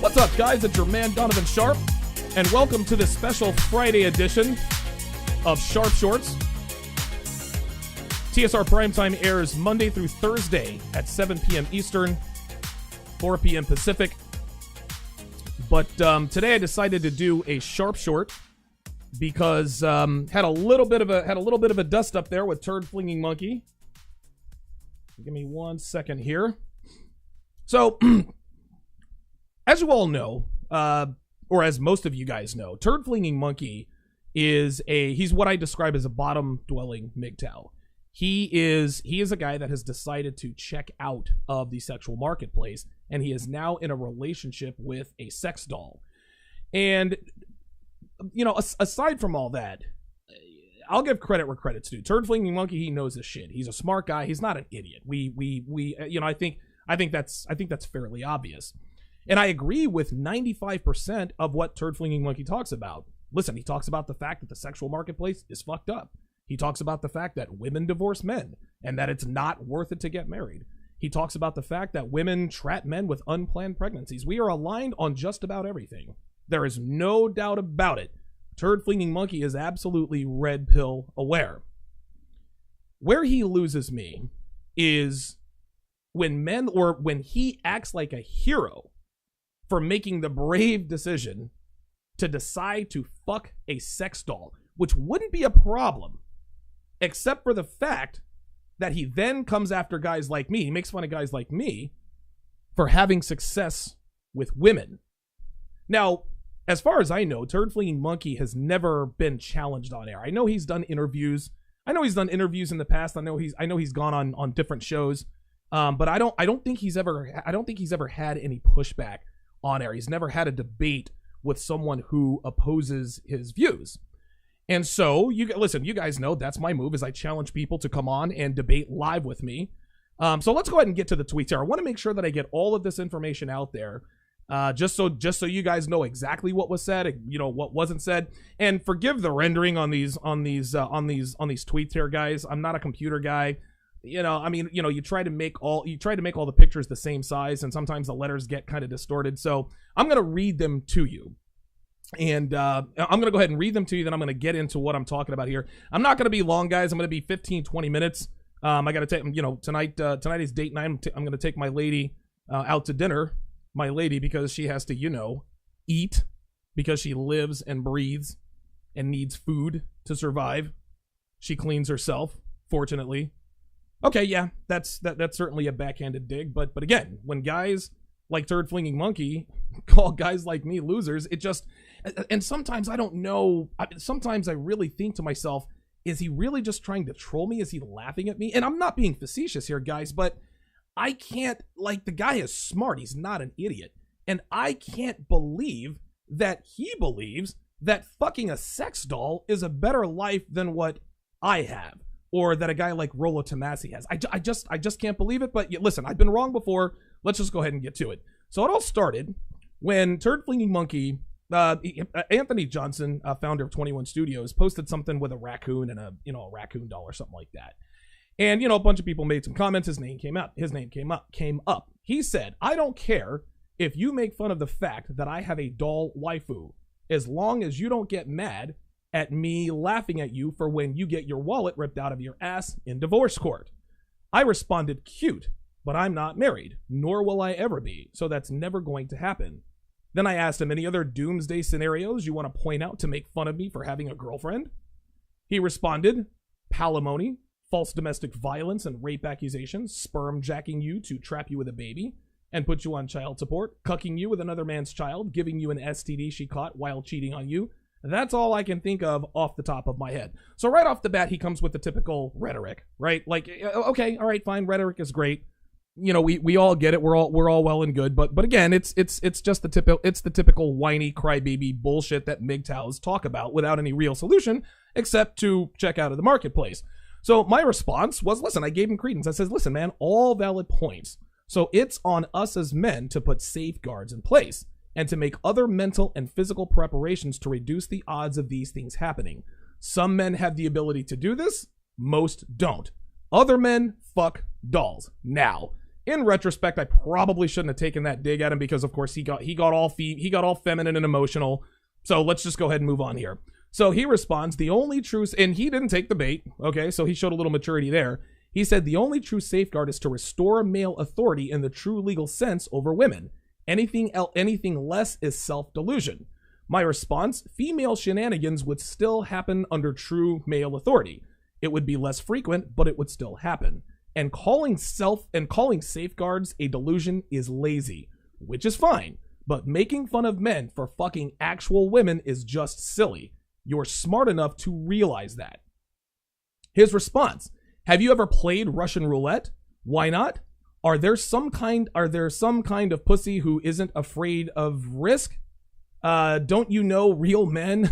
What's up, guys? It's your man, Donovan Sharpe, and welcome to this special Friday edition of Sharpe Shorts. TSR Primetime airs Monday through Thursday at 7 p.m. Eastern, 4 p.m. Pacific. But today I decided to do a Sharpe Short because had a little bit of a dust up there with Turd Flinging Monkey. Give me 1 second here. So, as you all know, or as most of you guys know, Turd Flinging Monkey he's what I describe as a bottom-dwelling MGTOW. He is a guy that has decided to check out of the sexual marketplace, and he is now in a relationship with a sex doll. And, you know, aside from all that, I'll give credit where credit's due. Turd Flinging Monkey, he knows his shit. He's a smart guy. He's not an idiot. I think that's fairly obvious. And I agree with 95% of what Turd Flinging Monkey talks about. Listen, he talks about the fact that the sexual marketplace is fucked up. He talks about the fact that women divorce men and that it's not worth it to get married. He talks about the fact that women trap men with unplanned pregnancies. We are aligned on just about everything. There is no doubt about it. Turd Flinging Monkey is absolutely red pill aware. Where he loses me is when he acts like a hero for making the brave decision to decide to fuck a sex doll, which wouldn't be a problem, except for the fact that he then comes after guys like me. He makes fun of guys like me for having success with women. Now, as far as I know, Turd Flinging Monkey has never been challenged on air. I know he's done interviews. I know he's done interviews in the past. I know he's gone on different shows. But I don't think he's ever had any pushback on air. He's never had a debate with someone who opposes his views. And so, you guys know that's my move, is I challenge people to come on and debate live with me. So let's go ahead and get to the tweets here. I want to make sure that I get all of this information out there, just so you guys know exactly what was said, you know, what wasn't said. And forgive the rendering on these tweets here, guys. I'm not a computer guy. You know, I mean, you know, you try to make all the pictures the same size, and sometimes the letters get kind of distorted. So I'm going to read them to you. And I'm going to go ahead and read them to you, then I'm going to get into what I'm talking about here. I'm not going to be long, guys. I'm going to be 15, 20 minutes. I got to take, you know, tonight is date night. I'm going to take my lady out to dinner. My lady, because she has to, you know, eat, because she lives and breathes and needs food to survive. She cleans herself, fortunately. Okay, yeah, that's certainly a backhanded dig, but again, when guys like Turd Flinging Monkey call guys like me losers, it just, and sometimes I don't know, sometimes I really think to myself, is he really just trying to troll me? Is he laughing at me? And I'm not being facetious here, guys, but I can't, like, the guy is smart, he's not an idiot, and I can't believe that he believes that fucking a sex doll is a better life than what I have, or that a guy like Rollo Tomasi has. I just can't believe it. But listen, I've been wrong before. Let's just go ahead and get to it. So it all started when Turd Flinging Monkey, Anthony Johnson, founder of 21 Studios, posted something with a raccoon and a raccoon doll or something like that. And, you know, a bunch of people made some comments. His name came up. He said, "I don't care if you make fun of the fact that I have a doll waifu, as long as you don't get mad at me laughing at you for when you get your wallet ripped out of your ass in divorce court." I responded, "Cute, but I'm not married, nor will I ever be, so that's never going to happen." Then I asked him, "Any other doomsday scenarios you want to point out to make fun of me for having a girlfriend?" He responded, "Palimony, false domestic violence and rape accusations, sperm jacking you to trap you with a baby and put you on child support, cucking you with another man's child, giving you an STD she caught while cheating on you. That's all I can think of off the top of my head." So right off the bat, he comes with the typical rhetoric, right? Like, okay, all right, fine, rhetoric is great. You know, we all get it. We're all well and good, but again, it's just the typical whiny crybaby bullshit that MGTOWs talk about without any real solution except to check out of the marketplace. So my response was, listen, I gave him credence. I said, "Listen, man, all valid points. So it's on us as men to put safeguards in place and to make other mental and physical preparations to reduce the odds of these things happening. Some men have the ability to do this, most don't. Other men fuck dolls." Now, In retrospect, I probably shouldn't have taken that dig at him because, of course, he got all feminine and emotional. So let's just go ahead and move on here. So he responds, the only true, and he didn't take the bait. Okay, so he showed a little maturity there. He said the only true safeguard is to restore male authority in the true legal sense over women. Anything less is self-delusion. My response, female shenanigans would still happen under true male authority. It would be less frequent, but it would still happen. And calling safeguards a delusion is lazy, which is fine. But making fun of men for fucking actual women is just silly. You're smart enough to realize that. His response, have you ever played Russian roulette? Why not? Are there some kind of pussy who isn't afraid of risk? Don't you know real men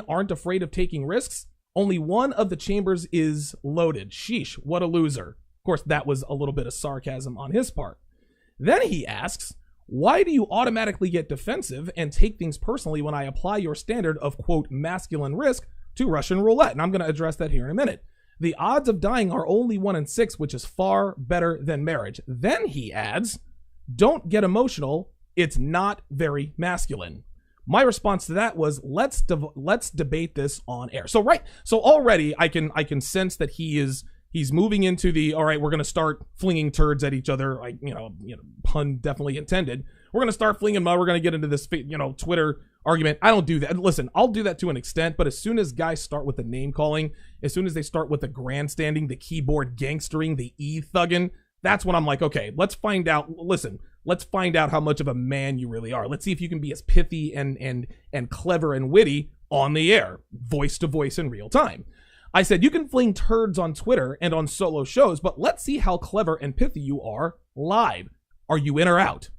aren't afraid of taking risks? Only one of the chambers is loaded. Sheesh, what a loser. Of course, that was a little bit of sarcasm on his part. Then he asks, why do you automatically get defensive and take things personally when I apply your standard of, quote, masculine risk to Russian roulette? And I'm going to address that here in a minute. The odds of dying are only 1 in 6, which is far better than marriage. Then he adds, don't get emotional. It's not very masculine. My response to that was, let's debate this on air. So already I can sense that he's moving into the, all right, we're going to start flinging turds at each other. Like, pun definitely intended. We're going to start flinging mud. We're going to get into this, Twitter argument. I don't do that. Listen, I'll do that to an extent, but as soon as guys start with the name calling, as soon as they start with the grandstanding, the keyboard gangstering, the e-thugging, that's when I'm like, okay, let's find out how much of a man you really are. Let's see if you can be as pithy and clever and witty on the air, voice to voice in real time. I said, you can fling turds on Twitter and on solo shows, but let's see how clever and pithy you are live. Are you in or out?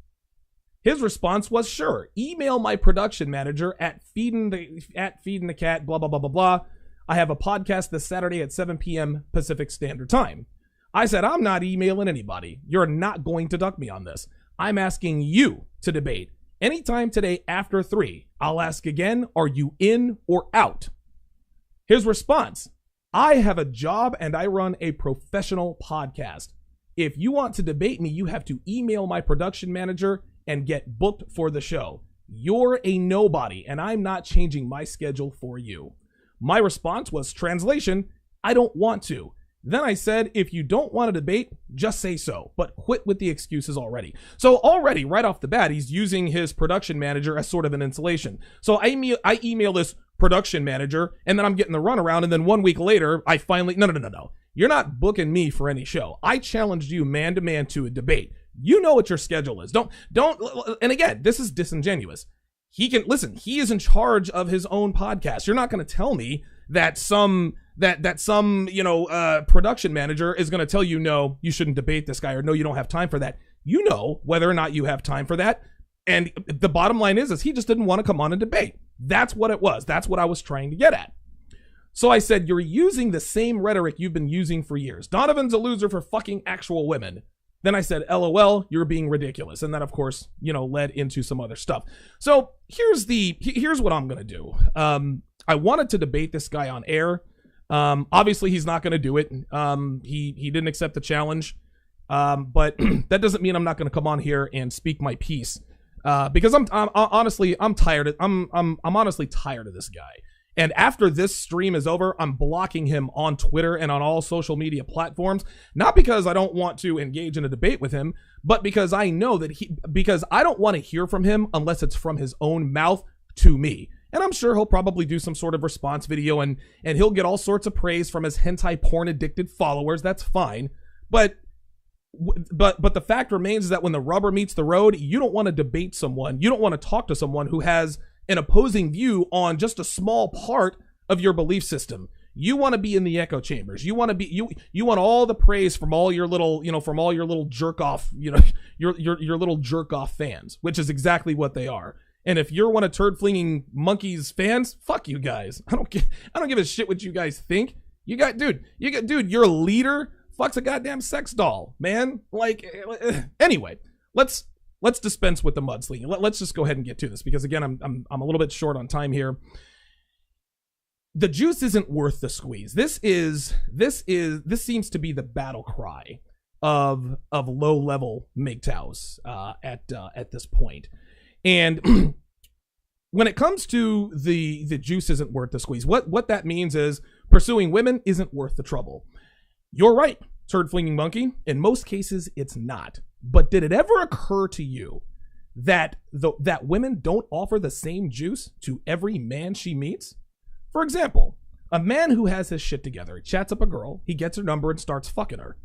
His response was, sure, email my production manager at feeding the cat, blah, blah, blah, blah, blah. I have a podcast this Saturday at 7 p.m. Pacific Standard Time. I said, I'm not emailing anybody. You're not going to duck me on this. I'm asking you to debate. Anytime today after 3, I'll ask again, are you in or out? His response, I have a job and I run a professional podcast. If you want to debate me, you have to email my production manager and get booked for the show. You're a nobody and I'm not changing my schedule for you. My response was, translation, I don't want to. Then I said, if you don't want to debate, just say so, but quit with the excuses already. So already, right off the bat, he's using his production manager as sort of an insulation. So I email this production manager, and then I'm getting the runaround, and then 1 week later, I finally, no. You're not booking me for any show. I challenged you man to man to a debate. You know what your schedule is. Don't, and again, this is disingenuous. He is in charge of his own podcast. You're not going to tell me that some production manager is going to tell you, no, you shouldn't debate this guy, or no, you don't have time for that. You know whether or not you have time for that. And the bottom line is he just didn't want to come on and debate. That's what it was. That's what I was trying to get at. So I said, you're using the same rhetoric you've been using for years. Donovan's a loser for fucking actual women. Then I said, LOL, you're being ridiculous. And that, of course, led into some other stuff. So here's what I'm going to do. I wanted to debate this guy on air. Obviously, he's not going to do it. He didn't accept the challenge. But that doesn't mean I'm not going to come on here and speak my piece. Because I'm honestly tired. I'm honestly tired of this guy. And after this stream is over, I'm blocking him on Twitter and on all social media platforms. Not because I don't want to engage in a debate with him, but because I know that because I don't want to hear from him unless it's from his own mouth to me. And I'm sure he'll probably do some sort of response video and he'll get all sorts of praise from his hentai porn addicted followers. That's fine. But the fact remains is that when the rubber meets the road, you don't want to debate someone. You don't want to talk to someone who has an opposing view on just a small part of your belief system. You want to be in the echo chambers. You want to be you want all the praise from all your little, from all your little jerk off, your little jerk off fans, which is exactly what they are. And if you're one of turd flinging monkeys fans, fuck you guys. I don't give a shit what you guys think. Dude, your leader fucks a goddamn sex doll, man. Like, anyway, let's dispense with the mudslinging. Let's just go ahead and get to this, because again, I'm a little bit short on time here. The juice isn't worth the squeeze. This seems to be the battle cry. of low level MGTOWs at this point. And when it comes to the juice isn't worth the squeeze, what that means is pursuing women isn't worth the trouble. You're right, turd flinging monkey. In most cases, it's not. But did it ever occur to you that that women don't offer the same juice to every man she meets? For example, a man who has his shit together, he chats up a girl, he gets her number and starts fucking her.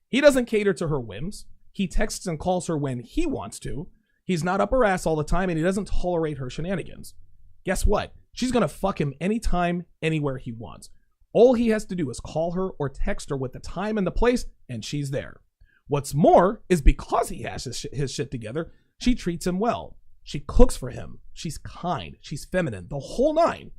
He doesn't cater to her whims. He texts and calls her when he wants to. He's not up her ass all the time, and he doesn't tolerate her shenanigans. Guess what? She's gonna fuck him anytime, anywhere he wants. All he has to do is call her or text her with the time and the place, and she's there. What's more is because he has his shit together, she treats him well. She cooks for him. She's kind. She's feminine. The whole nine.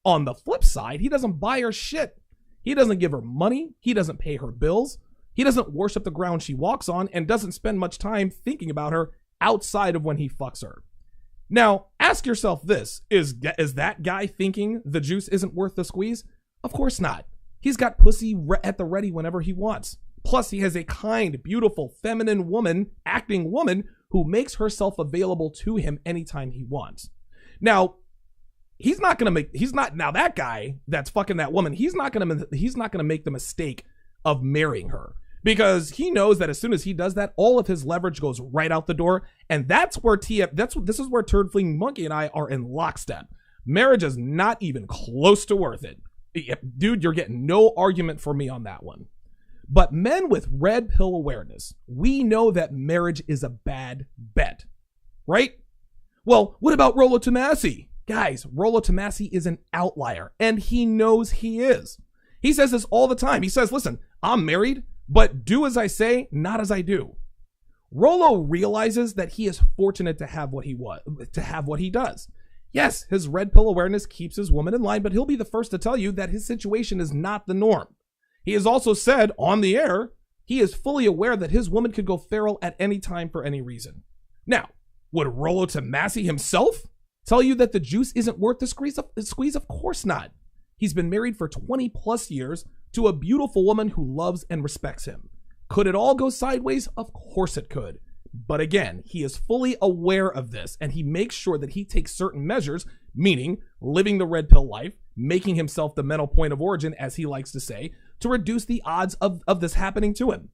On the flip side, he doesn't buy her shit. He doesn't give her money. He doesn't pay her bills. He doesn't worship the ground she walks on and doesn't spend much time thinking about her outside of when he fucks her. Now, ask yourself this. Is that guy thinking the juice isn't worth the squeeze? Of course not. He's got pussy at the ready whenever he wants. Plus, he has a kind, beautiful, feminine woman, acting woman, who makes herself available to him anytime he wants. Now, that guy that's fucking that woman, he's not gonna make the mistake of marrying her, because he knows that as soon as he does that, all of his leverage goes right out the door. And this is where Turd Fleeing Monkey and I are in lockstep. Marriage is not even close to worth it. Dude, you're getting no argument for me on that one. But men with red pill awareness, we know that marriage is a bad bet, right? Well, what about Rollo Tomassi? Guys, Rollo Tomassi is an outlier, and he knows he is. He says this all the time. He says, listen, I'm married, but do as I say, not as I do. Rollo realizes that he is fortunate to have what he does. Yes, his red pill awareness keeps his woman in line, but he'll be the first to tell you that his situation is not the norm. He has also said on the air, he is fully aware that his woman could go feral at any time for any reason. Now, would Rollo Tomassi himself tell you that the juice isn't worth the squeeze? Of course not. He's been married for 20 plus years to a beautiful woman who loves and respects him. Could it all go sideways? Of course it could. But again, he is fully aware of this, and he makes sure that he takes certain measures, meaning living the red pill life, making himself the mental point of origin, as he likes to say, to reduce the odds of this happening to him.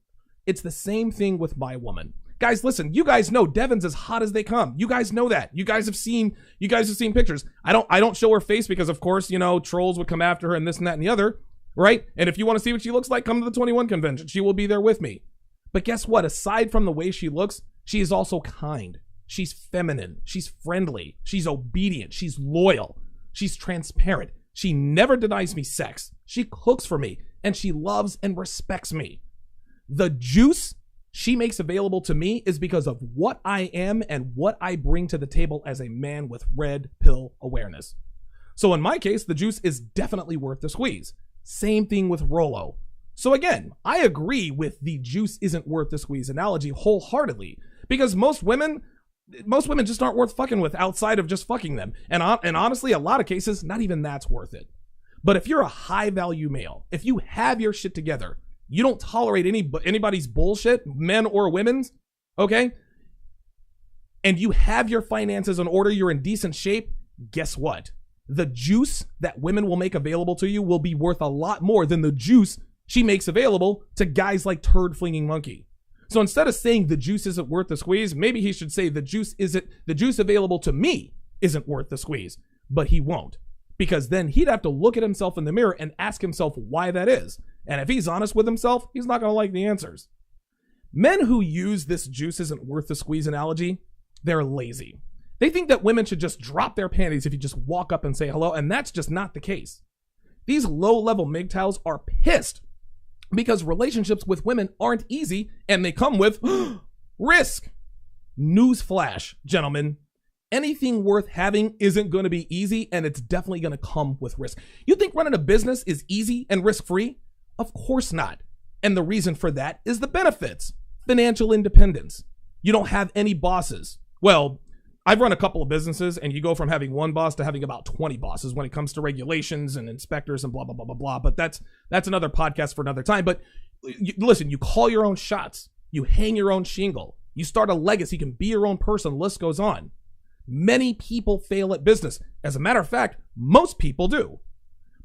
It's the same thing with my woman. Guys, listen, you guys know Devon's as hot as they come. You guys know that. You guys have seen pictures. I don't show her face because, of course, trolls would come after her and this and that and the other, right? And if you want to see what she looks like, come to the 21 convention. She will be there with me. But guess what? Aside from the way she looks, she is also kind. She's feminine. She's friendly. She's obedient. She's loyal. She's transparent. She never denies me sex. She cooks for me, and she loves and respects me. The juice she makes available to me is because of what I am and what I bring to the table as a man with red pill awareness. So in my case, the juice is definitely worth the squeeze. Same thing with Rollo. So again, I agree with the juice isn't worth the squeeze analogy wholeheartedly, because most women just aren't worth fucking with outside of just fucking them. And honestly, a lot of cases, not even that's worth it. But if you're a high value male, if you have your shit together, you don't tolerate anybody's bullshit, men or women's, okay? And you have your finances in order, you're in decent shape, guess what? The juice that women will make available to you will be worth a lot more than the juice she makes available to guys like Turd Flinging Monkey. So instead of saying the juice isn't worth the squeeze, maybe he should say the juice available to me isn't worth the squeeze. But he won't, because then he'd have to look at himself in the mirror and ask himself why that is. And if he's honest with himself, he's not going to like the answers. Men who use this juice isn't worth the squeeze analogy, they're lazy. They think that women should just drop their panties if you just walk up and say hello, and that's just not the case. These low-level MGTOWs are pissed because relationships with women aren't easy, and they come with risk. Newsflash, gentlemen. Anything worth having isn't going to be easy, and it's definitely going to come with risk. You think running a business is easy and risk-free? Of course not. And the reason for that is the benefits. Financial independence. You don't have any bosses. Well, I've run a couple of businesses, and you go from having one boss to having about 20 bosses when it comes to regulations and inspectors and blah, blah, blah, blah, blah. But that's another podcast for another time. But listen, you call your own shots. You hang your own shingle. You start a legacy. You can be your own person. The list goes on. Many people fail at business. As a matter of fact, most people do.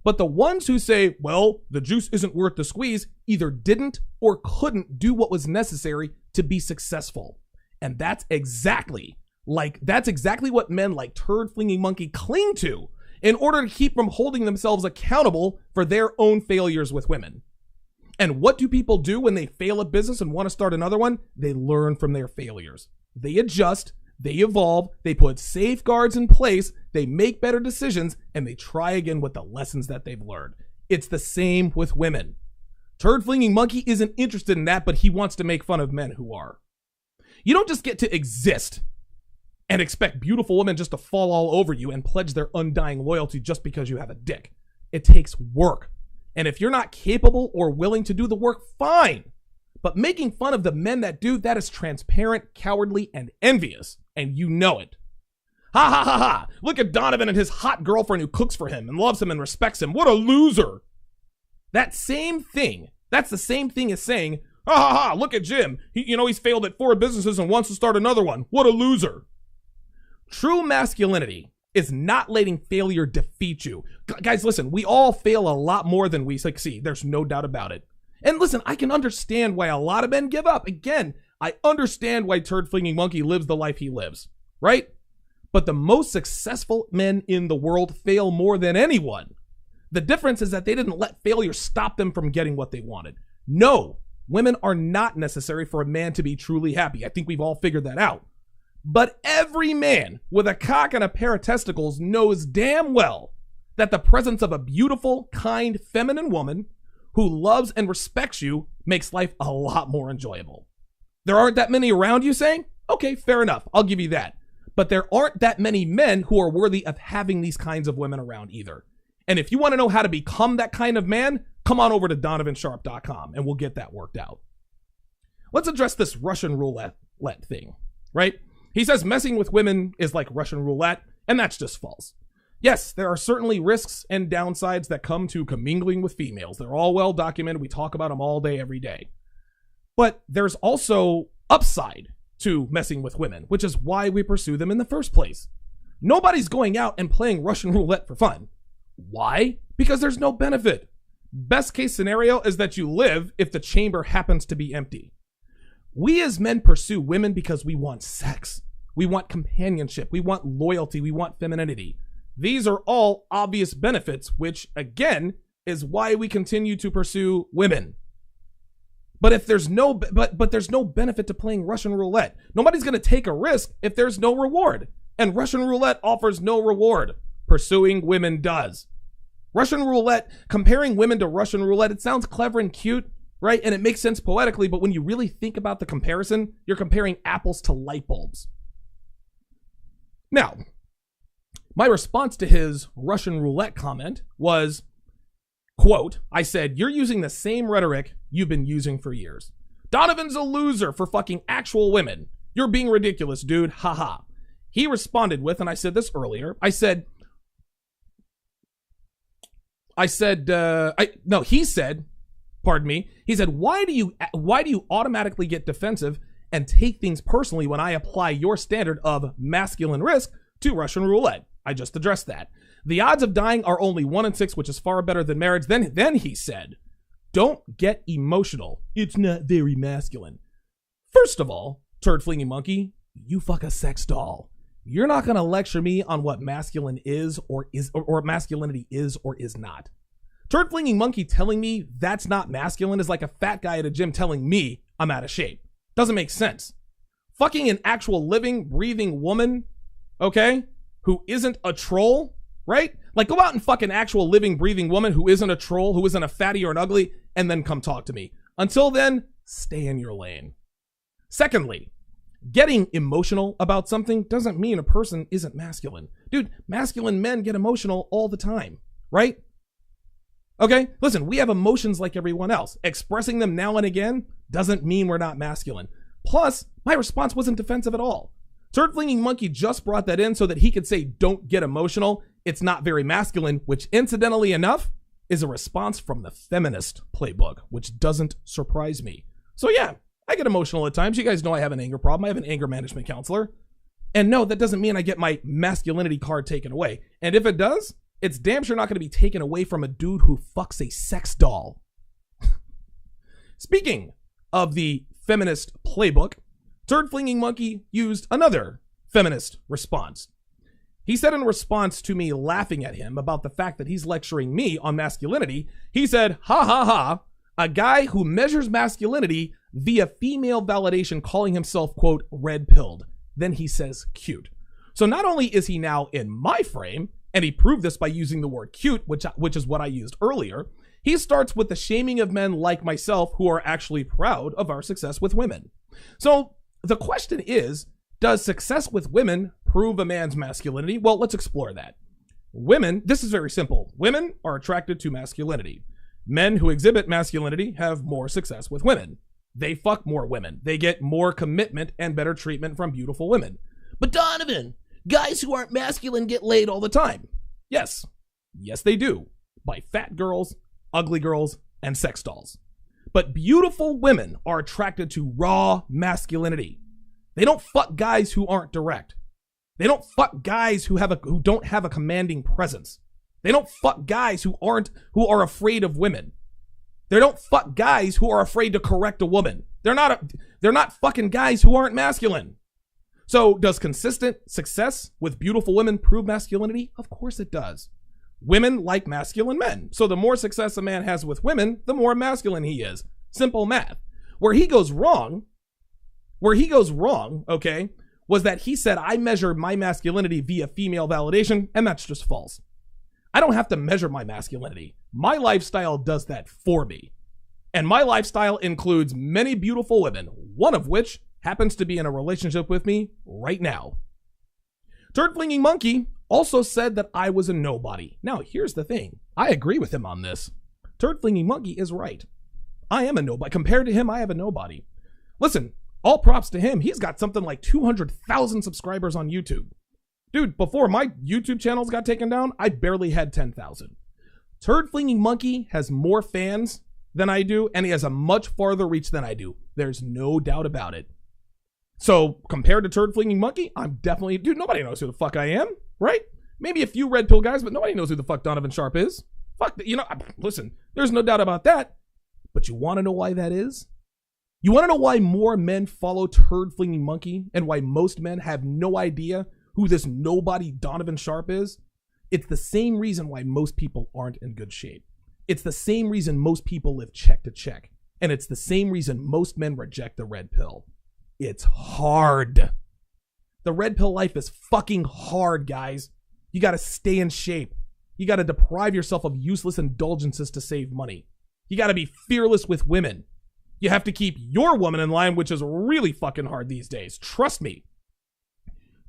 But the ones who say, well, the juice isn't worth the squeeze, either didn't or couldn't do what was necessary to be successful. And that's exactly what men like Turd Flinging Monkey cling to in order to keep from holding themselves accountable for their own failures with women. And what do people do when they fail at business and want to start another one? They learn from their failures. They adjust, they evolve, they put safeguards in place, they make better decisions, and they try again with the lessons that they've learned. It's the same with women. Turd Flinging Monkey isn't interested in that, but he wants to make fun of men who are. You don't just get to exist and expect beautiful women just to fall all over you and pledge their undying loyalty just because you have a dick. It takes work. And if you're not capable or willing to do the work, fine. But making fun of the men that do, that is transparent, cowardly, and envious. And you know it. Ha ha ha ha. Look at Donovan and his hot girlfriend who cooks for him and loves him and respects him. What a loser. That's the same thing as saying, ha ha ha, look at Jim. He's failed at 4 businesses and wants to start another one. What a loser. True masculinity is not letting failure defeat you. Guys, listen, we all fail a lot more than we succeed. There's no doubt about it. And listen, I can understand why a lot of men give up. Again, I understand why Turd Flinging Monkey lives the life he lives, right? But the most successful men in the world fail more than anyone. The difference is that they didn't let failure stop them from getting what they wanted. No, women are not necessary for a man to be truly happy. I think we've all figured that out. But every man with a cock and a pair of testicles knows damn well that the presence of a beautiful, kind, feminine woman who loves and respects you makes life a lot more enjoyable. There aren't that many around, you saying? Okay, fair enough. I'll give you that. But there aren't that many men who are worthy of having these kinds of women around either. And if you want to know how to become that kind of man, come on over to DonovanSharpe.com and we'll get that worked out. Let's address this Russian roulette thing, right? He says messing with women is like Russian roulette, and that's just false. Yes, there are certainly risks and downsides that come to commingling with females. They're all well documented. We talk about them all day, every day. But there's also upside to messing with women, which is why we pursue them in the first place. Nobody's going out and playing Russian roulette for fun. Why? Because there's no benefit. Best case scenario is that you live if the chamber happens to be empty. We as men pursue women because we want sex. We want companionship. We want loyalty. We want femininity. These are all obvious benefits, which again is why we continue to pursue women. But there's no benefit to playing Russian roulette. Nobody's going to take a risk if there's no reward. And Russian roulette offers no reward. Pursuing women does. Russian roulette, comparing women to Russian roulette, it sounds clever and cute, right? And it makes sense poetically, but when you really think about the comparison, you're comparing apples to light bulbs. Now, my response to his Russian roulette comment was, quote, I said, you're using the same rhetoric you've been using for years. Donovan's a loser for fucking actual women. You're being ridiculous, dude. Haha. He responded with, and I said this earlier, he said, why do you automatically get defensive and take things personally when I apply your standard of masculine risk to Russian roulette? I just addressed that. The odds of dying are only 1 in 6, which is far better than marriage. Then he said, don't get emotional. It's not very masculine. First of all, Turd Flinging Monkey, you fuck a sex doll. You're not going to lecture me on what masculine is or masculinity is or is not. Turd Flinging Monkey telling me that's not masculine is like a fat guy at a gym telling me I'm out of shape. Doesn't make sense. Fucking an actual living, breathing woman, okay, who isn't a troll, right? Like, go out and fuck an actual living, breathing woman who isn't a troll, who isn't a fatty or an ugly, and then come talk to me. Until then, stay in your lane. Secondly, getting emotional about something doesn't mean a person isn't masculine. Dude, masculine men get emotional all the time, right? Okay, listen, we have emotions like everyone else. Expressing them now and again doesn't mean we're not masculine. Plus, my response wasn't defensive at all. Turd Flinging Monkey just brought that in so that he could say, don't get emotional. It's not very masculine, which incidentally enough is a response from the feminist playbook, which doesn't surprise me. So yeah, I get emotional at times. You guys know I have an anger problem. I have an anger management counselor. And no, that doesn't mean I get my masculinity card taken away. And if it does, it's damn sure not going to be taken away from a dude who fucks a sex doll. Speaking of the feminist playbook, Turd Flinging Monkey used another feminist response. He said in response to me laughing at him about the fact that he's lecturing me on masculinity, he said, ha ha ha, a guy who measures masculinity via female validation calling himself, quote, red-pilled. Then he says cute. So not only is he now in my frame, and he proved this by using the word cute, which is what I used earlier, he starts with the shaming of men like myself who are actually proud of our success with women. So the question is, does success with women prove a man's masculinity? Well, let's explore that. Women, this is very simple. Women are attracted to masculinity. Men who exhibit masculinity have more success with women. They fuck more women. They get more commitment and better treatment from beautiful women. But Donovan, guys who aren't masculine get laid all the time. Yes. Yes, they do. By fat girls, ugly girls, and sex dolls. But beautiful women are attracted to raw masculinity. They don't fuck guys who aren't direct. They don't fuck guys who don't have a commanding presence. They don't fuck guys who are afraid of women. They don't fuck guys who are afraid to correct a woman. They're not fucking guys who aren't masculine. So does consistent success with beautiful women prove masculinity? Of course it does. Women like masculine men. So the more success a man has with women, the more masculine he is. Simple math. Where he goes wrong, okay, was that he said I measure my masculinity via female validation, and that's just false. I don't have to measure my masculinity. My lifestyle does that for me. And my lifestyle includes many beautiful women, one of which happens to be in a relationship with me right now. Turd Flinging Monkey also said that I was a nobody. Now, here's the thing. I agree with him on this. Turd Flinging Monkey is right. I am a nobody. Compared to him, I have a nobody. Listen, all props to him. He's got something like 200,000 subscribers on YouTube. Dude, before my YouTube channels got taken down, I barely had 10,000. Turd Flinging Monkey has more fans than I do, and he has a much farther reach than I do. There's no doubt about it. So compared to Turd Flinging Monkey, I'm definitely, dude, nobody knows who the fuck I am, right? Maybe a few red pill guys, but nobody knows who the fuck Donovan Sharpe is. Fuck, listen, there's no doubt about that. But you want to know why that is? You want to know why more men follow Turd Flinging Monkey and why most men have no idea who this nobody Donovan Sharpe is? It's the same reason why most people aren't in good shape. It's the same reason most people live check to check. And it's the same reason most men reject the red pill. It's hard. The red pill life is fucking hard, guys. You got to stay in shape. You got to deprive yourself of useless indulgences to save money. You got to be fearless with women. You have to keep your woman in line, which is really fucking hard these days. Trust me.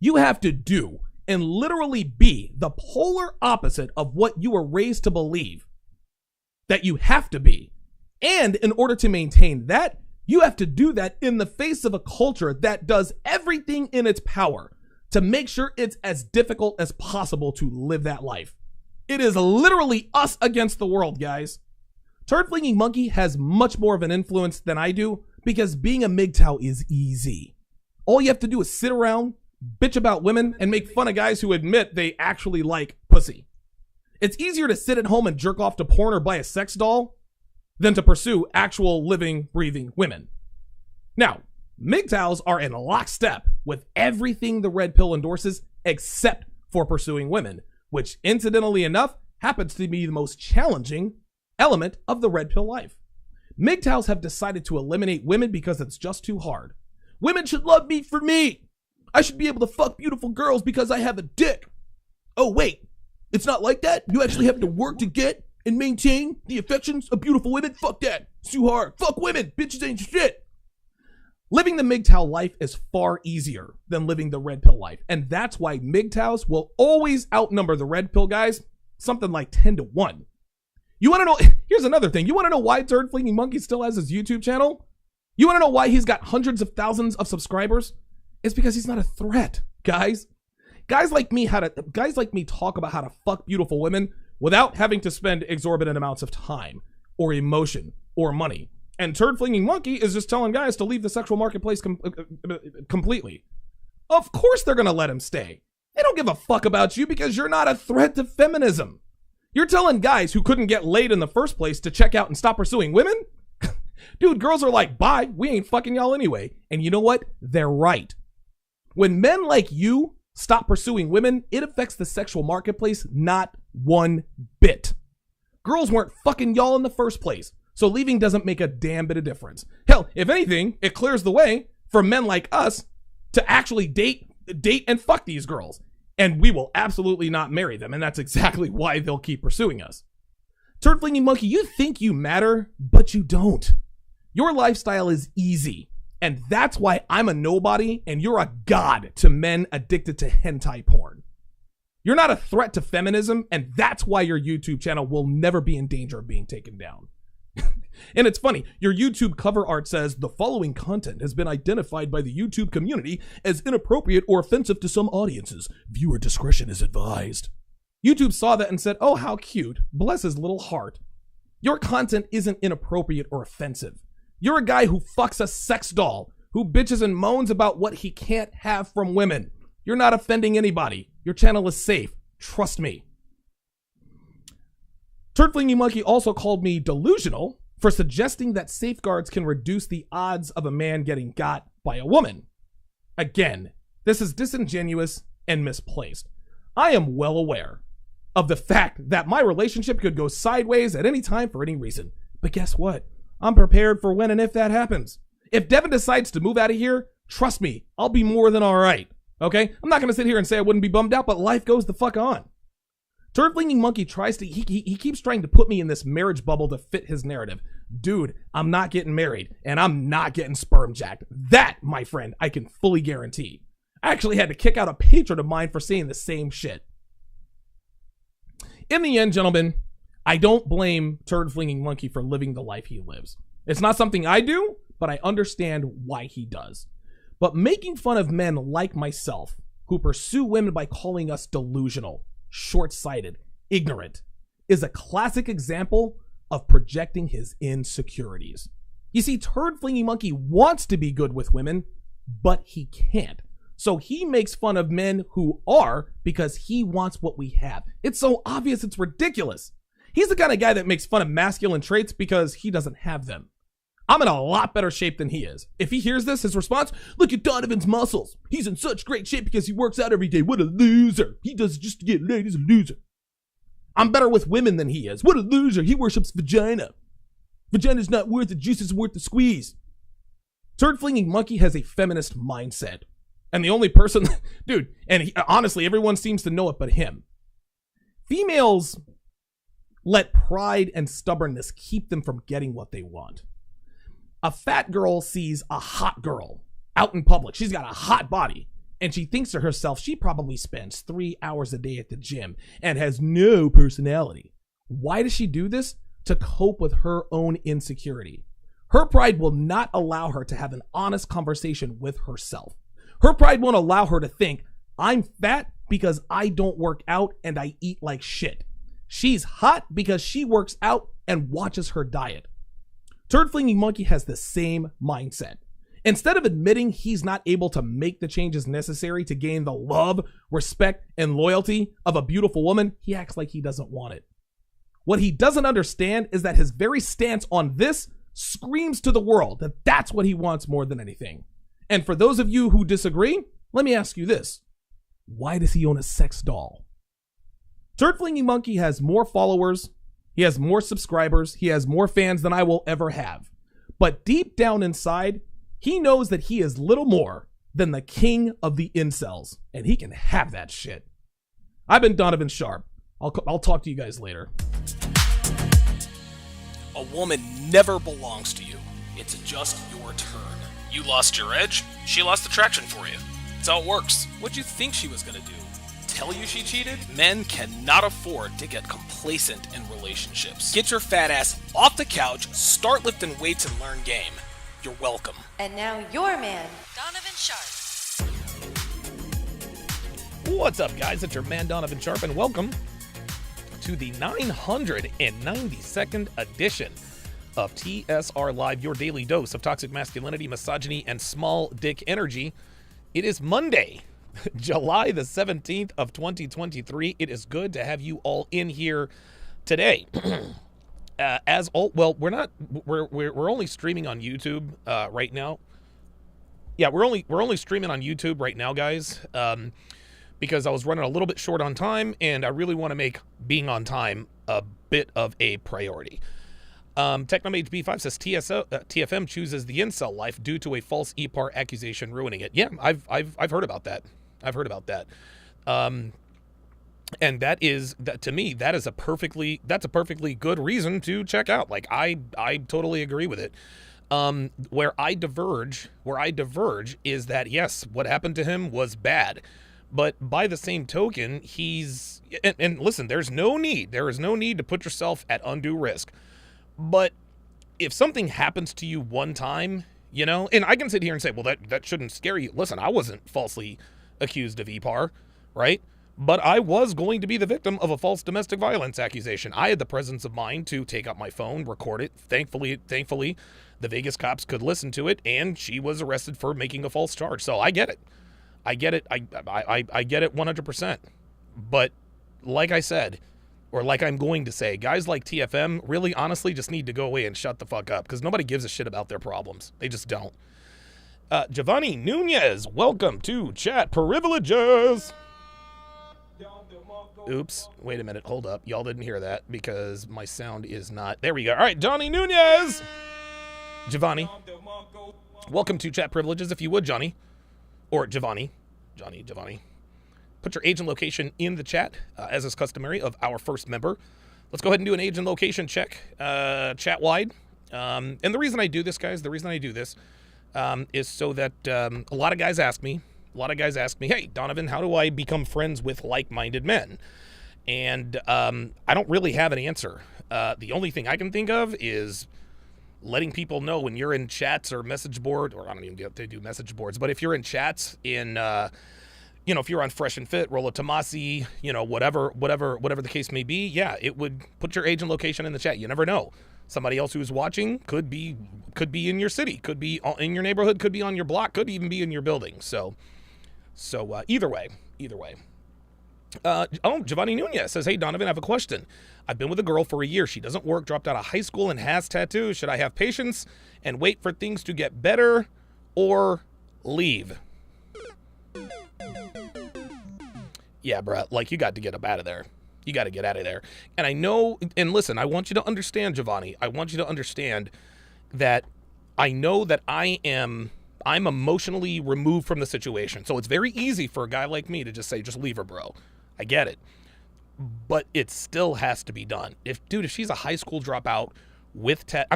You have to do and literally be the polar opposite of what you were raised to believe that you have to be. And in order to maintain that, you have to do that in the face of a culture that does everything in its power to make sure it's as difficult as possible to live that life. It is literally us against the world, guys. Turd Flinging Monkey has much more of an influence than I do because being a MGTOW is easy. All you have to do is sit around, bitch about women, and make fun of guys who admit they actually like pussy. It's easier to sit at home and jerk off to porn or buy a sex doll than to pursue actual living, breathing women. Now, MGTOWs are in lockstep with everything the red pill endorses except for pursuing women, which incidentally enough happens to be the most challenging element of the red pill life. MGTOWs have decided to eliminate women because it's just too hard. Women should love me for me. I should be able to fuck beautiful girls because I have a dick. Oh, wait. It's not like that? You actually have to work to get and maintain the affections of beautiful women? Fuck that. It's too hard. Fuck women. Bitches ain't shit. Living the MGTOW life is far easier than living the red pill life. And that's why MGTOWs will always outnumber the red pill guys something like 10-1. You want to know? Here's another thing. You want to know why Turd Flinging Monkey still has his YouTube channel? You want to know why he's got hundreds of thousands of subscribers? It's because he's not a threat, guys. Guys like me talk about how to fuck beautiful women without having to spend exorbitant amounts of time or emotion or money. And Turd Flinging Monkey is just telling guys to leave the sexual marketplace completely. Of course they're going to let him stay. They don't give a fuck about you because you're not a threat to feminism. You're telling guys who couldn't get laid in the first place to check out and stop pursuing women? Dude, girls are like, bye, we ain't fucking y'all anyway. And you know what? They're right. When men like you stop pursuing women, it affects the sexual marketplace not one bit. Girls weren't fucking y'all in the first place, so leaving doesn't make a damn bit of difference. Hell, if anything, it clears the way for men like us to actually date and fuck these girls. And we will absolutely not marry them, and that's exactly why they'll keep pursuing us. Turd Flinging Monkey, you think you matter, but you don't. Your lifestyle is easy, and that's why I'm a nobody and you're a god to men addicted to hentai porn. You're not a threat to feminism, and that's why your YouTube channel will never be in danger of being taken down. And it's funny, your YouTube cover art says, the following content has been identified by the YouTube community as inappropriate or offensive to some audiences. Viewer discretion is advised. YouTube saw that and said, oh, how cute. Bless his little heart. Your content isn't inappropriate or offensive. You're a guy who fucks a sex doll, who bitches and moans about what he can't have from women. You're not offending anybody. Your channel is safe. Trust me. Turd Flinging Monkey also called me delusional for suggesting that safeguards can reduce the odds of a man getting got by a woman. Again, this is disingenuous and misplaced. I am well aware of the fact that my relationship could go sideways at any time for any reason. But guess what? I'm prepared for when and if that happens. If Devin decides to move out of here, trust me, I'll be more than all right. Okay? I'm not going to sit here and say I wouldn't be bummed out, but life goes the fuck on. Turd Flinging Monkey tries to, he keeps trying to put me in this marriage bubble to fit his narrative. Dude, I'm not getting married and I'm not getting sperm jacked. That, my friend, I can fully guarantee. I actually had to kick out a patron of mine for saying the same shit. In the end, gentlemen, I don't blame Turd Flinging Monkey for living the life he lives. It's not something I do, but I understand why he does. But making fun of men like myself who pursue women by calling us delusional, short-sighted, ignorant, is a classic example of projecting his insecurities. You see, Turd Flinging Monkey wants to be good with women, but he can't. So he makes fun of men who are because he wants what we have. It's so obvious, it's ridiculous. He's the kind of guy that makes fun of masculine traits because he doesn't have them. I'm in a lot better shape than he is. If he hears this, his response, look at Donovan's muscles. He's in such great shape because he works out every day. What a loser. He does it just to get laid. He's a loser. I'm better with women than he is. What a loser. He worships vagina. Vagina's not worth the juice, is worth the squeeze. Turd Flinging Monkey has a feminist mindset. And the only person, dude, and honestly, everyone seems to know it but him. Females let pride and stubbornness keep them from getting what they want. A fat girl sees a hot girl out in public. She's got a hot body. And she thinks to herself, she probably spends 3 hours a day at the gym and has no personality. Why does she do this? To cope with her own insecurity. Her pride will not allow her to have an honest conversation with herself. Her pride won't allow her to think, I'm fat because I don't work out and I eat like shit. She's hot because she works out and watches her diet. Turd Flinging Monkey has the same mindset. Instead of admitting he's not able to make the changes necessary to gain the love, respect, and loyalty of a beautiful woman, he acts like he doesn't want it. What he doesn't understand is that his very stance on this screams to the world that that's what he wants more than anything. And for those of you who disagree, let me ask you this. Why does he own a sex doll? Turd Flinging Monkey has more followers, he has more subscribers, he has more fans than I will ever have. But deep down inside, he knows that he is little more than the king of the incels, and he can have that shit. I've been Donovan Sharpe. I'll talk to you guys later. A woman never belongs to you. It's just your turn. You lost your edge, she lost attraction for you. That's how it works. What'd you think she was gonna do? Tell you she cheated? Men cannot afford to get complacent in relationships. Get your fat ass off the couch, start lifting weights, and learn game. You're welcome. And now your man, Donovan Sharpe. What's up, guys? It's your man, Donovan Sharpe, and welcome to the 992nd edition of TSR Live, your daily dose of toxic masculinity, misogyny, and small dick energy. It is Monday, July the 17th of 2023. It is good to have you all in here today. We're only streaming on YouTube right now. Yeah, we're only streaming on YouTube right now, guys. Because I was running a little bit short on time, and I really want to make being on time a bit of a priority. TechnomHB5 says TFM chooses the incel life due to a false EPAR accusation ruining it. Yeah, I've heard about that. I've heard about that. And that to me, that's a perfectly good reason to check out. Like I totally agree with it. Where I diverge is that yes, what happened to him was bad. But by the same token, and listen, there is no need to put yourself at undue risk. But if something happens to you one time, and I can sit here and say, well, that shouldn't scare you. Listen, I wasn't falsely accused of EPAR, right? But I was going to be the victim of a false domestic violence accusation. I had the presence of mind to take out my phone, record it. Thankfully, the Vegas cops could listen to it, and she was arrested for making a false charge. So I get it. I get it 100%. But like I said, or like I'm going to say, guys like TFM really honestly just need to go away and shut the fuck up because nobody gives a shit about their problems. They just don't. Giovanni Nunez, welcome to Chat Privileges. Oops, wait a minute, hold up. Y'all didn't hear that because my sound is not. There we go. All right, Johnny Nunez. Giovanni, welcome to Chat Privileges, if you would, Johnny. Or Giovanni. Put your age and location in the chat, as is customary of our first member. Let's go ahead and do an age and location check, chat-wide. And the reason I do this, guys, is so that a lot of guys ask me, hey, Donovan, how do I become friends with like-minded men? And I don't really have an answer. The only thing I can think of is letting people know when you're in chats or message board, or I don't even get if they do message boards, but if you're in chats in, if you're on Fresh and Fit, Rollo Tomasi, whatever the case may be, yeah, it would put your age and location in the chat. You never know. Somebody else who's watching could be in your city, could be in your neighborhood, could be on your block, could even be in your building. So either way. Giovanni Nunez says, hey, Donovan, I have a question. I've been with a girl for a year. She doesn't work, dropped out of high school, and has tattoos. Should I have patience and wait for things to get better or leave? Yeah, bruh, like you got to get up out of there. You got to get out of there. And I know, and listen, I want you to understand, Giovanni. I want you to understand that I know that I'm emotionally removed from the situation. So it's very easy for a guy like me to just say, just leave her, bro. I get it. But it still has to be done. If she's a high school dropout with how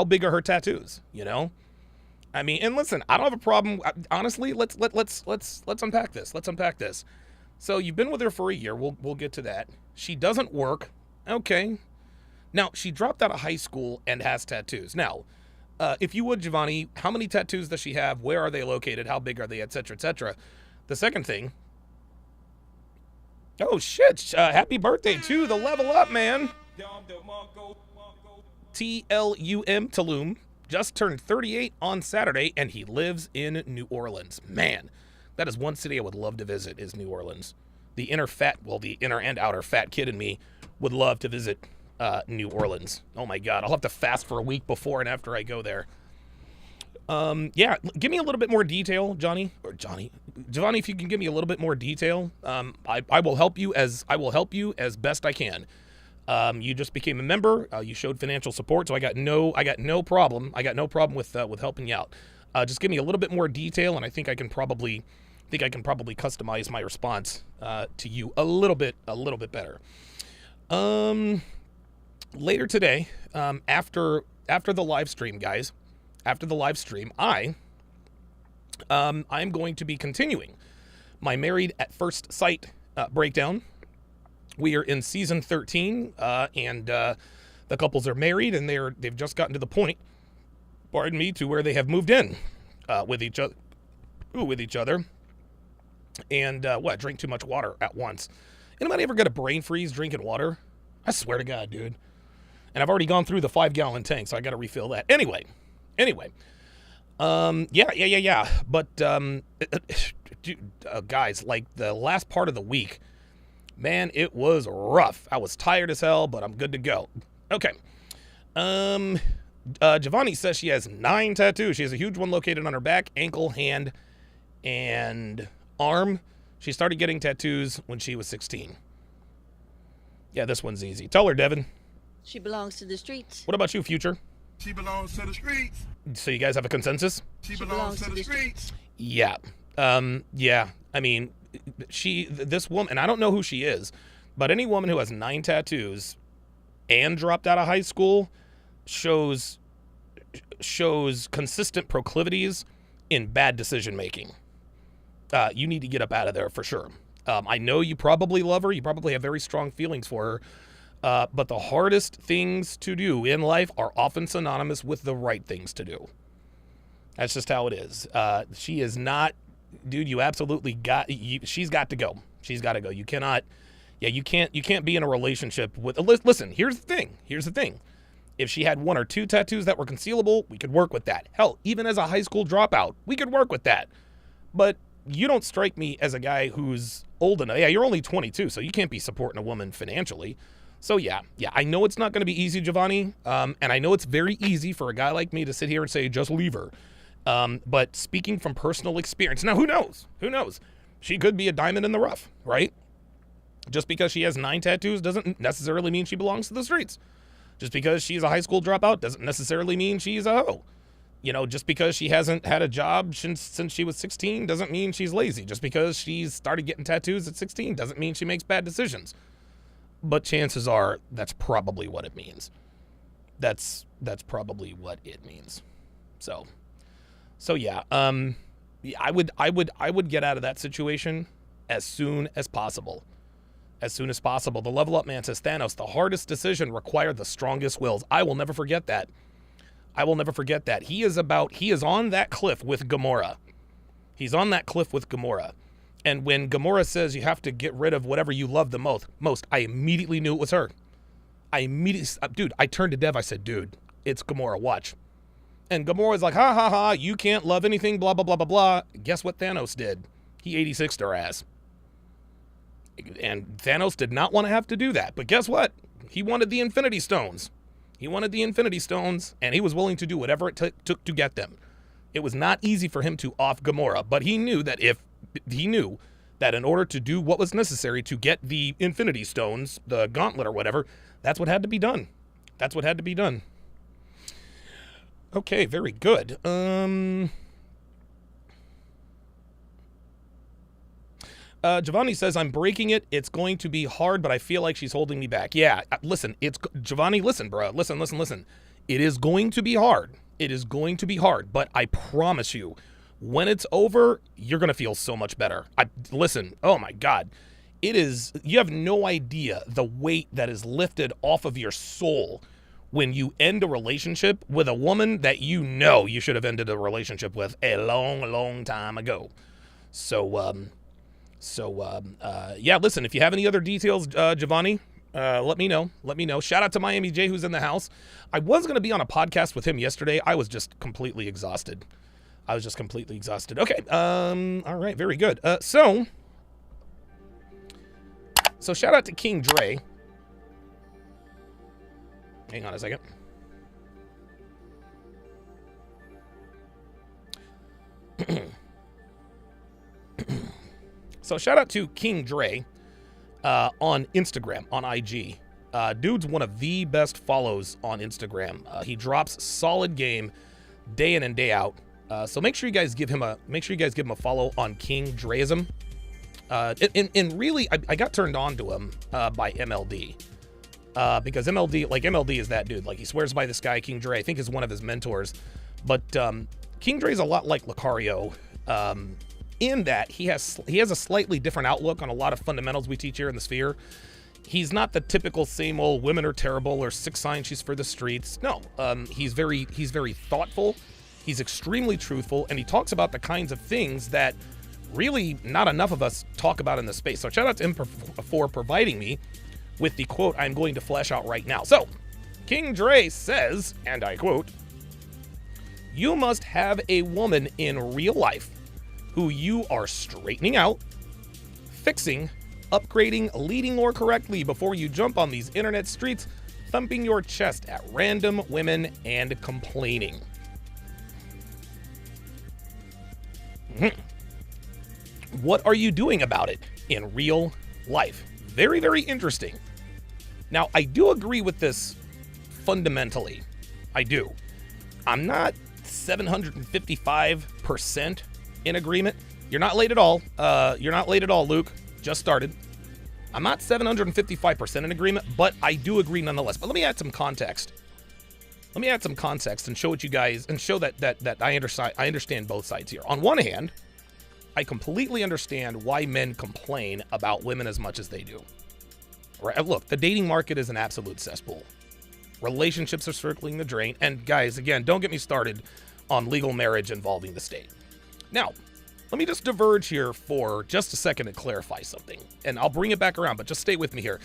big are her tattoos, and listen, I don't have a problem. Honestly, let's unpack this. So you've been with her for a year. We'll get to that. She doesn't work. Okay. Now, she dropped out of high school and has tattoos. Now, if you would, Giovanni, how many tattoos does she have? Where are they located? How big are they? Et cetera, et cetera. The second thing. Oh, shit. Happy birthday to the Level Up, man. Tulum just turned 38 on Saturday, and he lives in New Orleans. Man, that is one city I would love to visit, is New Orleans. The inner and outer fat kid in me would love to visit New Orleans. Oh, my God. I'll have to fast for a week before and after I go there. Yeah, give me a little bit more detail, Giovanni, if you can give me a little bit more detail. I will help you as best I can. You just became a member. You showed financial support, so I got no problem. With helping you out. Just give me a little bit more detail, and I think I can probably customize my response to you a little bit better. Later today, after the live stream, guys. After the live stream, I'm going to be continuing my Married at First Sight breakdown. We are in season 13, and the couples are married, and they've just gotten to the point, pardon me, to where they have moved in with each other, and drink too much water at once. Anybody ever get a brain freeze drinking water? I swear to God, dude. And I've already gone through the 5-gallon tank, so I got to refill that. Anyway. Yeah. But, guys, like the last part of the week, man, it was rough. I was tired as hell, but I'm good to go. Okay. Giovanni says she has 9 tattoos. She has a huge one located on her back, ankle, hand, and arm. She started getting tattoos when she was 16. Yeah, this one's easy. Tell her, Devin. She belongs to the streets. What about you, Future? She belongs to the streets. So you guys have a consensus? She belongs to the streets. Yeah. Yeah. I mean, this woman, and I don't know who she is, but any woman who has 9 tattoos and dropped out of high school shows consistent proclivities in bad decision making. You need to get up out of there for sure. I know you probably love her. You probably have very strong feelings for her. But the hardest things to do in life are often synonymous with the right things to do. That's just how it is. She is not, dude, you absolutely she's got to go. She's got to go. You cannot, you can't be in a relationship with, listen, here's the thing. If she had 1 or 2 tattoos that were concealable, we could work with that. Hell, even as a high school dropout, we could work with that. But you don't strike me as a guy who's old enough. Yeah, you're only 22, so you can't be supporting a woman financially. So yeah, I know it's not going to be easy, Giovanni, and I know it's very easy for a guy like me to sit here and say, just leave her. But speaking from personal experience, now who knows? She could be a diamond in the rough, right? Just because she has 9 tattoos doesn't necessarily mean she belongs to the streets. Just because she's a high school dropout doesn't necessarily mean she's a hoe. You know, just because she hasn't had a job since she was 16 doesn't mean she's lazy. Just because she's started getting tattoos at 16 doesn't mean she makes bad decisions. But chances are that's probably what it means. That's probably what it means. So yeah. I would get out of that situation as soon as possible. As soon as possible. The Level Up Man says, Thanos, the hardest decision required the strongest wills. I will never forget that. He is on that cliff with Gamora. He's on that cliff with Gamora. And when Gamora says you have to get rid of whatever you love the most, I immediately knew it was her. I turned to Dev. I said, dude, it's Gamora. Watch. And Gamora's like, ha, ha, ha, you can't love anything, blah, blah, blah, blah, blah. Guess what Thanos did? He 86'd her ass. And Thanos did not want to have to do that. But guess what? He wanted the Infinity Stones. And he was willing to do whatever it took to get them. It was not easy for him to off Gamora, but he knew that in order to do what was necessary to get the Infinity Stones, the gauntlet or whatever, that's what had to be done. Okay, very good. Giovanni says, I'm breaking it. It's going to be hard, but I feel like she's holding me back. Yeah, listen, Giovanni, listen, bro. Listen. It is going to be hard. But I promise you, when it's over, you're going to feel so much better. Listen, oh my God. You have no idea the weight that is lifted off of your soul when you end a relationship with a woman that you know you should have ended a relationship with a long, long time ago. Yeah, listen, if you have any other details, Giovanni, let me know. Shout out to Miami J, who's in the house. I was going to be on a podcast with him yesterday. I was just completely exhausted. Okay. All right. Very good. So shout out to King Dre. Hang on a second. So shout out to King Dre on Instagram, on IG. Dude's one of the best follows on Instagram. He drops solid game day in and day out. So make sure you guys give him a follow on King Dreism. And really, I got turned on to him by MLD. Because MLD is that dude. Like, he swears by this guy, King Dre, I think is one of his mentors. But King Dre's a lot like Lucario, in that he has a slightly different outlook on a lot of fundamentals we teach here in the Sphere. He's not the typical same old women are terrible or 6 signs she's for the streets. No, he's very thoughtful. He's extremely truthful, and he talks about the kinds of things that really not enough of us talk about in the space. So shout out to him for providing me with the quote I'm going to flesh out right now. So King Dre says, and I quote, "You must have a woman in real life who you are straightening out, fixing, upgrading, leading more correctly before you jump on these internet streets, thumping your chest at random women and complaining." What are you doing about it in real life? Very, very interesting. Now, I do agree with this fundamentally. I do. I'm not 755% in agreement. You're not late at all. You're not late at all, Luke. Just started. I'm not 755% in agreement, but I do agree nonetheless. But let me add some context. Let me add some context and show what you guys, and show that I understand both sides here. On one hand, I completely understand why men complain about women as much as they do. Right? Look, the dating market is an absolute cesspool. Relationships are circling the drain. And guys, again, don't get me started on legal marriage involving the state. Now, let me just diverge here for just a second and clarify something. And I'll bring it back around, but just stay with me here.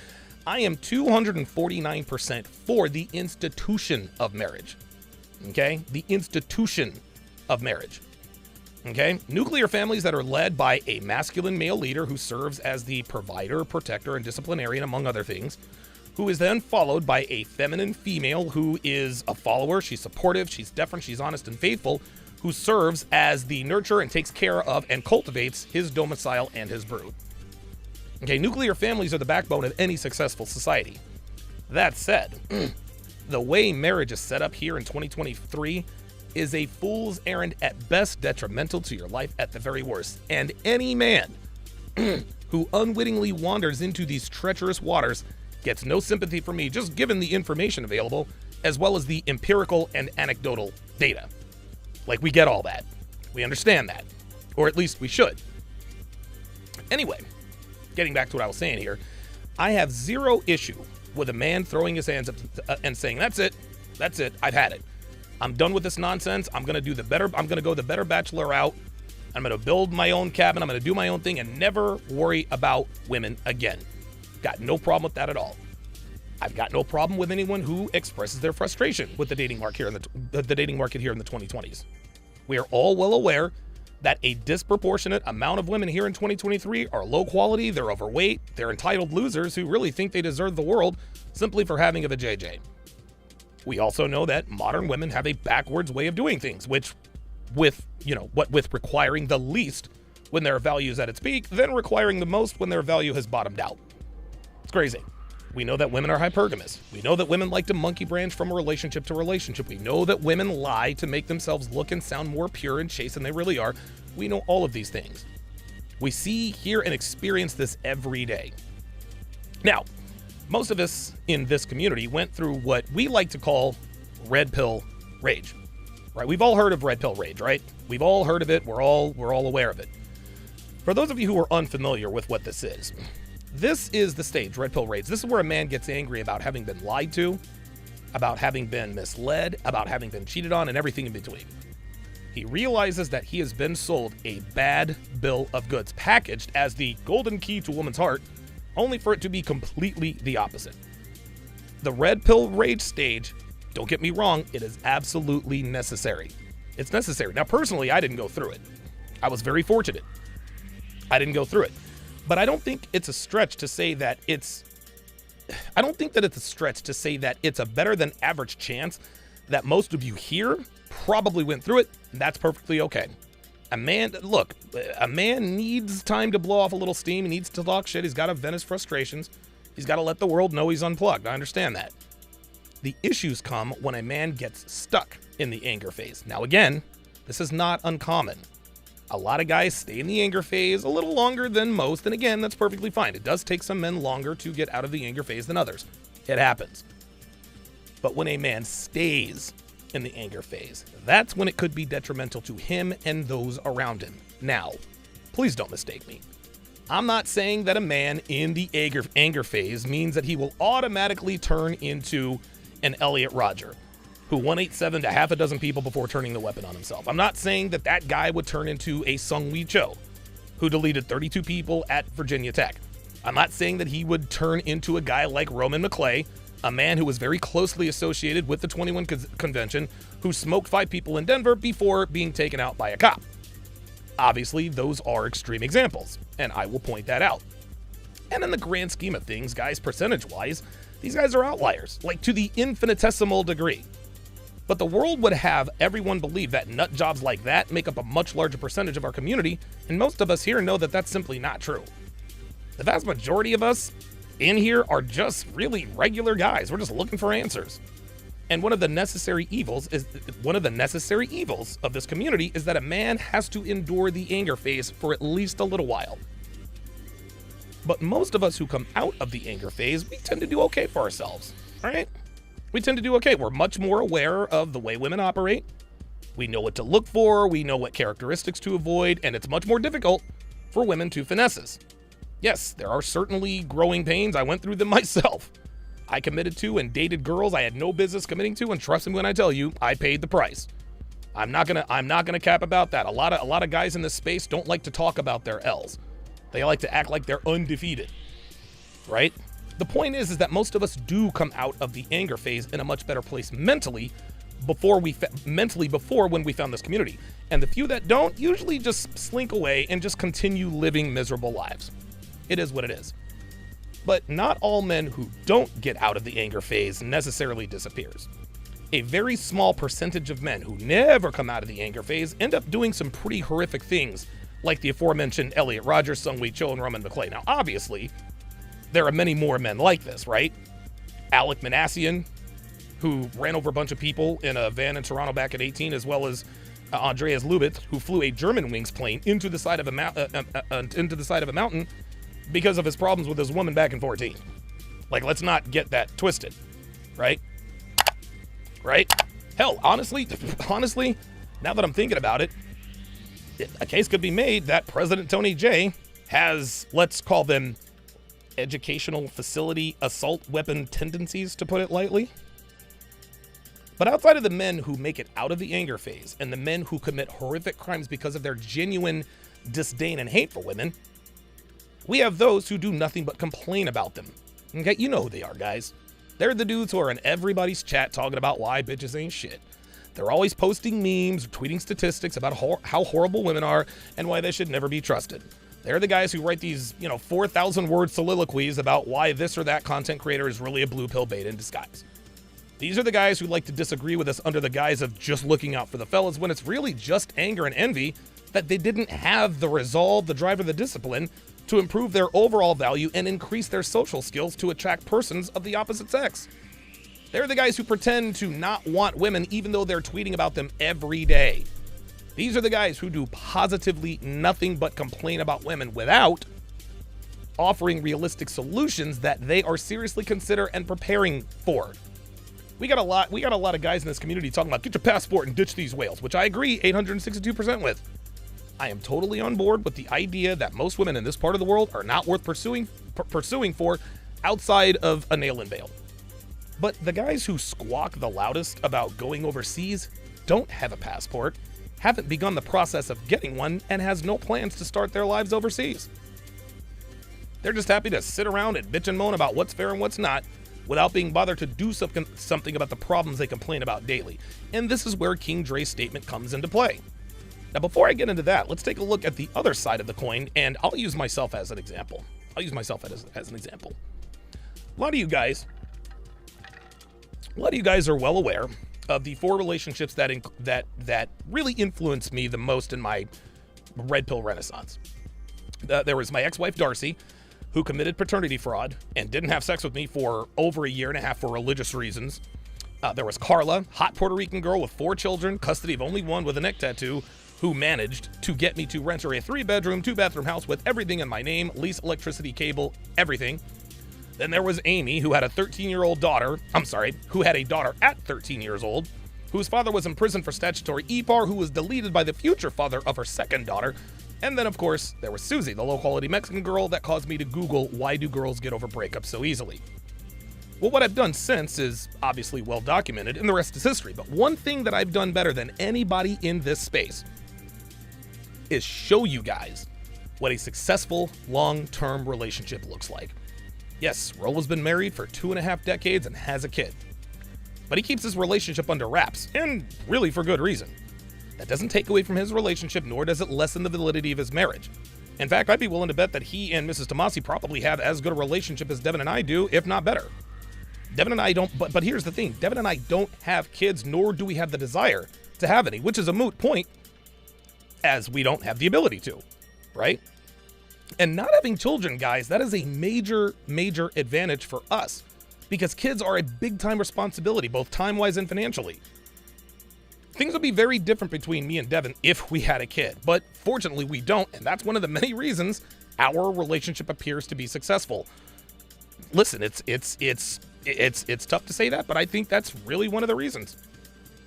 I am 249% for the institution of marriage. Okay? The institution of marriage. Okay? Nuclear families that are led by a masculine male leader who serves as the provider, protector, and disciplinarian, among other things, who is then followed by a feminine female who is a follower. She's supportive, she's deferent, she's honest and faithful, who serves as the nurturer and takes care of and cultivates his domicile and his brood. Okay, nuclear families are the backbone of any successful society. That said, the way marriage is set up here in 2023 is a fool's errand at best, detrimental to your life at the very worst. And any man who unwittingly wanders into these treacherous waters gets no sympathy from me, just given the information available, as well as the empirical and anecdotal data. Like, we get all that. We understand that. Or at least we should. Anyway, getting back to what I was saying here, I have zero issue with a man throwing his hands up and saying, that's it, I've had it. I'm done with this nonsense. I'm going to go the better bachelor route. I'm going to build my own cabin. I'm going to do my own thing and never worry about women again. Got no problem with that at all. I've got no problem with anyone who expresses their frustration with the dating market here in the dating market here in the 2020s. We are all well aware that a disproportionate amount of women here in 2023 are low quality, they're overweight, they're entitled losers who really think they deserve the world simply for having a vajayjay. We also know that modern women have a backwards way of doing things, which with requiring the least when their value is at its peak, then requiring the most when their value has bottomed out. It's crazy. We know that women are hypergamous. We know that women like to monkey branch from relationship to relationship. We know that women lie to make themselves look and sound more pure and chaste than they really are. We know all of these things. We see, hear, and experience this every day. Now, most of us in this community went through what we like to call red pill rage, right? We've all heard of red pill rage, right? We've all heard of it. We're all aware of it. For those of you who are unfamiliar with what this is the stage, red pill rage. This is where a man gets angry about having been lied to, about having been misled, about having been cheated on, and everything in between. He realizes that he has been sold a bad bill of goods, packaged as the golden key to a woman's heart, only for it to be completely the opposite. The red pill rage stage, don't get me wrong, it is absolutely necessary. It's necessary. Now, personally, I didn't go through it. I was very fortunate. I didn't go through it. But I don't think it's a stretch to say that it's a better than average chance that most of you here probably went through it, and that's perfectly okay. A man needs time to blow off a little steam. He needs to talk shit. He's got to vent his frustrations. He's got to let the world know he's unplugged. I understand that. The issues come when a man gets stuck in the anger phase. Now, again, this is not uncommon. A lot of guys stay in the anger phase a little longer than most, and again, that's perfectly fine. It does take some men longer to get out of the anger phase than others. It happens. But when a man stays in the anger phase, that's when it could be detrimental to him and those around him. Now, please don't mistake me. I'm not saying that a man in the anger phase means that he will automatically turn into an Elliot Rodger, who 187 to half a dozen people before turning the weapon on himself. I'm not saying that that guy would turn into a Sung-Wee Cho, who deleted 32 people at Virginia Tech. I'm not saying that he would turn into a guy like Roman McClay, a man who was very closely associated with the 21 convention, who smoked 5 people in Denver before being taken out by a cop. Obviously, those are extreme examples, and I will point that out. And in the grand scheme of things, guys, percentage-wise, these guys are outliers, like to the infinitesimal degree. But the world would have everyone believe that nut jobs like that make up a much larger percentage of our community, and most of us here know that that's simply not true. The vast majority of us in here are just really regular guys. We're just looking for answers. And one of the necessary evils of this community is that a man has to endure the anger phase for at least a little while. But most of us who come out of the anger phase, we tend to do okay for ourselves, all right? We tend to do okay. We're much more aware of the way women operate. We know what to look for. We know what characteristics to avoid, and it's much more difficult for women to finesse us. Yes, there are certainly growing pains. I went through them myself. I committed to and dated girls I had no business committing to, and trust me when I tell you, I paid the price. I'm not gonna cap about that. A lot of guys in this space don't like to talk about their L's. They like to act like they're undefeated, right? The point is that most of us do come out of the anger phase in a much better place mentally before when we found this community. And the few that don't usually just slink away and just continue living miserable lives. It is what it is. But not all men who don't get out of the anger phase necessarily disappears. A very small percentage of men who never come out of the anger phase end up doing some pretty horrific things, like the aforementioned Elliot Rogers, Sung-Wee Cho, and Roman McClay. Now, obviously, there are many more men like this, right? Alec Manassian, who ran over a bunch of people in a van in Toronto back at 18, as well as Andreas Lubitz, who flew a Germanwings plane into the side of a mountain because of his problems with his woman back in 14. Like, let's not get that twisted, right? Right? Hell, honestly, now that I'm thinking about it, a case could be made that President Tony J has, let's call them, educational facility assault weapon tendencies, to put it lightly. But outside of the men who make it out of the anger phase and the men who commit horrific crimes because of their genuine disdain and hate for women, we have those who do nothing but complain about them. Okay, you know who they are, guys. They're the dudes who are in everybody's chat talking about why bitches ain't shit. They're always posting memes, tweeting statistics about how horrible women are and why they should never be trusted. They're the guys who write these, 4,000 word soliloquies about why this or that content creator is really a blue pill bait in disguise. These are the guys who like to disagree with us under the guise of just looking out for the fellas, when it's really just anger and envy that they didn't have the resolve, the drive, or the discipline to improve their overall value and increase their social skills to attract persons of the opposite sex. They're the guys who pretend to not want women even though they're tweeting about them every day. These are the guys who do positively nothing but complain about women without offering realistic solutions that they are seriously considering and preparing for. We got a lot of guys in this community talking about get your passport and ditch these whales, which I agree 862% with. I am totally on board with the idea that most women in this part of the world are not worth pursuing for outside of a nail and bail. But the guys who squawk the loudest about going overseas don't have a passport, haven't begun the process of getting one, and has no plans to start their lives overseas. They're just happy to sit around and bitch and moan about what's fair and what's not, without being bothered to do something about the problems they complain about daily. And this is where King Dre's statement comes into play. Now, before I get into that, let's take a look at the other side of the coin, and I'll use myself as an example. A lot of you guys are well aware of the 4 relationships that really influenced me the most in my red pill renaissance. There was my ex-wife Darcy, who committed paternity fraud and didn't have sex with me for over a year and a half for religious reasons. There was Carla, hot Puerto Rican girl with 4 children, custody of only one with a neck tattoo, who managed to get me to rent her a 3-bedroom, 2-bathroom house with everything in my name, lease, electricity, cable, everything. Then there was Amy, who had a 13-year-old daughter, who had a daughter at 13 years old, whose father was in prison for statutory EPAR, who was deleted by the future father of her second daughter. And then, of course, there was Susie, the low-quality Mexican girl that caused me to Google, why do girls get over breakups so easily? Well, what I've done since is obviously well documented, and the rest is history. But one thing that I've done better than anybody in this space is show you guys what a successful long-term relationship looks like. Yes, Rolo's been married for 2.5 decades and has a kid. But he keeps his relationship under wraps, and really for good reason. That doesn't take away from his relationship, nor does it lessen the validity of his marriage. In fact, I'd be willing to bet that he and Mrs. Tomasi probably have as good a relationship as Devin and I do, if not better. Devin and I don't, but here's the thing, Devin and I don't have kids, nor do we have the desire to have any, which is a moot point, as we don't have the ability to, right? And not having children, guys, that is a major, major advantage for us, because kids are a big-time responsibility, both time-wise and financially. Things would be very different between me and Devin if we had a kid, but fortunately we don't, and that's one of the many reasons our relationship appears to be successful. Listen, it's tough to say that, but I think that's really one of the reasons.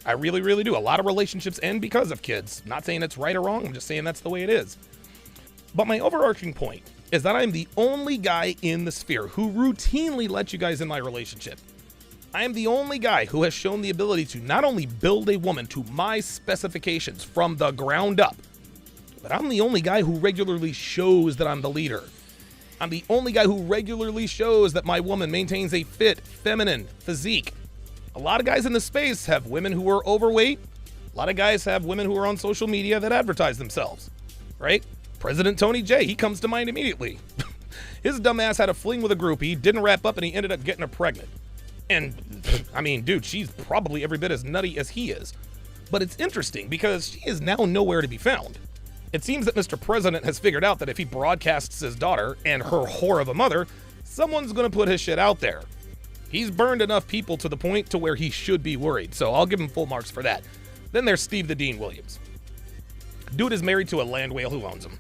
I really, really do. A lot of relationships end because of kids. Not saying it's right or wrong, I'm just saying that's the way it is. But my overarching point is that I'm the only guy in the sphere who routinely lets you guys in my relationship. I am the only guy who has shown the ability to not only build a woman to my specifications from the ground up, but I'm the only guy who regularly shows that I'm the leader. I'm the only guy who regularly shows that my woman maintains a fit, feminine physique. A lot of guys in this space have women who are overweight. A lot of guys have women who are on social media that advertise themselves, right? President Tony J, he comes to mind immediately. His dumbass had a fling with a groupie, didn't wrap up, and he ended up getting her pregnant. And, I mean, dude, she's probably every bit as nutty as he is. But it's interesting because she is now nowhere to be found. It seems that Mr. President has figured out that if he broadcasts his daughter and her whore of a mother, someone's going to put his shit out there. He's burned enough people to the point to where he should be worried, so I'll give him full marks for that. Then there's Steve the Dean Williams. Dude is married to a land whale who owns him.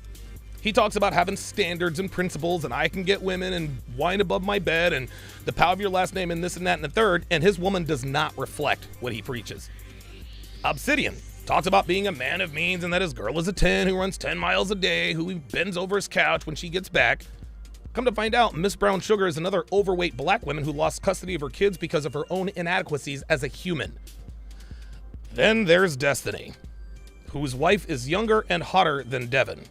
He talks about having standards and principles, and I can get women and wine above my bed and the power of your last name and this and that and the third, and his woman does not reflect what he preaches. Obsidian talks about being a man of means and that his girl is a 10 who runs 10 miles a day, who bends over his couch when she gets back. Come to find out, Miss Brown Sugar is another overweight black woman who lost custody of her kids because of her own inadequacies as a human. Then there's Destiny, whose wife is younger and hotter than Devin.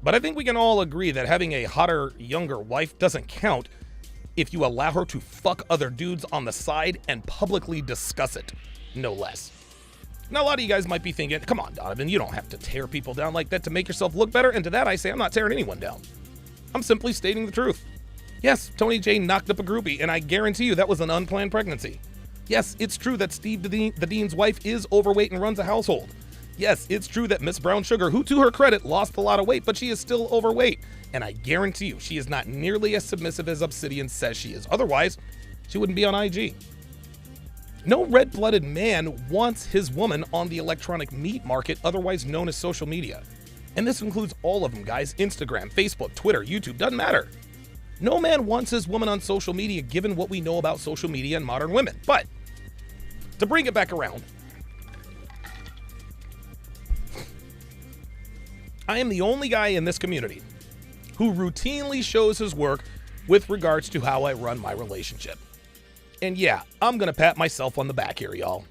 But I think we can all agree that having a hotter, younger wife doesn't count if you allow her to fuck other dudes on the side and publicly discuss it, no less. Now, a lot of you guys might be thinking, come on, Donovan, you don't have to tear people down like that to make yourself look better. And to that, I say I'm not tearing anyone down. I'm simply stating the truth. Yes, Tony J knocked up a groupie, and I guarantee you that was an unplanned pregnancy. Yes, it's true that Steve the Dean's wife is overweight and runs a household. Yes, it's true that Miss Brown Sugar, who to her credit lost a lot of weight, but she is still overweight. And I guarantee you, she is not nearly as submissive as Obsidian says she is. Otherwise, she wouldn't be on IG. No red-blooded man wants his woman on the electronic meat market, otherwise known as social media. And this includes all of them, guys. Instagram, Facebook, Twitter, YouTube, doesn't matter. No man wants his woman on social media, given what we know about social media and modern women. But to bring it back around, I am the only guy in this community who routinely shows his work with regards to how I run my relationship. And yeah, I'm gonna pat myself on the back here, y'all.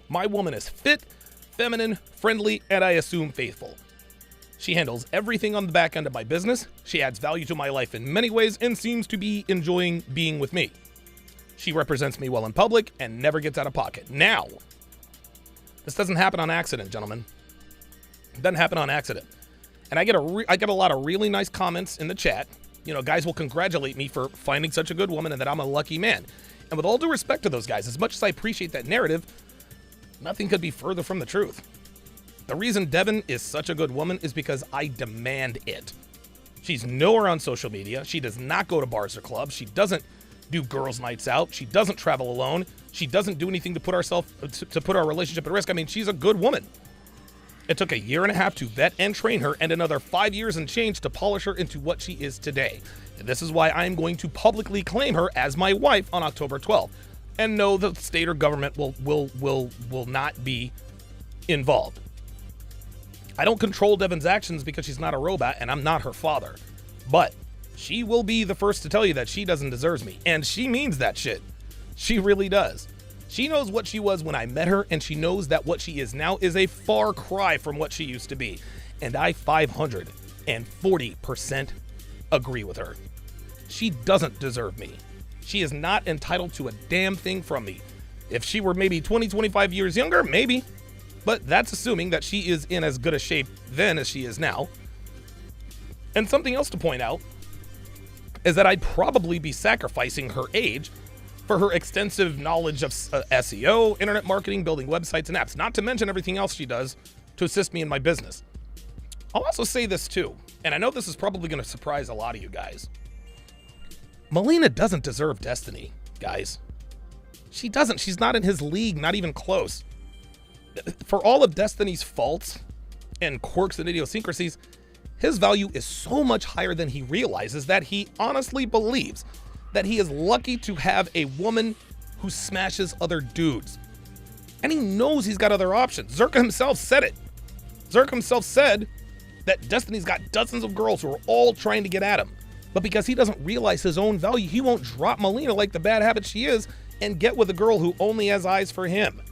My woman is fit, feminine, friendly, and I assume faithful. She handles everything on the back end of my business. She adds value to my life in many ways and seems to be enjoying being with me. She represents me well in public and never gets out of pocket. Now, this doesn't happen on accident, gentlemen. It doesn't happen on accident. And I get a lot of really nice comments in the chat. You know, guys will congratulate me for finding such a good woman and that I'm a lucky man. And with all due respect to those guys, as much as I appreciate that narrative, nothing could be further from the truth. The reason Devin is such a good woman is because I demand it. She's nowhere on social media. She does not go to bars or clubs. She doesn't do girls' nights out. She doesn't travel alone. She doesn't do anything to put our relationship at risk. I mean, she's a good woman. It took 1.5 years to vet and train her and another 5 years and change to polish her into what she is today. And this is why I'm going to publicly claim her as my wife on October 12th. And no, the state or government will not be involved. I don't control Devin's actions because she's not a robot and I'm not her father. But she will be the first to tell you that she doesn't deserve me. And she means that shit. She really does. She knows what she was when I met her, and she knows that what she is now is a far cry from what she used to be. And I 540% agree with her. She doesn't deserve me. She is not entitled to a damn thing from me. If she were maybe 20, 25 years younger, maybe. But that's assuming that she is in as good a shape then as she is now. And something else to point out is that I'd probably be sacrificing her age for her extensive knowledge of SEO, internet marketing, building websites and apps, not to mention everything else she does to assist me in my business. I'll also say this too, and I know this is probably going to surprise a lot of you guys. Melina doesn't deserve Destiny, guys. She doesn't. She's not in his league, not even close. For all of Destiny's faults and quirks and idiosyncrasies, his value is so much higher than he realizes that he honestly believes that he is lucky to have a woman who smashes other dudes. And he knows he's got other options. Zerka himself said it. Zerka himself said that Destiny's got dozens of girls who are all trying to get at him. But because he doesn't realize his own value, he won't drop Melina like the bad habit she is and get with a girl who only has eyes for him.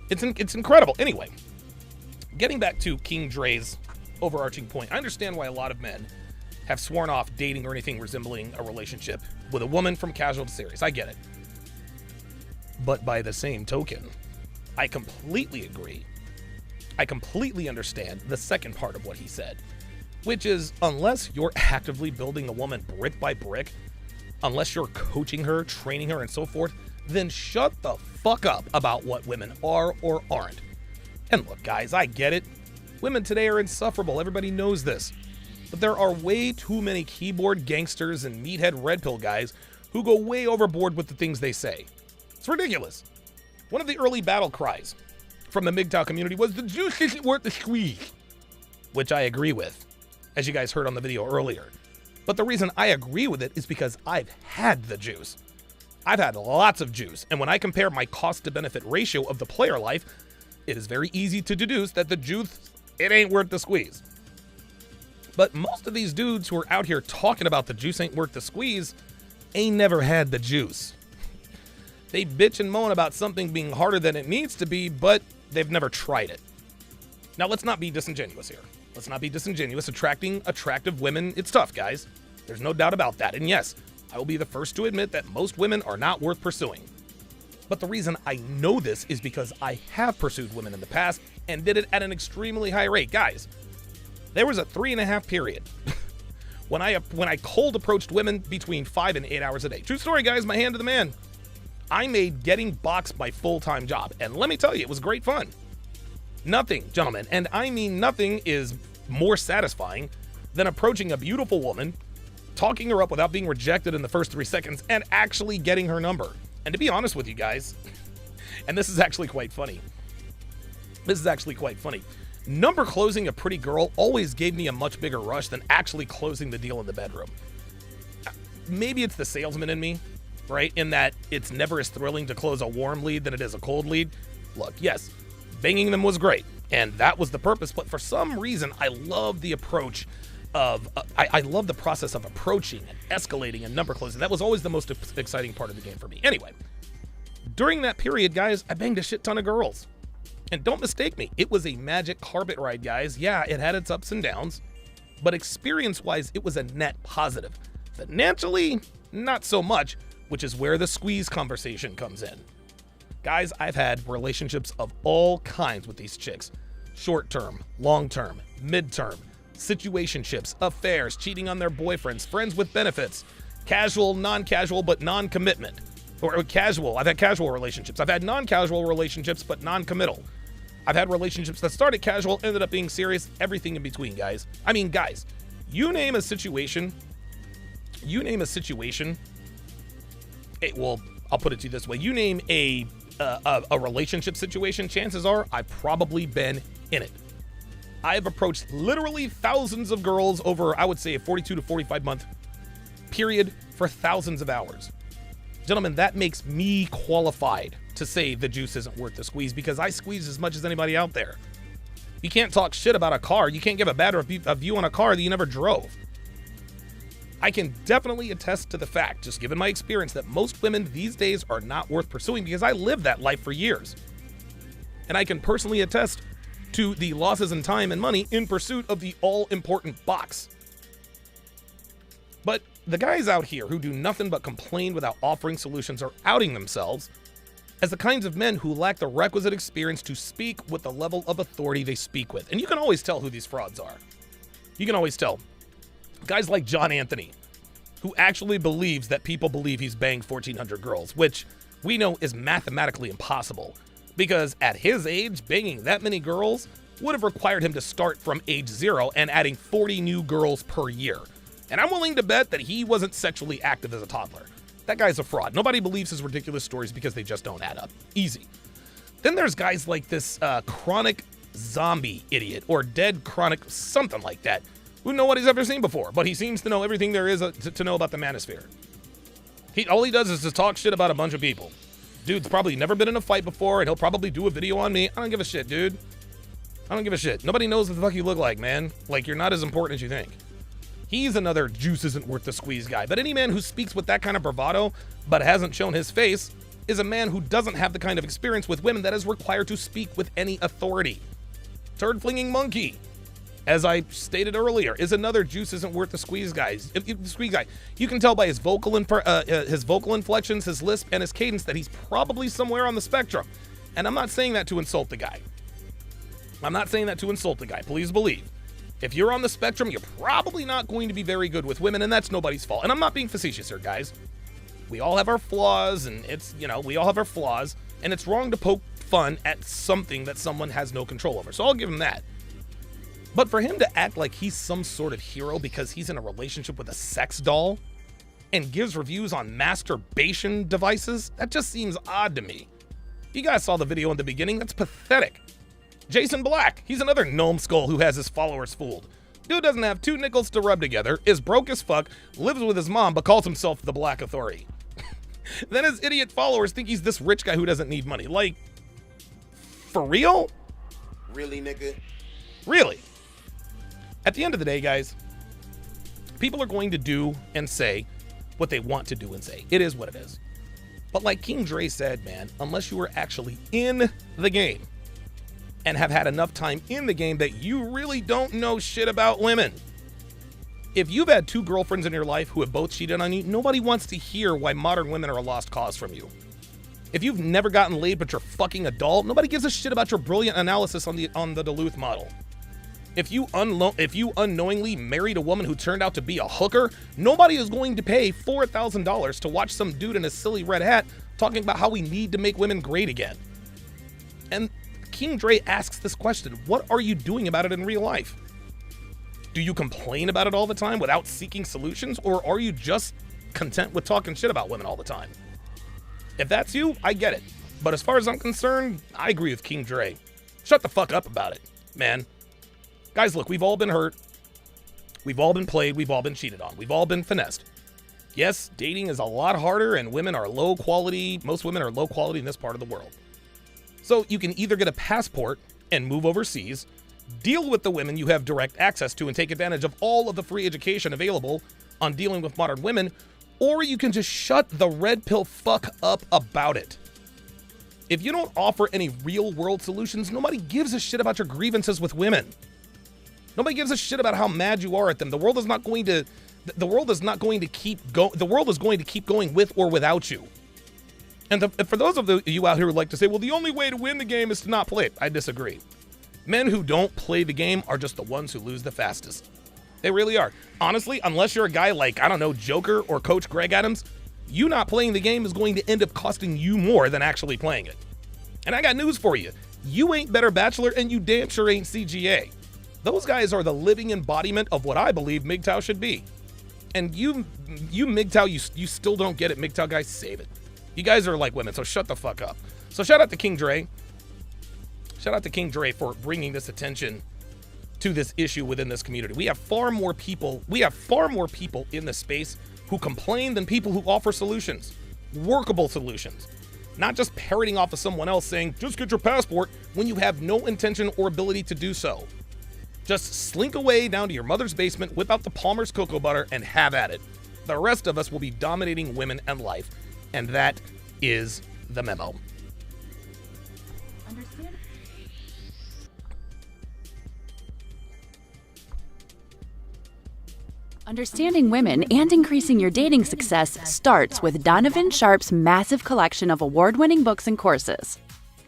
It's incredible. Anyway, getting back to King Dre's overarching point, I understand why a lot of men have sworn off dating or anything resembling a relationship with a woman from casual to serious. I get it. But by the same token, I completely agree. I completely understand the second part of what he said, which is unless you're actively building a woman brick by brick, unless you're coaching her, training her, and so forth, then shut the fuck up about what women are or aren't. And look, guys, I get it. Women today are insufferable. Everybody knows this. But there are way too many keyboard gangsters and meathead red pill guys who go way overboard with the things they say. It's ridiculous. One of the early battle cries from the MGTOW community was, "The juice isn't worth the squeeze," which I agree with, as you guys heard on the video earlier. But the reason I agree with it is because I've had the juice. I've had lots of juice, and when I compare my cost to benefit ratio of the player life, it is very easy to deduce that the juice, it ain't worth the squeeze. But most of these dudes who are out here talking about the juice ain't worth the squeeze ain't never had the juice. They bitch and moan about something being harder than it needs to be, but they've never tried it. Now, let's not be disingenuous here. Let's not be disingenuous. Attracting attractive women, it's tough, guys. There's no doubt about that. And yes, I will be the first to admit that most women are not worth pursuing. But the reason I know this is because I have pursued women in the past and did it at an extremely high rate. Guys, there was a 3.5 period when I cold approached women between 5 and 8 hours a day. True story, guys, my hand to the man. I made getting boxed my full-time job. And let me tell you, it was great fun. Nothing, gentlemen, and I mean nothing, is more satisfying than approaching a beautiful woman, talking her up without being rejected in the first 3 seconds, and actually getting her number. And to be honest with you guys, and this is actually quite funny. Number closing a pretty girl always gave me a much bigger rush than actually closing the deal in the bedroom. Maybe it's the salesman in me, right? In that it's never as thrilling to close a warm lead than it is a cold lead. Look, yes, banging them was great, and that was the purpose, but for some reason, I love the approach of, I love the process of approaching and escalating and number closing. That was always the most exciting part of the game for me. Anyway, during that period, guys, I banged a shit ton of girls. And don't mistake me, it was a magic carpet ride, guys. Yeah, it had its ups and downs, but experience-wise, it was a net positive. Financially, not so much, which is where the squeeze conversation comes in. Guys, I've had relationships of all kinds with these chicks. Short-term, long-term, mid-term, situationships, affairs, cheating on their boyfriends, friends with benefits, casual, non-casual, but non-commitment. Or casual, I've had casual relationships. I've had non-casual relationships, but non-committal. I've had relationships that started casual, ended up being serious, everything in between, guys. I mean, guys, you name a situation, well, I'll put it to you this way. You name a relationship situation, chances are I've probably been in it. I've approached literally thousands of girls over, I would say, a 42 to 45 month period for thousands of hours. Gentlemen, that makes me qualified to say the juice isn't worth the squeeze, because I squeeze as much as anybody out there. You can't talk shit about a car. You can't give a bad review on a car that you never drove. I can definitely attest to the fact, just given my experience, that most women these days are not worth pursuing, because I lived that life for years. And I can personally attest to the losses in time and money in pursuit of the all-important box. But the guys out here who do nothing but complain without offering solutions are outing themselves as the kinds of men who lack the requisite experience to speak with the level of authority they speak with. And you can always tell who these frauds are. You can always tell. Guys like John Anthony, who actually believes that people believe he's banged 1,400 girls, which we know is mathematically impossible, because at his age, banging that many girls would have required him to start from age 0 and adding 40 new girls per year. And I'm willing to bet that he wasn't sexually active as a toddler. That guy's a fraud. Nobody believes his ridiculous stories because they just don't add up. Easy. Then there's guys like this chronic zombie idiot, or dead chronic something like that, who know what he's ever seen before, but he seems to know everything there is to know about the manosphere. All he does is just talk shit about a bunch of people. Dude's probably never been in a fight before, and he'll probably do a video on me. I don't give a shit, dude. I don't give a shit. Nobody knows what the fuck you look like, man. Like, you're not as important as you think. He's another juice isn't worth the squeeze guy. But any man who speaks with that kind of bravado, but hasn't shown his face, is a man who doesn't have the kind of experience with women that is required to speak with any authority. Turd-flinging monkey, as I stated earlier, is another juice isn't worth the squeeze guy. You can tell by his vocal inflections, his lisp, and his cadence that he's probably somewhere on the spectrum. And I'm not saying that to insult the guy. Please believe. If you're on the spectrum, you're probably not going to be very good with women, and that's nobody's fault. And I'm not being facetious here, guys. We all have our flaws, and it's wrong to poke fun at something that someone has no control over. So I'll give him that. But for him to act like he's some sort of hero because he's in a relationship with a sex doll and gives reviews on masturbation devices, that just seems odd to me. You guys saw the video in the beginning. That's pathetic. Jason Black, he's another numbskull who has his followers fooled. Dude doesn't have 2 nickels to rub together, is broke as fuck, lives with his mom, but calls himself the Black Authority. Then his idiot followers think he's this rich guy who doesn't need money. Like, for real? Really, nigga? Really? At the end of the day, guys, people are going to do and say what they want to do and say. It is what it is. But like King Dre said, man, unless you are actually in the game and have had enough time in the game that you really don't know shit about women. If you've had 2 girlfriends in your life who have both cheated on you, nobody wants to hear why modern women are a lost cause from you. If you've never gotten laid but you're fucking a doll, nobody gives a shit about your brilliant analysis on the Duluth model. If you unknowingly married a woman who turned out to be a hooker, nobody is going to pay $4,000 to watch some dude in a silly red hat talking about how we need to make women great again. And King Dre asks this question: what are you doing about it in real life? Do you complain about it all the time without seeking solutions, or are you just content with talking shit about women all the time? If that's you, I get it. But as far as I'm concerned, I agree with King Dre. Shut the fuck up about it, man. Guys, look, we've all been hurt. We've all been played. We've all been cheated on. We've all been finessed. Yes, dating is a lot harder, and women are low quality. Most women are low quality in this part of the world. So you can either get a passport and move overseas, deal with the women you have direct access to, and take advantage of all of the free education available on dealing with modern women, or you can just shut the red pill fuck up about it. If you don't offer any real world solutions, nobody gives a shit about your grievances with women. Nobody gives a shit about how mad you are at them. The world is going to keep going with or without you. And for those of you out here who like to say, well, the only way to win the game is to not play it, I disagree. Men who don't play the game are just the ones who lose the fastest. They really are. Honestly, unless you're a guy like, I don't know, Joker or Coach Greg Adams, you not playing the game is going to end up costing you more than actually playing it. And I got news for you. You ain't Better Bachelor, and you damn sure ain't CGA. Those guys are the living embodiment of what I believe MGTOW should be. And you MGTOW, you still don't get it. MGTOW guys, save it. You guys are like women, so shut the fuck up. So shout out to King Dre. Shout out to King Dre for bringing this attention to this issue within this community. We have far more people in this space who complain than people who offer solutions. Workable solutions. Not just parroting off of someone else saying, just get your passport, when you have no intention or ability to do so. Just slink away down to your mother's basement, whip out the Palmer's cocoa butter, and have at it. The rest of us will be dominating women and life. And that is the memo. Understand? Understanding women and increasing your dating success starts with Donovan Sharpe's massive collection of award-winning books and courses.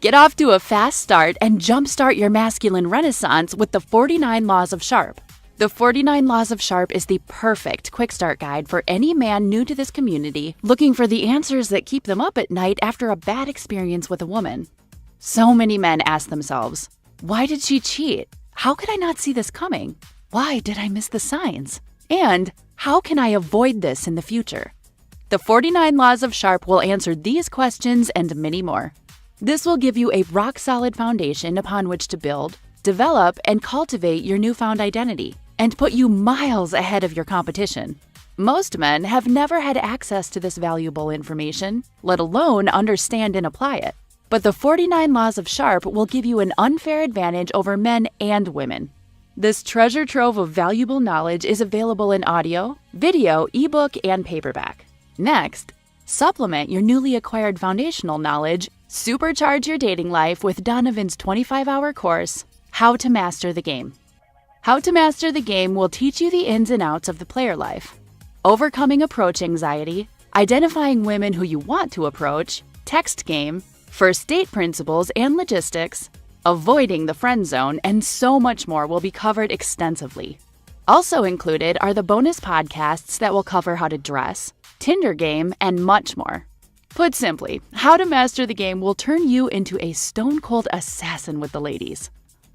Get off to a fast start and jumpstart your masculine renaissance with the 49 Laws of Sharpe. The 49 Laws of Sharpe is the perfect quick start guide for any man new to this community looking for the answers that keep them up at night after a bad experience with a woman. So many men ask themselves, why did she cheat? How could I not see this coming? Why did I miss the signs? And how can I avoid this in the future? The 49 Laws of Sharpe will answer these questions and many more. This will give you a rock-solid foundation upon which to build, develop, and cultivate your newfound identity, and put you miles ahead of your competition. Most men have never had access to this valuable information, let alone understand and apply it. But the 49 Laws of Sharpe will give you an unfair advantage over men and women. This treasure trove of valuable knowledge is available in audio, video, ebook, and paperback. Next, supplement your newly acquired foundational knowledge, supercharge your dating life with Donovan's 25-hour course, How to Master the Game. How to Master the Game will teach you the ins and outs of the player life, overcoming approach anxiety, identifying women who you want to approach, text game, first date principles and logistics, avoiding the friend zone, and so much more will be covered extensively. Also included are the bonus podcasts that will cover how to dress, Tinder game, and much more. Put simply, How to Master the Game will turn you into a stone-cold assassin with the ladies.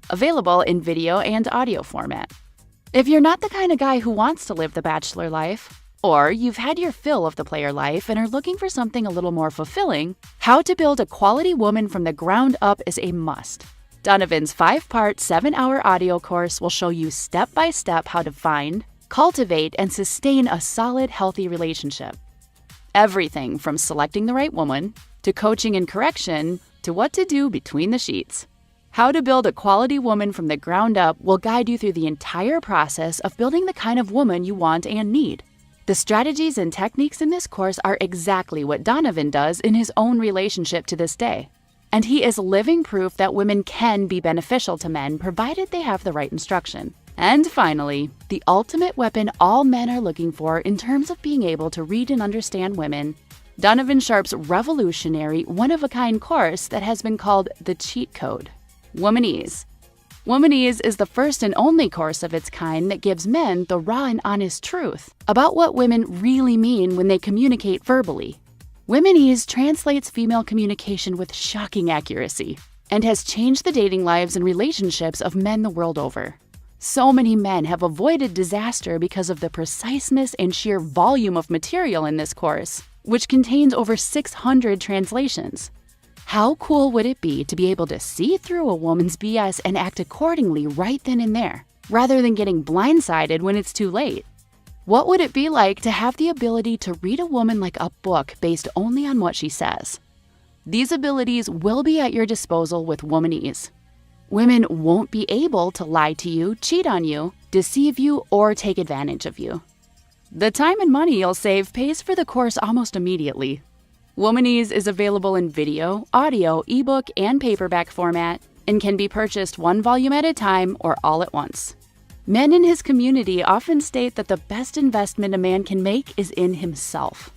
Available in video and audio format. If you're not the kind of guy who wants to live the bachelor life, or you've had your fill of the player life and are looking for something a little more fulfilling, How to Build a Quality Woman from the Ground Up is a must. Donovan's 5-part, 7-hour audio course will show you step-by-step how to find, cultivate, and sustain a solid, healthy relationship. Everything from selecting the right woman, to coaching and correction, to what to do between the sheets. How to Build a Quality Woman from the Ground Up will guide you through the entire process of building the kind of woman you want and need. The strategies and techniques in this course are exactly what Donovan does in his own relationship to this day. And he is living proof that women can be beneficial to men provided they have the right instruction. And finally, the ultimate weapon all men are looking for in terms of being able to read and understand women, Donovan Sharpe's revolutionary, one-of-a-kind course that has been called the Cheat Code, Womanese. Womanese is the first and only course of its kind that gives men the raw and honest truth about what women really mean when they communicate verbally. Womanese translates female communication with shocking accuracy and has changed the dating lives and relationships of men the world over. So many men have avoided disaster because of the preciseness and sheer volume of material in this course, which contains over 600 translations. How cool would it be to be able to see through a woman's BS and act accordingly right then and there, rather than getting blindsided when it's too late? What would it be like to have the ability to read a woman like a book based only on what she says? These abilities will be at your disposal with Womanese. Women won't be able to lie to you, cheat on you, deceive you, or take advantage of you. The time and money you'll save pays for the course almost immediately. Womanese is available in video, audio, ebook, and paperback format, and can be purchased one volume at a time or all at once. Men in his community often state that the best investment a man can make is in himself.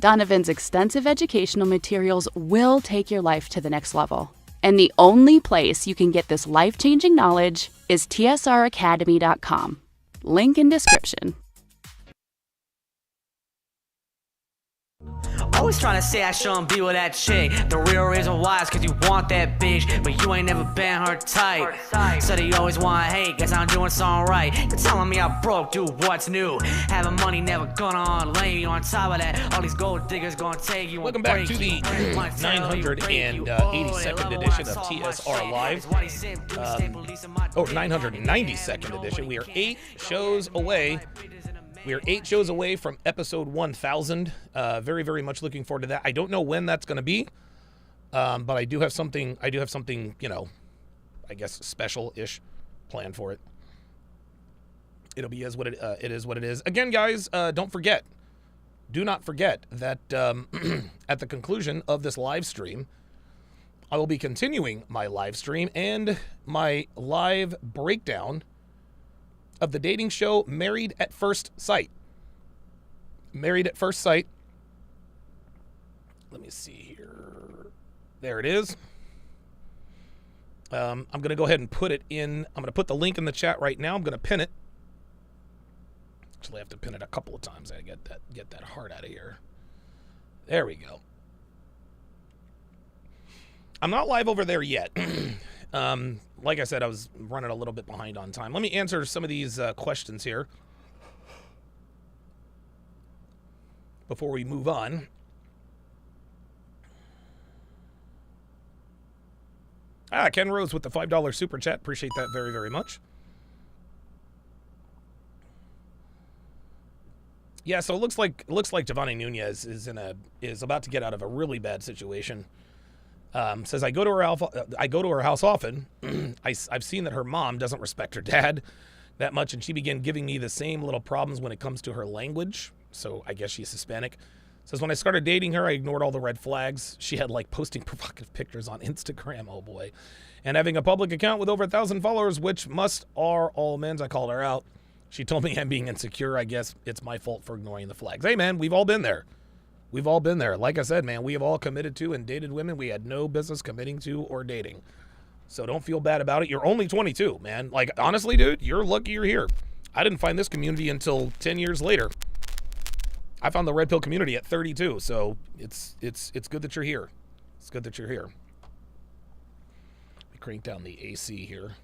Donovan's extensive educational materials will take your life to the next level. And the only place you can get this life-changing knowledge is tsracademy.com. Link in description. Always trying to say I shouldn't be with that chick. The real reason why is cause you want that bitch, but you ain't never been her type. So they always wanna hate, guess I'm doing something right. You're telling me I broke, dude, what's new? Having money never gonna lay you on top of that. All these gold diggers gonna take you. Welcome back to the 982nd edition of TSR Live. 992nd edition. We are 8 shows away. We are 8 shows away from episode 1000. Very, very much looking forward to that. I don't know when that's going to be, but I do have something. You know, I guess special-ish planned for it. It'll be it is what it is. Again, guys, don't forget. Do not forget that at the conclusion of this live stream, I will be continuing my live stream and my live breakdown of the dating show Married at First Sight. Married at First Sight. Let me see here. There it is. I'm going to go ahead and put it in. I'm going to put the link in the chat right now. I'm going to pin it. Actually, I have to pin it a couple of times. I get that heart out of here. There we go. I'm not live over there yet. Like I said, I was running a little bit behind on time. Let me answer some of these questions here before we move on. Ken Rose with the $5 super chat. Appreciate that very, very much. Yeah, so it looks like Giovanni Nunez is about to get out of a really bad situation. Says I go to her house often. I've seen that her mom doesn't respect her dad that much, and she began giving me the same little problems when it comes to her language. So I guess she's Hispanic. Says when I started dating her, I ignored all the red flags. She had like posting provocative pictures on Instagram, oh boy, and having a public account with over 1,000 followers, which are all men's. I called her out. She told me I'm being insecure. I guess it's my fault for ignoring the flags. Hey man, we've all been there. We've all been there. Like I said, man, we have all committed to and dated women we had no business committing to or dating. So don't feel bad about it. You're only 22, man. Like, honestly, dude, you're lucky you're here. I didn't find this community until 10 years later. I found the Red Pill community at 32, so it's good that you're here. It's good that you're here. Let me crank down the AC here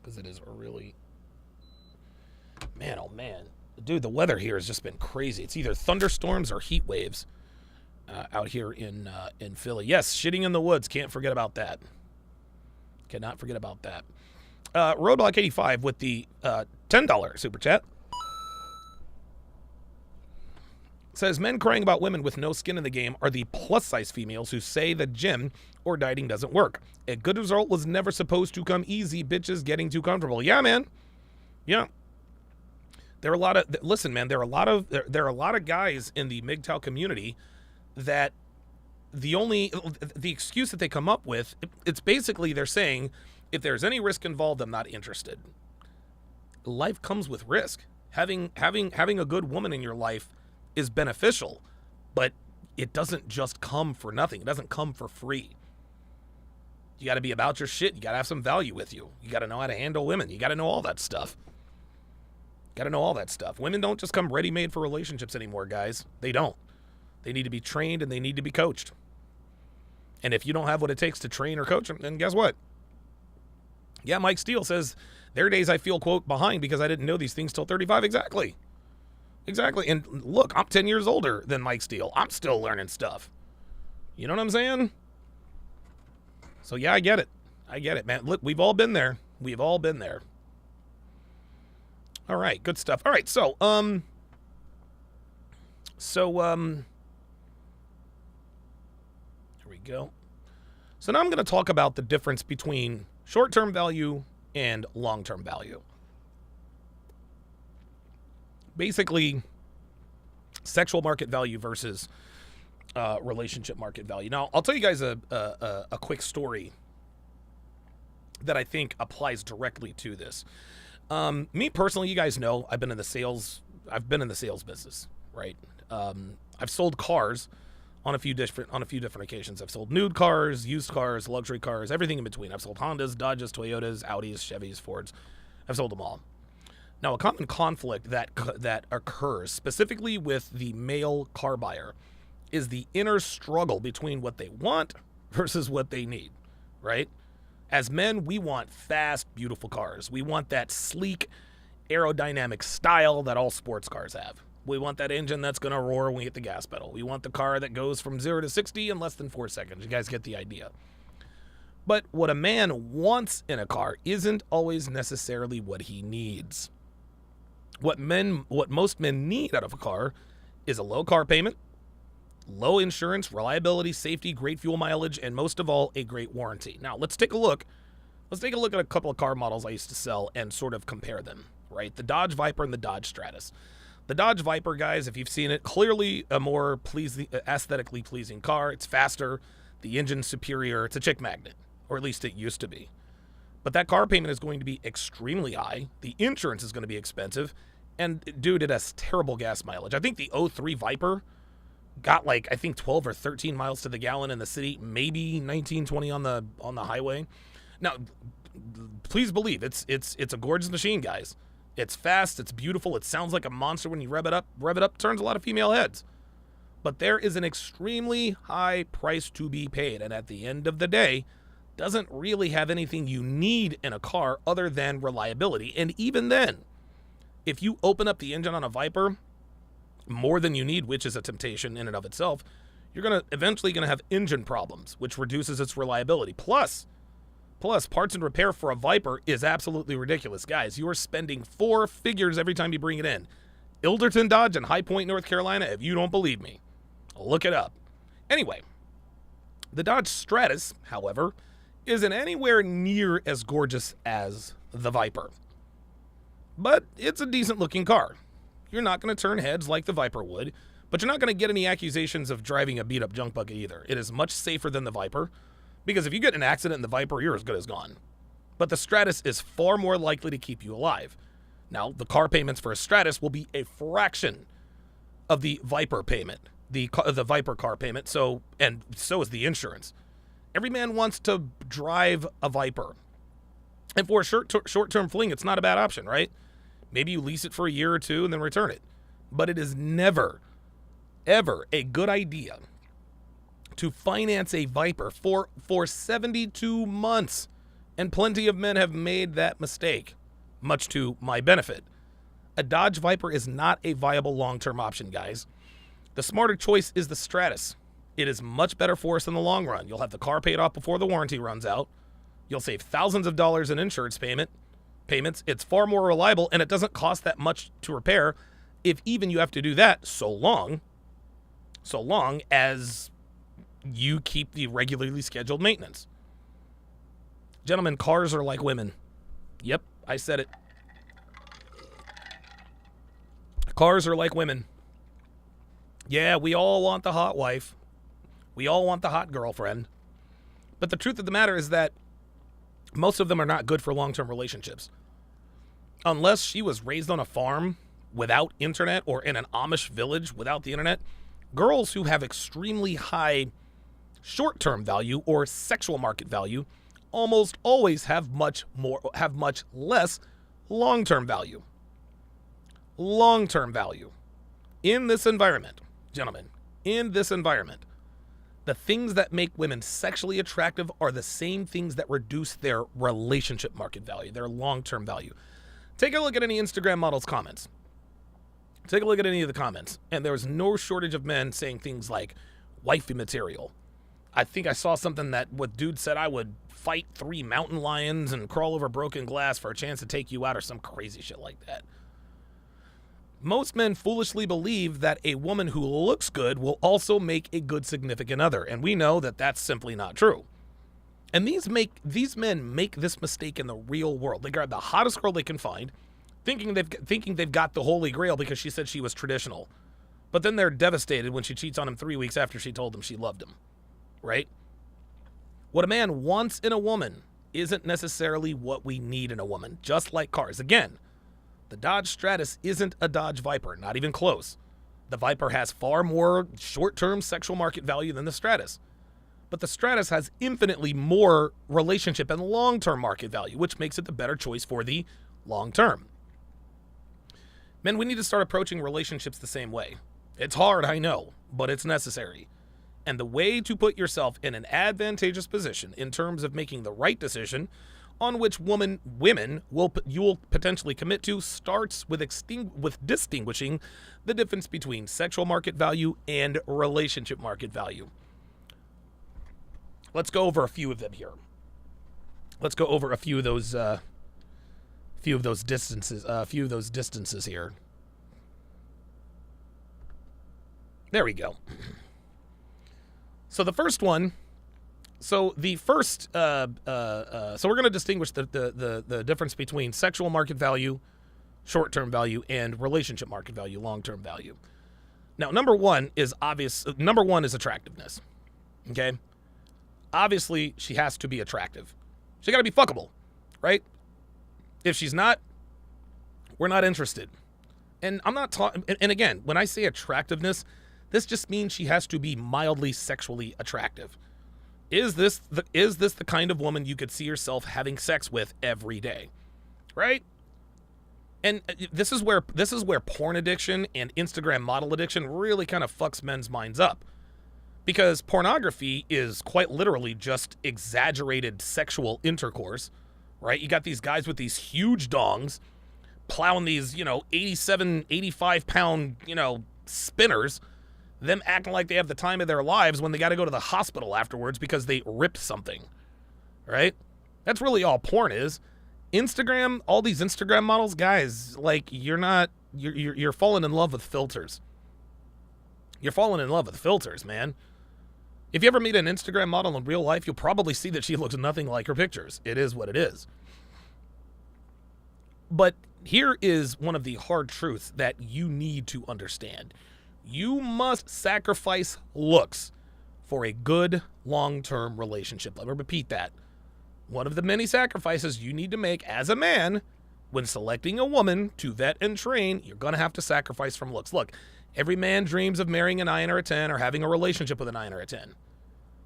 because it is a really... Man, oh man. Dude, the weather here has just been crazy. It's either thunderstorms or heat waves out here in Philly. Yes, shitting in the woods. Can't forget about that. Cannot forget about that. Roadblock 85 with the $10 super chat. Says, men crying about women with no skin in the game are the plus-size females who say that gym or dieting doesn't work. A good result was never supposed to come easy. Bitches getting too comfortable. Yeah, man. Yeah. There are a lot of, listen, man, there are a lot of guys in the MGTOW community that the excuse that they come up with, it's basically they're saying, if there's any risk involved, I'm not interested. Life comes with risk. Having a good woman in your life is beneficial, but it doesn't just come for nothing. It doesn't come for free. You got to be about your shit. You got to have some value with you. You got to know how to handle women. You got to know all that stuff. Got to know all that stuff. Women don't just come ready-made for relationships anymore, guys. They don't. They need to be trained and they need to be coached. And if you don't have what it takes to train or coach them, then guess what? Yeah, Mike Steele says, there are days I feel, quote, behind because I didn't know these things till 35. Exactly. Exactly. And look, I'm 10 years older than Mike Steele. I'm still learning stuff. You know what I'm saying? So yeah, I get it. I get it, man. Look, we've all been there. We've all been there. All right, good stuff. All right, so here we go. So now I'm going to talk about the difference between short-term value and long-term value. Basically, sexual market value versus relationship market value. Now, I'll tell you guys a quick story that I think applies directly to this. Me personally, you guys know, I've been in the sales business, right? I've sold cars on a few different occasions. I've sold nude cars, used cars, luxury cars, everything in between. I've sold Hondas, Dodges, Toyotas, Audis, Chevys, Fords. I've sold them all. Now, a common conflict that occurs specifically with the male car buyer is the inner struggle between what they want versus what they need, right? As men, we want fast, beautiful cars. We want that sleek, aerodynamic style that all sports cars have. We want that engine that's going to roar when we hit the gas pedal. We want the car that goes from 0 to 60 in less than 4 seconds. You guys get the idea. But what a man wants in a car isn't always necessarily what he needs. What most men need out of a car is a low car payment, low insurance, reliability, safety, great fuel mileage, and most of all, a great warranty. Now, let's take a look. Let's take a look at a couple of car models I used to sell and sort of compare them, right? The Dodge Viper and the Dodge Stratus. The Dodge Viper, guys, if you've seen it, clearly a more aesthetically pleasing car. It's faster. The engine's superior. It's a chick magnet, or at least it used to be. But that car payment is going to be extremely high. The insurance is going to be expensive. And dude, it has terrible gas mileage. I think the '03 Viper got like, I think 12 or 13 miles to the gallon in the city, maybe 19, 20 on the highway. Now, please believe it's a gorgeous machine, guys. It's fast, it's beautiful, it sounds like a monster when you rev it up, turns a lot of female heads. But there is an extremely high price to be paid, and at the end of the day, doesn't really have anything you need in a car other than reliability. And even then, if you open up the engine on a Viper more than you need, which is a temptation in and of itself, you're eventually gonna have engine problems, which reduces its reliability. Plus, parts and repair for a Viper is absolutely ridiculous. Guys, you are spending 4 figures every time you bring it in. Ilderton Dodge in High Point, North Carolina, if you don't believe me, look it up. Anyway, the Dodge Stratus, however, isn't anywhere near as gorgeous as the Viper. But it's a decent-looking car. You're not going to turn heads like the Viper would, but you're not going to get any accusations of driving a beat-up junk bucket either. It is much safer than the Viper, because if you get in an accident in the Viper, you're as good as gone. But the Stratus is far more likely to keep you alive. Now, the car payments for a Stratus will be a fraction of the Viper payment, the Viper car payment, so is the insurance. Every man wants to drive a Viper. And for a short-term fling, it's not a bad option, right? Maybe you lease it for a year or two and then return it. But it is never, ever a good idea to finance a Viper for 72 months. And plenty of men have made that mistake, much to my benefit. A Dodge Viper is not a viable long-term option, guys. The smarter choice is the Stratus. It is much better for us in the long run. You'll have the car paid off before the warranty runs out. You'll save thousands of dollars in insurance payments. It's far more reliable, and it doesn't cost that much to repair, if even you have to do that, so long as you keep the regularly scheduled maintenance. Gentlemen, cars are like women. Yep, I said it. Cars are like women. Yeah, we all want the hot wife. We all want the hot girlfriend. But the truth of the matter is that most of them are not good for long-term relationships. Unless she was raised on a farm without internet or in an Amish village without the internet, girls who have extremely high short-term value or sexual market value almost always have much less long-term value. Long-term value. In this environment, gentlemen, the things that make women sexually attractive are the same things that reduce their relationship market value, their long-term value. Take a look at any Instagram model's comments. Take a look at any of the comments, and there's no shortage of men saying things like wifey material. I think I saw something that what dude said, I would fight 3 mountain lions and crawl over broken glass for a chance to take you out, or some crazy shit like that. Most men foolishly believe that a woman who looks good will also make a good significant other, and we know that that's simply not true. And these men make this mistake in the real world. They grab the hottest girl they can find, thinking they've got the holy grail because she said she was traditional. But then they're devastated when she cheats on him 3 weeks after she told him she loved him, right? What a man wants in a woman isn't necessarily what we need in a woman, just like cars. Again, the Dodge Stratus isn't a Dodge Viper, not even close. The Viper has far more short-term sexual market value than the Stratus. But the Stratus has infinitely more relationship and long-term market value, which makes it the better choice for the long-term. Men, we need to start approaching relationships the same way. It's hard, I know, but it's necessary. And the way to put yourself in an advantageous position in terms of making the right decision on which women you will potentially commit to starts with distinguishing the difference between sexual market value and relationship market value. Let's go over a few of them here. Let's go over a few of those distances here. There we go. So the first one. So we're going to distinguish the difference between sexual market value, short-term value, and relationship market value, long-term value. Now, number one is obvious. Number one is attractiveness. Okay. Obviously, she has to be attractive. She got to be fuckable, right? If she's not, we're not interested. And I'm not talking, and again, when I say attractiveness, this just means she has to be mildly sexually attractive. Is this the kind of woman you could see yourself having sex with every day? Right? And this is where porn addiction and Instagram model addiction really kind of fucks men's minds up. Because pornography is quite literally just exaggerated sexual intercourse, right? You got these guys with these huge dongs plowing these, 87, 85 pound, spinners, them acting like they have the time of their lives when they got to go to the hospital afterwards because they ripped something, right? That's really all porn is. Instagram, all these Instagram models, guys, like you're falling in love with filters. You're falling in love with filters, man. If you ever meet an Instagram model in real life, you'll probably see that she looks nothing like her pictures. It is what it is. But here is one of the hard truths that you need to understand. You must sacrifice looks for a good long-term relationship. Let me repeat that. One of the many sacrifices you need to make as a man when selecting a woman to vet and train, you're going to have to sacrifice from looks. Look, every man dreams of marrying a 9 or a 10 or having a relationship with a 9 or a 10.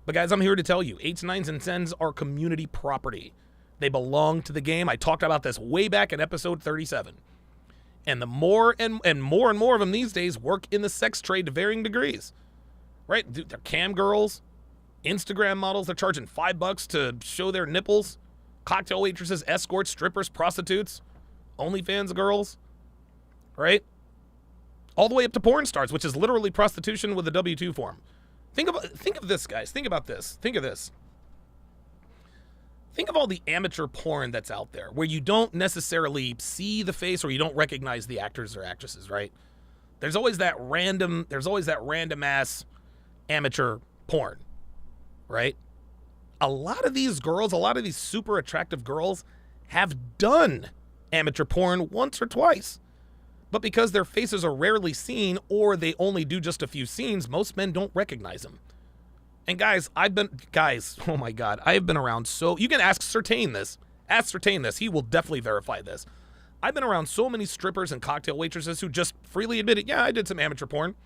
But guys, I'm here to tell you, 8s, 9s, and 10s are community property. They belong to the game. I talked about this way back in episode 37. And the more and more of them these days work in the sex trade to varying degrees. Right? They're cam girls, Instagram models. They're charging $5 to show their nipples. Cocktail waitresses, escorts, strippers, prostitutes, OnlyFans girls. Right? All the way up to porn stars, which is literally prostitution with a W-2 form. Think of this, guys. Think about this. Think of this. Think of all the amateur porn that's out there where you don't necessarily see the face or you don't recognize the actors or actresses, right? There's always that random ass amateur porn, right? A lot of these girls, a lot of these super attractive girls have done amateur porn once or twice. But because their faces are rarely seen or they only do just a few scenes, most men don't recognize them. And guys, oh my God, I have been around so, you can ask Certain this. He will definitely verify this. I've been around so many strippers and cocktail waitresses who just freely admitted, yeah, I did some amateur porn.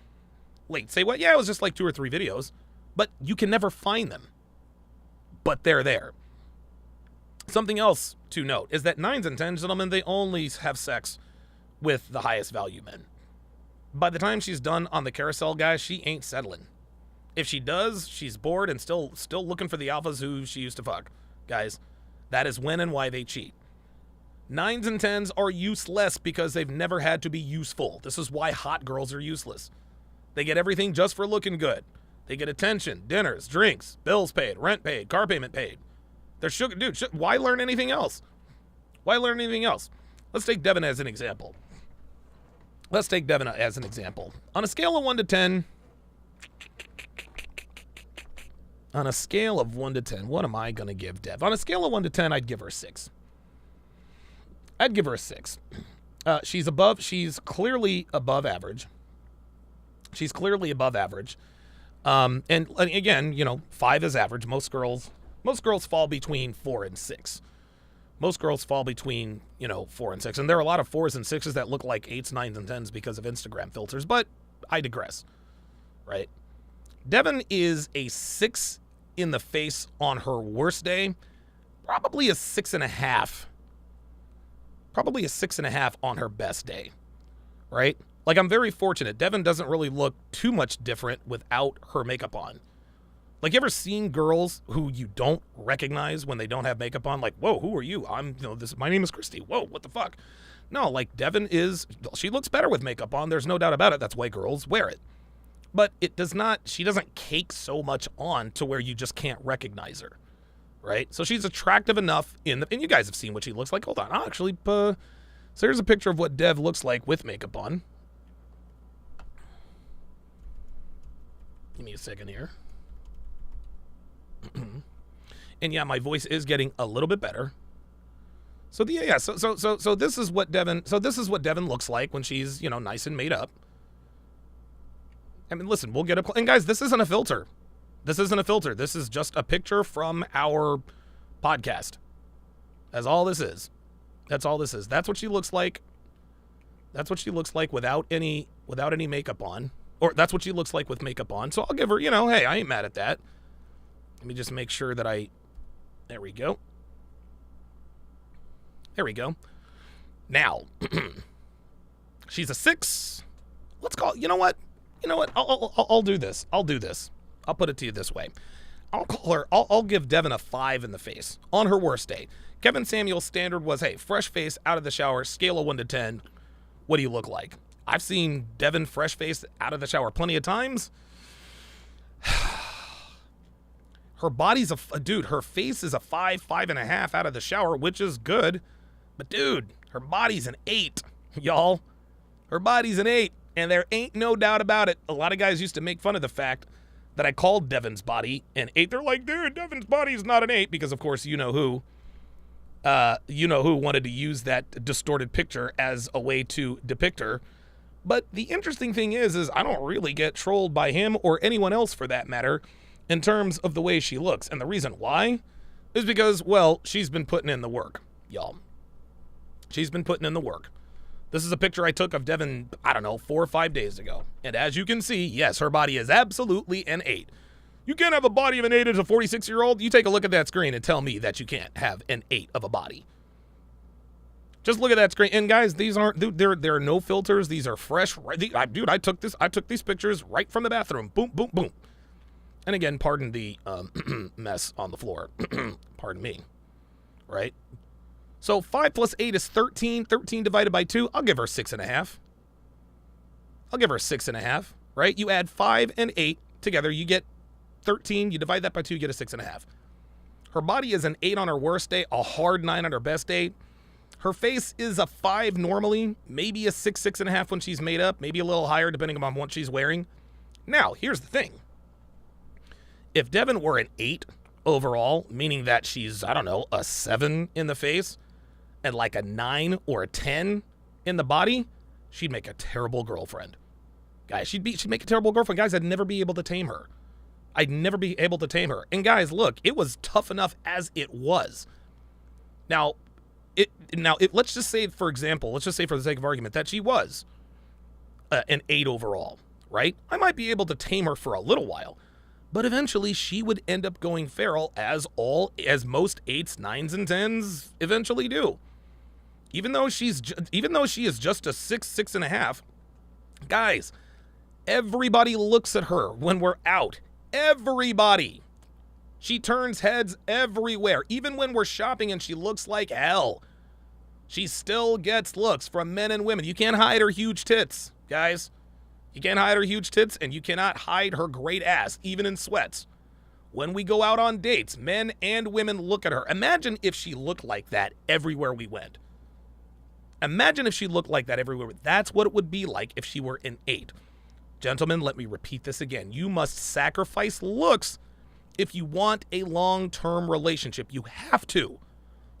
Wait, say what? Yeah, it was just like 2 or 3 videos. But you can never find them. But they're there. Something else to note is that 9s and 10s, gentlemen, they only have sex with the highest value men. By the time she's done on the carousel, guys, she ain't settling. If she does, she's bored and still looking for the alphas who she used to fuck. Guys, that is when and why they cheat. 9s and 10s are useless because they've never had to be useful. This is why hot girls are useless. They get everything just for looking good. They get attention, dinners, drinks, bills paid, rent paid, car payment paid. They're sugar. Dude, why learn anything else? Why learn anything else? Let's take Devin as an example. On a scale of 1 to 10, what am I going to give Dev? On a scale of 1 to 10, I'd give her a 6. She's clearly above average. And again, 5 is average. Most girls fall between 4 and 6. Most girls fall between, 4 and 6. And there are a lot of 4s and 6s that look like 8s, 9s, and 10s because of Instagram filters. But I digress, right? Devin is a 6 in the face on her worst day. Probably a 6.5. Probably a 6.5 on her best day, right? Like, I'm very fortunate. Devin doesn't really look too much different without her makeup on. Like, you ever seen girls who you don't recognize when they don't have makeup on? Like, whoa, who are you? My name is Christy. Whoa, what the fuck? No, like, Devin she looks better with makeup on. There's no doubt about it. That's why girls wear it. But she doesn't cake so much on to where you just can't recognize her, right? So she's attractive enough and you guys have seen what she looks like. Hold on, I'll actually, so here's a picture of what Dev looks like with makeup on. Give me a second here. And yeah, my voice is getting a little bit better. So so this is what Devin looks like when she's, nice and made up. I mean, listen, we'll get up, and guys, this isn't a filter. This is just a picture from our podcast. That's all this is. That's what she looks like That's what she looks like without any makeup on. Or that's what she looks like with makeup on. So I'll give her, hey, I ain't mad at that. Let me just make sure that there we go. There we go. Now, she's a 6. Let's call, you know what? I'll do this. I'll put it to you this way. I'll give Devin a 5 in the face on her worst day. Kevin Samuel's standard was, hey, fresh face out of the shower, scale of 1 to 10. What do you look like? I've seen Devin fresh face out of the shower plenty of times. Her body's her face is a 5, 5.5 out of the shower, which is good. But dude, her body's an 8, y'all. Her body's an 8, and there ain't no doubt about it. A lot of guys used to make fun of the fact that I called Devin's body an 8. They're like, dude, Devin's body's not an 8, because of course you know who wanted to use that distorted picture as a way to depict her. But the interesting thing is I don't really get trolled by him or anyone else for that matter in terms of the way she looks. And the reason why is because, well, she's been putting in the work, y'all. She's been putting in the work. This is a picture I took of Devin, 4 or 5 days ago. And as you can see, yes, her body is absolutely an 8. You can't have a body of an 8 as a 46-year-old. You take a look at that screen and tell me that you can't have an 8 of a body. Just look at that screen. And guys, these aren't, there are no filters. These are fresh. Dude, I took these pictures right from the bathroom. Boom, boom, boom. And again, pardon the mess on the floor. Pardon me. Right? So 5 plus 8 is 13. 13 divided by 2, I'll give her 6.5. I'll give her 6.5, right? You add 5 and 8 together, you get 13. You divide that by 2, you get a 6.5. Her body is an 8 on her worst day, a hard 9 on her best day. Her face is a 5 normally, maybe a 6, 6.5 when she's made up, maybe a little higher depending on what she's wearing. Now, here's the thing. If Devin were an 8 overall, meaning that she's, a 7 in the face, and like a 9 or a 10 in the body, she'd make a terrible girlfriend. Guys, she'd make a terrible girlfriend. Guys, I'd never be able to tame her. I'd never be able to tame her. And guys, look, it was tough enough as it was. Now, let's just say, for example, let's just say for the sake of argument that she was an 8 overall, right? I might be able to tame her for a little while, but eventually she would end up going feral as most 8s, 9s, and 10s eventually do. Even though she is just a 6, 6.5, guys, everybody looks at her when we're out. Everybody. She turns heads everywhere. Even when we're shopping and she looks like hell, she still gets looks from men and women. You can't hide her huge tits, guys. You can't hide her huge tits, and you cannot hide her great ass, even in sweats. When we go out on dates, men and women look at her. Imagine if she looked like that everywhere we went. Imagine if she looked like that everywhere. That's what it would be like if she were an 8. Gentlemen, let me repeat this again. You must sacrifice looks if you want a long-term relationship. You have to.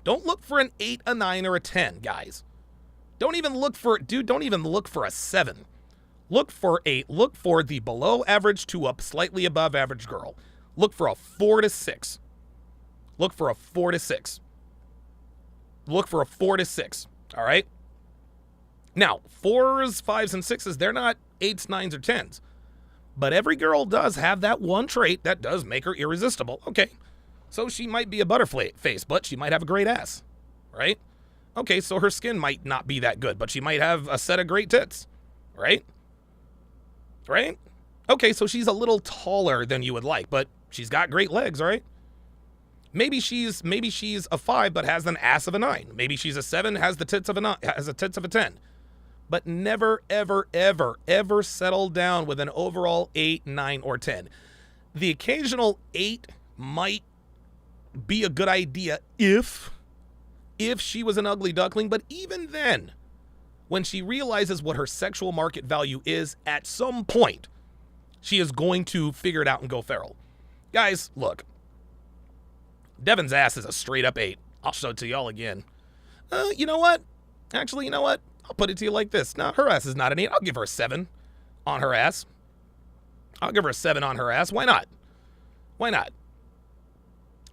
Don't look for an 8, a 9, or a 10, guys. Don't even look for a 7. Look for the below average to up slightly above average girl. Look for a 4 to 6. Look for a 4 to 6. Look for a 4 to 6. All right? Now, 4s, 5s, and 6s, they're not 8s, 9s, or 10s. But every girl does have that one trait that does make her irresistible. Okay, so she might be a butterfly face, but she might have a great ass, right? Okay, so her skin might not be that good, but she might have a set of great tits, right? Right? Okay, so she's a little taller than you would like, but she's got great legs, right? Maybe she's a 5 but has an ass of a 9. Maybe she's a 7, has the tits of a 9, has the tits of a 10. But never, ever, ever, ever settle down with an overall 8, 9, or 10. The occasional 8 might be a good idea if she was an ugly duckling, but even then, when she realizes what her sexual market value is, at some point, she is going to figure it out and go feral. Guys, look. Devin's ass is a straight up 8. I'll show it to y'all again. You know what? Actually, you know what? I'll put it to you like this. No, her ass is not an 8. I'll give her a 7 on her ass. I'll give her a 7 on her ass. Why not? Why not?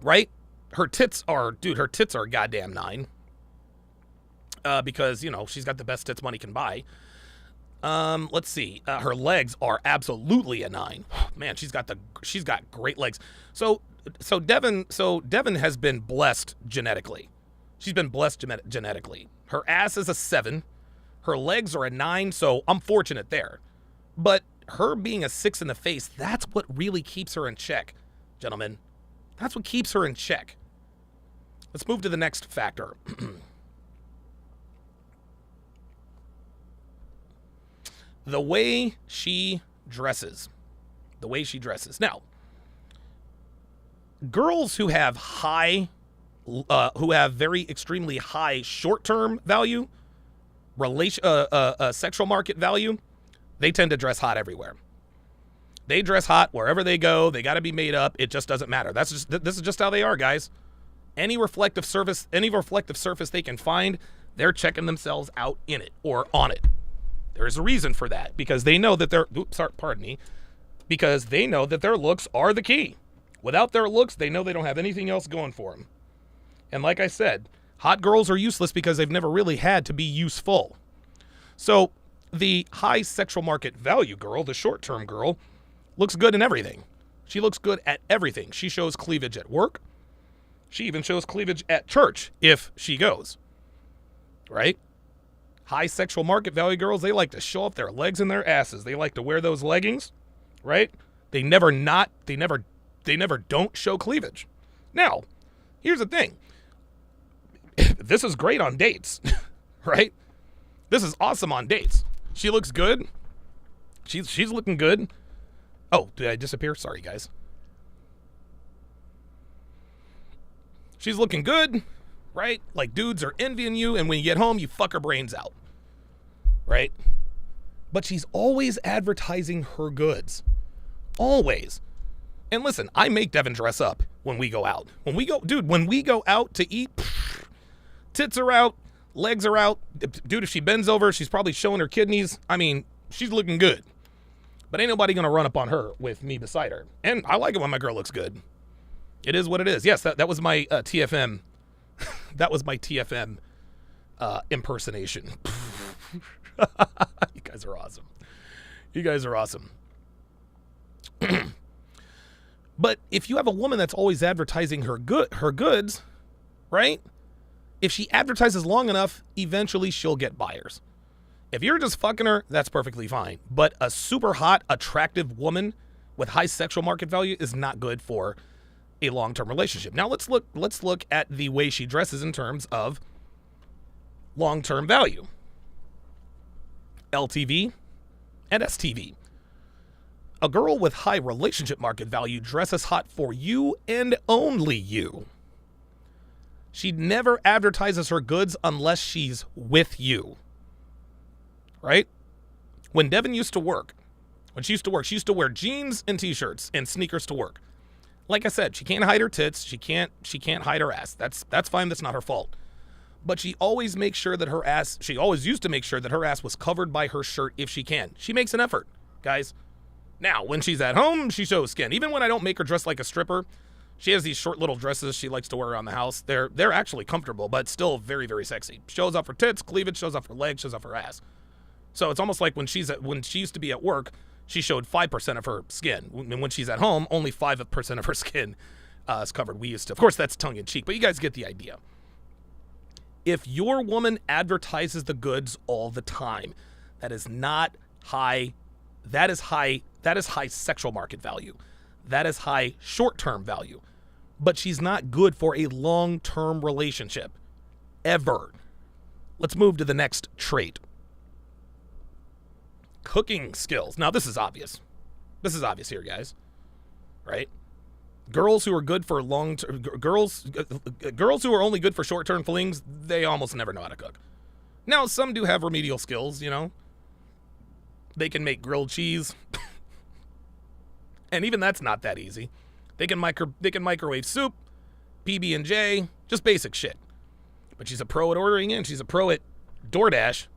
Right? Her tits are a goddamn 9. because, she's got the best tits money can buy. Let's see. Her legs are absolutely a 9. Man, she's got great legs. So Devin has been blessed genetically. She's been blessed genetically. Her ass is a 7. Her legs are a 9, so I'm fortunate there. But her being a 6 in the face, that's what really keeps her in check, gentlemen. That's what keeps her in check. Let's move to the next factor. The way she dresses. Now, girls who have very extremely high short-term value, sexual market value, they tend to dress hot everywhere. They dress hot wherever they go. They got to be made up. It just doesn't matter. This is just how they are, guys. Any reflective surface they can find, they're checking themselves out in it or on it. There is a reason for that, because they know that because they know that their looks are the key. Without their looks, they know they don't have anything else going for them. And like I said, hot girls are useless because they've never really had to be useful. So the high sexual market value girl, the short-term girl, looks good in everything. She looks good at everything. She shows cleavage at work. She even shows cleavage at church if she goes. Right? High sexual market value girls, they like to show off their legs and their asses. They like to wear those leggings, right? They never don't show cleavage. Now, here's the thing. This is great on dates, right? This is awesome on dates. She looks good. She's looking good. Oh, did I disappear? Sorry, guys. She's looking good, right? Like dudes are envying you, and when you get home, you fuck her brains out, right? But she's always advertising her goods. Always. And listen, I make Devin dress up when we go out. When we go out to eat, tits are out, legs are out. Dude, if she bends over, she's probably showing her kidneys. I mean, she's looking good. But ain't nobody going to run up on her with me beside her. And I like it when my girl looks good. It is what it is. Yes, that was my TFM. That was my TFM impersonation. You guys are awesome. You guys are awesome. But if you have a woman that's always advertising her goods, right? If she advertises long enough, eventually she'll get buyers. If you're just fucking her, that's perfectly fine. But a super hot, attractive woman with high sexual market value is not good for a long-term relationship. Now let's look at the way she dresses in terms of long-term value. LTV and STV. A girl with high relationship market value dresses hot for you and only you. She never advertises her goods unless she's with you. Right? When Devin used to work, she used to wear jeans and t-shirts and sneakers to work. Like I said, she can't hide her tits. She can't hide her ass. That's fine. That's not her fault. But she always makes sure that she always used to make sure that her ass was covered by her shirt if she can. She makes an effort, guys. Now, when she's at home, she shows skin. Even when I don't make her dress like a stripper, she has these short little dresses she likes to wear around the house. They're actually comfortable, but still very, very sexy. Shows off her tits, cleavage, shows off her legs, shows off her ass. So it's almost like when she used to be at work, she showed 5% of her skin. And when she's at home, only 5% of her skin is covered. Of course, that's tongue-in-cheek, but you guys get the idea. If your woman advertises the goods all the time, that is not high. That is high sexual market value. That is high short-term value. But she's not good for a long-term relationship. Ever. Let's move to the next trait. Cooking skills. Now, this is obvious. This is obvious here, guys. Right? Girls who are good for girls who are only good for short-term flings, they almost never know how to cook. Now, some do have remedial skills, you know. They can make grilled cheese. And even that's not that easy. They can microwave soup, PB&J, just basic shit. But she's a pro at ordering in. She's a pro at DoorDash.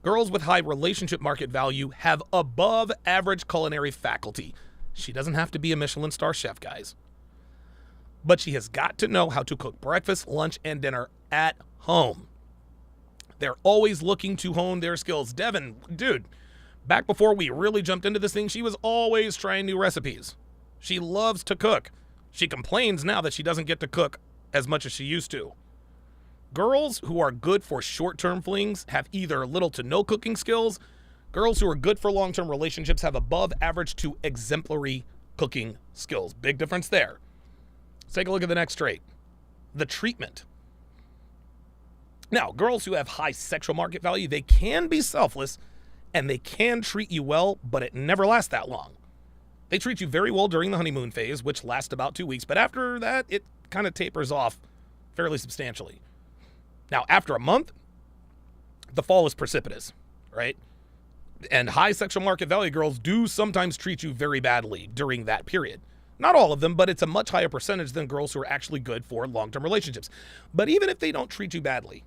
Girls with high relationship market value have above average culinary faculty. She doesn't have to be a Michelin star chef, guys. But she has got to know how to cook breakfast, lunch, and dinner at home. They're always looking to hone their skills. Devin, dude, back before we really jumped into this thing, she was always trying new recipes. She loves to cook. She complains now that she doesn't get to cook as much as she used to. Girls who are good for short-term flings have either little to no cooking skills. Girls who are good for long-term relationships have above average to exemplary cooking skills. Big difference there. Let's take a look at the next trait. The treatment. Now, girls who have high sexual market value, they can be selfless and they can treat you well, but it never lasts that long. They treat you very well during the honeymoon phase, which lasts about 2 weeks, but after that, it kind of tapers off fairly substantially. Now, after a month, the fall is precipitous, right? And high sexual market value girls do sometimes treat you very badly during that period. Not all of them, but it's a much higher percentage than girls who are actually good for long-term relationships. But even if they don't treat you badly,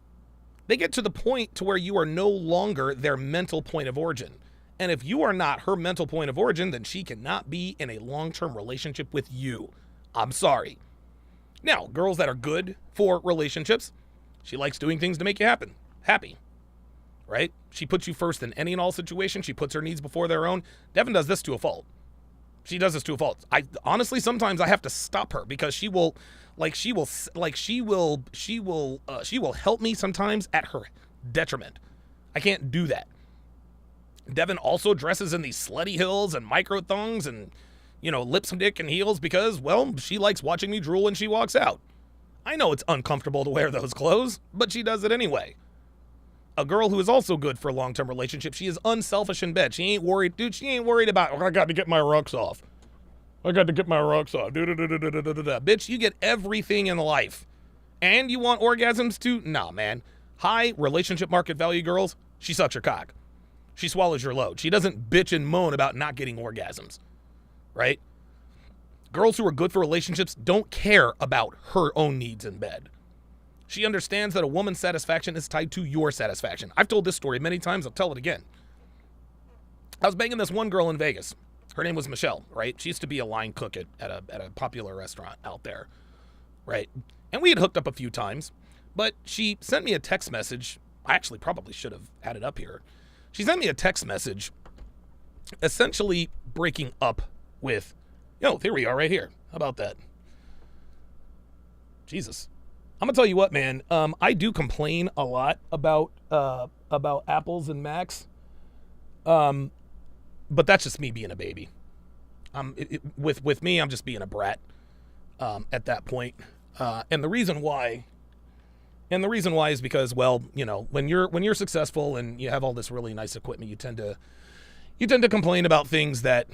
they get to the point to where you are no longer their mental point of origin. And if you are not her mental point of origin, then she cannot be in a long-term relationship with you. I'm sorry. Now, girls that are good for relationships, she likes doing things to make you happy, right? She puts you first in any and all situations. She puts her needs before their own. Devin does this to a fault. She does this to a fault. I honestly, sometimes I have to stop her because she will help me sometimes at her detriment. I can't do that. Devin also dresses in these slutty heels and micro thongs and, lipstick and heels because, well, she likes watching me drool when she walks out. I know it's uncomfortable to wear those clothes, but she does it anyway. A girl who is also good for a long-term relationship, she is unselfish in bed. She ain't worried. Dude, she ain't worried about, I got to get my rocks off. Bitch, you get everything in life. And you want orgasms too? Nah, man. High relationship market value girls, she sucks your cock. She swallows your load. She doesn't bitch and moan about not getting orgasms, right? Girls who are good for relationships don't care about her own needs in bed. She understands that a woman's satisfaction is tied to your satisfaction. I've told this story many times. I'll tell it again. I was banging this one girl in Vegas. Her name was Michelle, right? She used to be a line cook at a popular restaurant out there, right? And we had hooked up a few times, but she sent me a text message. I actually probably should have had it up here. She sent me a text message essentially breaking up with, here we are right here. How about that? Jesus. I'm going to tell you what, man. I do complain a lot about Apples and Macs. But that's just me being a baby. With me, I'm just being a brat at that point. And the reason why is because, well, when you're successful and you have all this really nice equipment, you tend to complain about things that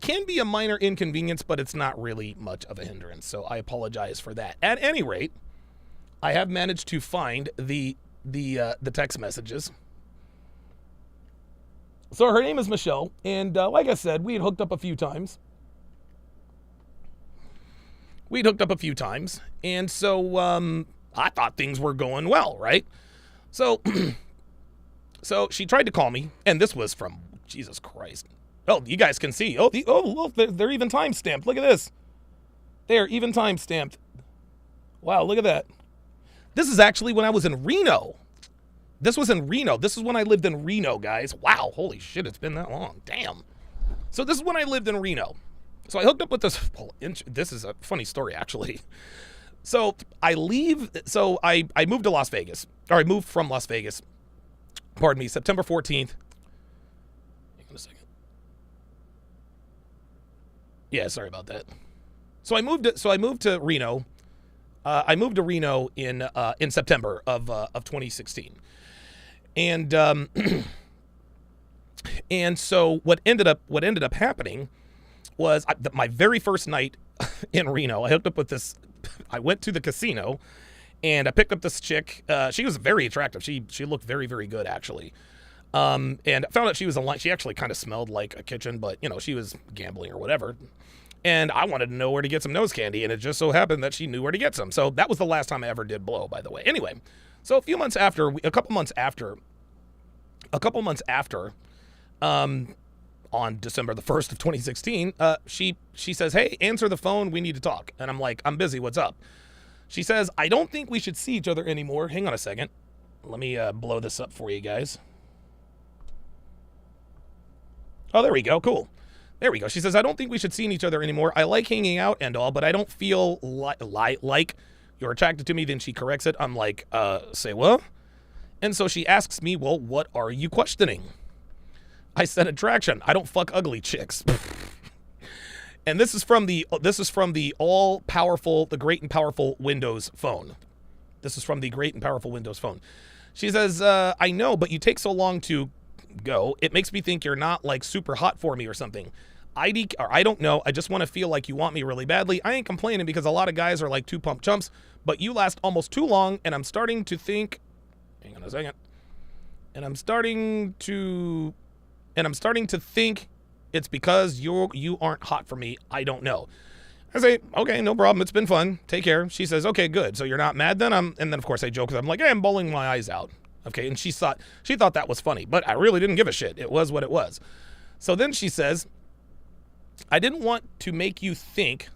can be a minor inconvenience, but it's not really much of a hindrance. So I apologize for that. At any rate, I have managed to find the text messages. So her name is Michelle, and like I said, we had hooked up a few times. And so I thought things were going well, right? So she tried to call me, and this was from, Jesus Christ. Oh, you guys can see. Look, they're even time-stamped. Look at this. They are even time-stamped. Wow, look at that. This is actually when I was in Reno. This was in Reno. This is when I lived in Reno, guys. Wow, holy shit, it's been that long. Damn. So this is when I lived in Reno. So I hooked up with this. This is a funny story, actually. So I moved to Las Vegas. Or I moved from Las Vegas. Pardon me, September 14th. Hang on a second. Yeah, sorry about that. So I moved to Reno. I moved to Reno in September of 2016. And and so what ended up happening was my very first night in Reno. I hooked up with this. I went to the casino, and I picked up this chick. She was very attractive. She looked very, very good, actually. And I found out she was she actually kind of smelled like a kitchen, but she was gambling or whatever. And I wanted to know where to get some nose candy, and it just so happened that she knew where to get some. So that was the last time I ever did blow, by the way. Anyway, so a couple months after, on December the 1st of 2016, she says, "Hey, answer the phone. We need to talk." And I'm like, "I'm busy. What's up?" She says, "I don't think we should see each other anymore." Hang on a second. Let me blow this up for you guys. Oh, there we go. Cool. There we go. She says, I don't think we should see each other anymore. I like hanging out and all, but I don't feel like you're attracted to me. Then she corrects it. I'm like, say what? And so she asks me, well, what are you questioning? I said attraction. I don't fuck ugly chicks. And this is from the all powerful, the great and powerful Windows phone. This is from the great and powerful Windows phone. She says, I know, but you take so long to go. It makes me think you're not like super hot for me or something. I don't know. I just want to feel like you want me really badly. I ain't complaining because a lot of guys are like 2 pump chumps, but you last almost too long. And I'm starting to think, hang on a second. And I'm starting to think it's because you aren't hot for me. I don't know. I say, okay, no problem. It's been fun. Take care. She says, okay, good. So you're not mad then? And then of course I joke because I'm like, hey, I'm bawling my eyes out. Okay, and she thought that was funny, but I really didn't give a shit. It was what it was. So then she says, I didn't want to make you think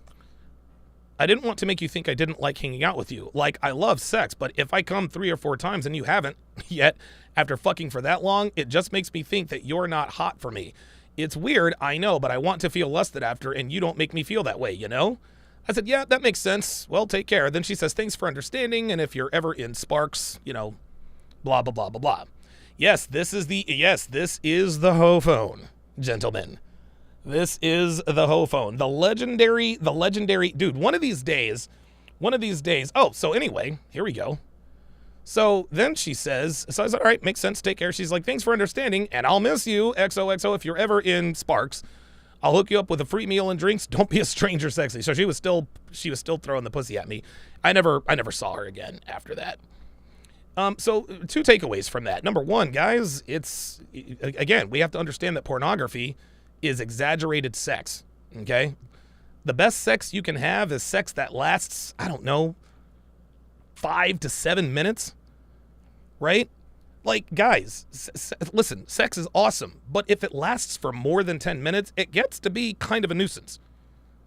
I didn't like hanging out with you. Like, I love sex, but if I come 3 or 4 times and you haven't yet after fucking for that long, it just makes me think that you're not hot for me. It's weird, I know, but I want to feel lusted after, and you don't make me feel that way, you know? I said, yeah, that makes sense. Well, take care. Then she says, thanks for understanding, and if you're ever in Sparks, you know, blah, blah, blah, blah, blah. Yes, this is the hoe phone, gentlemen. This is the hoe phone. The legendary, dude, one of these days, oh, so anyway, here we go. So then she says, so I said, all right, makes sense, take care. She's like, thanks for understanding, and I'll miss you, XOXO, if you're ever in Sparks. I'll hook you up with a free meal and drinks. Don't be a stranger sexy. So she was still throwing the pussy at me. I never saw her again after that. So 2 takeaways from that. Number 1, guys, it's, again, we have to understand that pornography is exaggerated sex, okay? The best sex you can have is sex that lasts, I don't know, 5 to 7 minutes, right? Like, guys, listen, sex is awesome, but if it lasts for more than 10 minutes, it gets to be kind of a nuisance.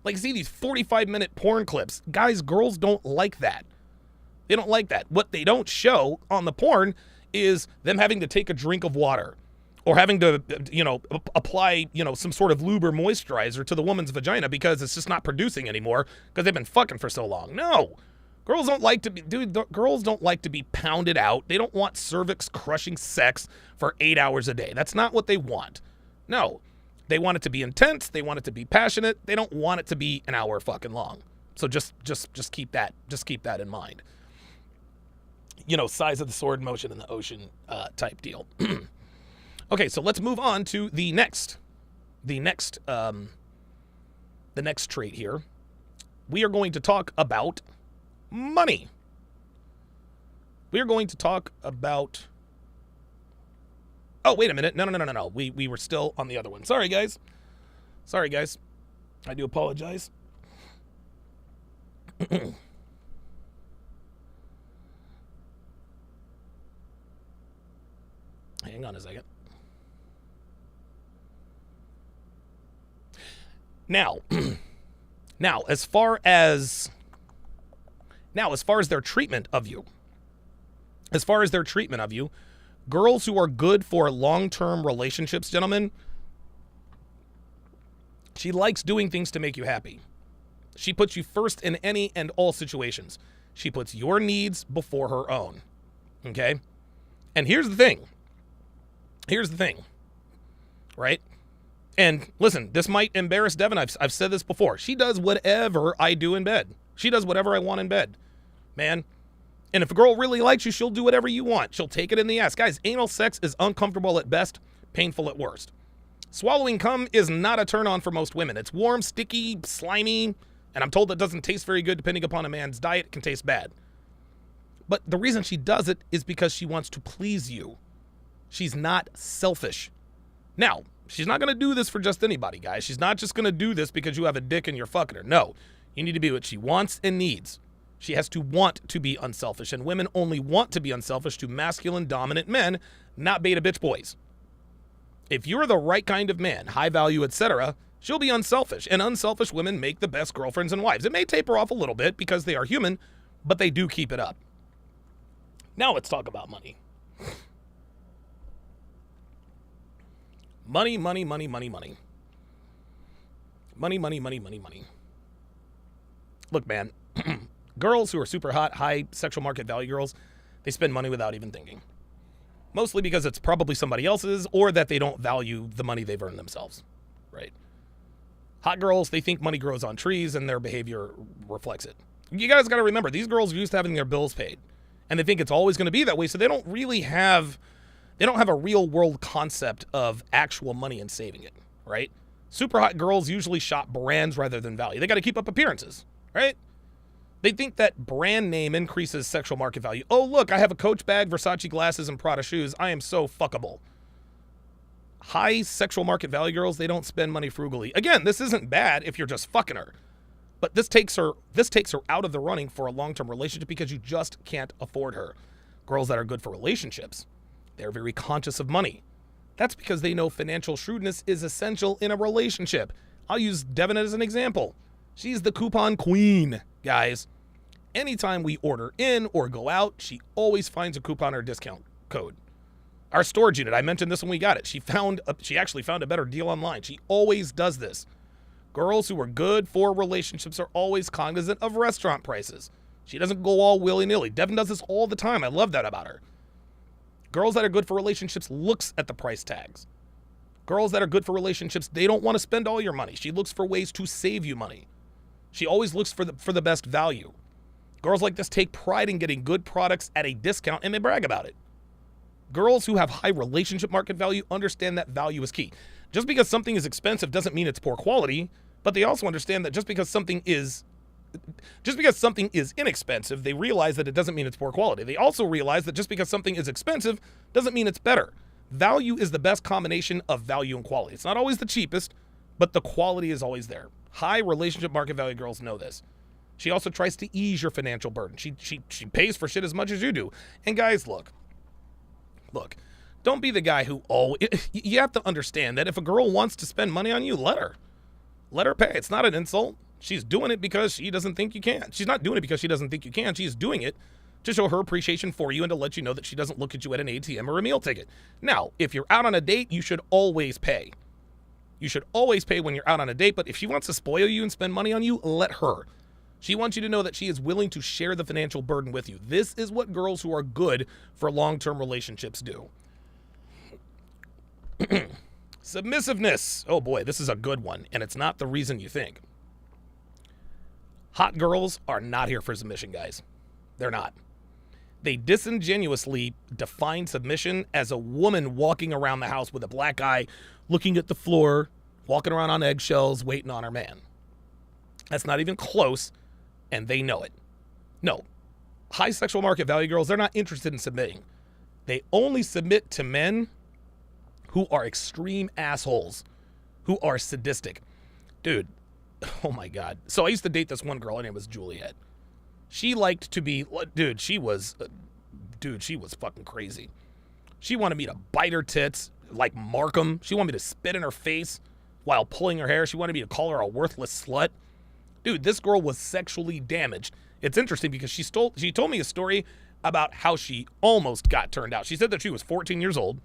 Like, see these 45-minute porn clips. Guys, girls don't like that. They don't like that. What they don't show on the porn is them having to take a drink of water or having to, apply, some sort of lube or moisturizer to the woman's vagina because it's just not producing anymore because they've been fucking for so long. No. Girls don't like to be pounded out. They don't want cervix-crushing sex for 8 hours a day. That's not what they want. No. They want it to be intense. They want it to be passionate. They don't want it to be an hour fucking long. So just keep that in mind. Size of the sword, motion in the ocean type deal. Okay, so let's move on to the next trait here. We are going to talk about money. We are going to talk about... Oh, wait a minute. No. We were still on the other one. Sorry, guys. I do apologize. Hang on a second. Now, as far as their treatment of you, girls who are good for long-term relationships, gentlemen, she likes doing things to make you happy. She puts you first in any and all situations. She puts your needs before her own. Okay? And here's the thing, right? And listen, this might embarrass Devin. I've said this before. She does whatever I do in bed. She does whatever I want in bed, man. And if a girl really likes you, she'll do whatever you want. She'll take it in the ass. Guys, anal sex is uncomfortable at best, painful at worst. Swallowing cum is not a turn on for most women. It's warm, sticky, slimy, and I'm told it doesn't taste very good depending upon a man's diet. It can taste bad. But the reason she does it is because she wants to please you. She's not selfish. Now, she's not going to do this for just anybody, guys. She's not just going to do this because you have a dick and you're fucking her. No, you need to be what she wants and needs. She has to want to be unselfish, and women only want to be unselfish to masculine, dominant men, not beta bitch boys. If you're the right kind of man, high value, etc., she'll be unselfish, and unselfish women make the best girlfriends and wives. It may taper off a little bit because they are human, but they do keep it up. Now let's talk about money. Money, money, money, money, money. Money, money, money, money, money. Look, man, girls who are super hot, high sexual market value girls, they spend money without even thinking. Mostly because it's probably somebody else's or that they don't value the money they've earned themselves, right? Hot girls, they think money grows on trees and their behavior reflects it. You guys got to remember, these girls are used to having their bills paid and they think it's always going to be that way. So they don't have a real world concept of actual money and saving it, right? Super hot girls usually shop brands rather than value. They got to keep up appearances, right? They think that brand name increases sexual market value. Oh, look, I have a Coach bag, Versace glasses, and Prada shoes. I am so fuckable. High sexual market value girls, they don't spend money frugally. Again, this isn't bad if you're just fucking her. But this takes her out of the running for a long-term relationship because you just can't afford her. Girls that are good for relationships, they're very conscious of money. That's because they know financial shrewdness is essential in a relationship. I'll use Devin as an example. She's the coupon queen, guys. Anytime we order in or go out, she always finds a coupon or discount code. Our storage unit, I mentioned this when we got it. She actually found a better deal online. She always does this. Girls who are good for relationships are always cognizant of restaurant prices. She doesn't go all willy-nilly. Devin does this all the time. I love that about her. Girls that are good for relationships looks at the price tags. Girls that are good for relationships, they don't want to spend all your money. She looks for ways to save you money. She always looks for the best value. Girls like this take pride in getting good products at a discount and they brag about it. Girls who have high relationship market value understand that value is key. Just because something is expensive doesn't mean it's poor quality, but they also understand that just because something is inexpensive, they realize that it doesn't mean it's poor quality. They also realize that just because something is expensive doesn't mean it's better. Value is the best combination of value and quality. It's not always the cheapest, but the quality is always there. High relationship market value girls know this. She also tries to ease your financial burden. She pays for shit as much as you do. And guys, look, don't be the guy who you have to understand that if a girl wants to spend money on you, let her pay. It's not an insult. She's doing it because she doesn't think you can. She's not doing it because she doesn't think you can. She's doing it to show her appreciation for you and to let you know that she doesn't look at you at an ATM or a meal ticket. Now, if you're out on a date, you should always pay. You should always pay when you're out on a date, but if she wants to spoil you and spend money on you, let her. She wants you to know that she is willing to share the financial burden with you. This is what girls who are good for long-term relationships do. Submissiveness. Oh boy, this is a good one, and it's not the reason you think. Hot girls are not here for submission, guys. They're not. They disingenuously define submission as a woman walking around the house with a black eye, looking at the floor, walking around on eggshells, waiting on her man. That's not even close, and they know it. No, high sexual market value girls, they're not interested in submitting. They only submit to men who are extreme assholes, who are sadistic. Dude, oh my God. So I used to date this one girl, her name was Juliet. She liked to be, she was fucking crazy. She wanted me to bite her tits, like mark them. She wanted me to spit in her face while pulling her hair. She wanted me to call her a worthless slut. Dude, this girl was sexually damaged. It's interesting because she told me a story about how she almost got turned out. She said that she was 14 years old,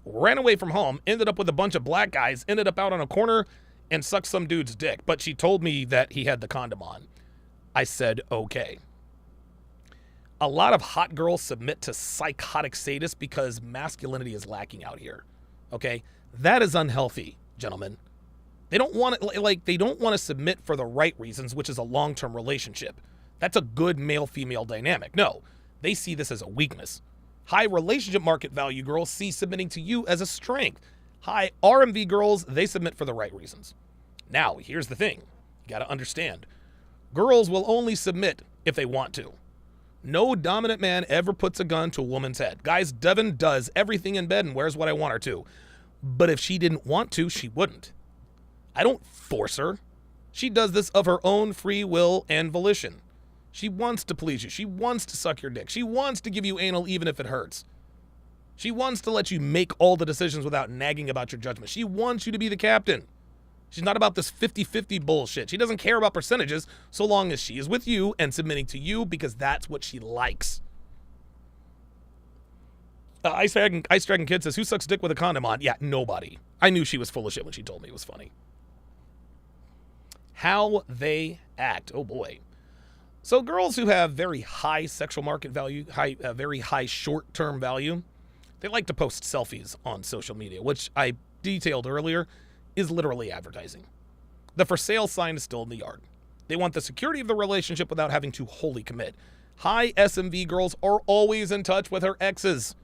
ran away from home, ended up with a bunch of black guys, ended up out on a corner and sucked some dude's dick. But she told me that he had the condom on. I said, okay. A lot of hot girls submit to psychotic sadists because masculinity is lacking out here. Okay? That is unhealthy, gentlemen. They don't want to submit for the right reasons, which is a long-term relationship. That's a good male-female dynamic. No, they see this as a weakness. High relationship market value girls see submitting to you as a strength. High RMV girls, they submit for the right reasons. Now, here's the thing. You got to understand. Girls will only submit if they want to. No dominant man ever puts a gun to a woman's head. Guys, Devin does everything in bed and wears what I want her to. But if she didn't want to, she wouldn't. I don't force her. She does this of her own free will and volition. She wants to please you. She wants to suck your dick. She wants to give you anal even if it hurts. She wants to let you make all the decisions without nagging about your judgment. She wants you to be the captain. She's not about this 50-50 bullshit. She doesn't care about percentages so long as she is with you and submitting to you because that's what she likes. Ice Dragon Kid says, who sucks dick with a condom on? Yeah, nobody. I knew she was full of shit when she told me it was funny. How they act. Oh, boy. So girls who have very high sexual market value, very high short-term value, they like to post selfies on social media, which I detailed earlier is literally advertising. The for sale sign is still in the yard. They want the security of the relationship without having to wholly commit. High SMV girls are always in touch with her exes.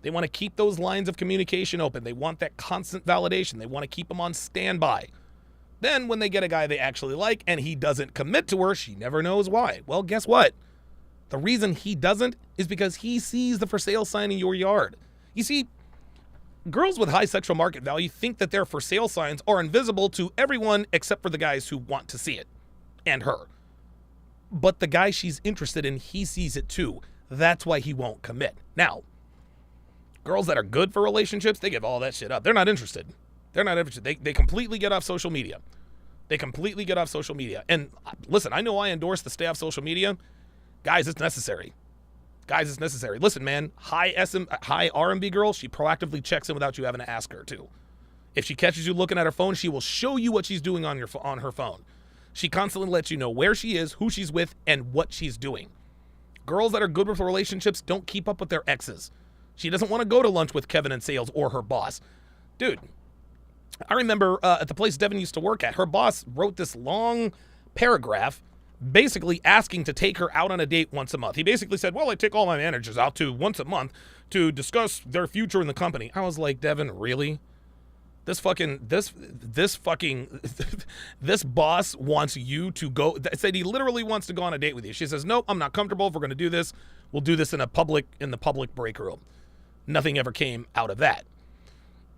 They want to keep those lines of communication open. They want that constant validation. They want to keep them on standby. Then when they get a guy they actually like and he doesn't commit to her, she never knows why. Well, guess what? The reason he doesn't is because he sees the for sale sign in your yard. You see, girls with high sexual market value think that their for sale signs are invisible to everyone except for the guys who want to see it, and her. But the guy she's interested in, he sees it too. That's why he won't commit. Now, girls that are good for relationships, they give all that shit up. They're not interested. They're not interested. They completely get off social media. They completely get off social media. And listen, I know I endorse the stay off social media. Guys, it's necessary. Guys, it's necessary. Listen, man, high R&B girl, she proactively checks in without you having to ask her to. If she catches you looking at her phone, she will show you what she's doing on her phone. She constantly lets you know where she is, who she's with, and what she's doing. Girls that are good with relationships don't keep up with their exes. She doesn't want to go to lunch with Kevin in sales or her boss. Dude, I remember at the place Devin used to work at, her boss wrote this long paragraph basically asking to take her out on a date once a month. He basically said, well, I take all my managers out to once a month to discuss their future in the company. I was like, Devin, really? This boss wants you to go, said he literally wants to go on a date with you. She says, nope, I'm not comfortable. If we're going to do this, we'll do this in the public break room. Nothing ever came out of that.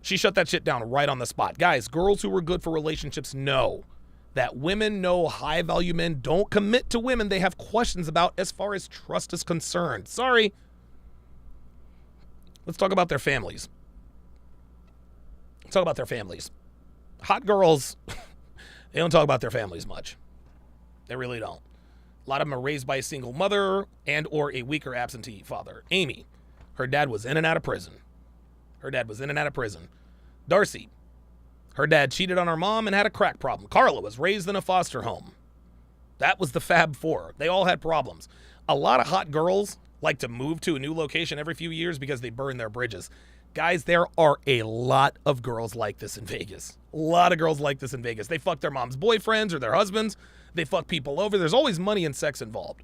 She shut that shit down right on the spot. Guys, girls who were good for relationships know that women know high-value men don't commit to women they have questions about as far as trust is concerned. Sorry. Let's talk about their families. Let's talk about their families. Hot girls, they don't talk about their families much. They really don't. A lot of them are raised by a single mother and or a weaker absentee father. Amy, her dad was in and out of prison. Darcy, her dad cheated on her mom and had a crack problem. Carla was raised in a foster home. That was the Fab Four. They all had problems. A lot of hot girls like to move to a new location every few years because they burn their bridges. Guys, there are a lot of girls like this in Vegas. They fuck their mom's boyfriends or their husbands. They fuck people over. There's always money and sex involved.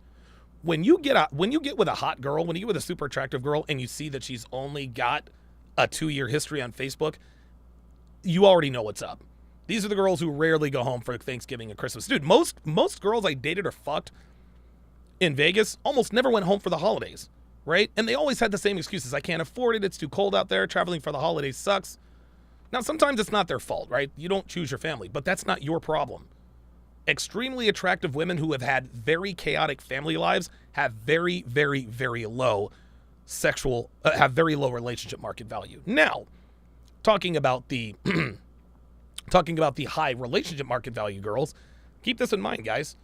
When you get with a hot girl, when you get with a super attractive girl and you see that she's only got a 2-year history on Facebook, you already know what's up. These are the girls who rarely go home for Thanksgiving and Christmas. Dude, most girls I dated or fucked in Vegas almost never went home for the holidays, right? And they always had the same excuses. I can't afford it. It's too cold out there. Traveling for the holidays sucks. Now, sometimes it's not their fault, right? You don't choose your family, but that's not your problem. Extremely attractive women who have had very chaotic family lives have very, very, very low relationship market value. Now, talking about the high relationship market value girls, keep this in mind, guys.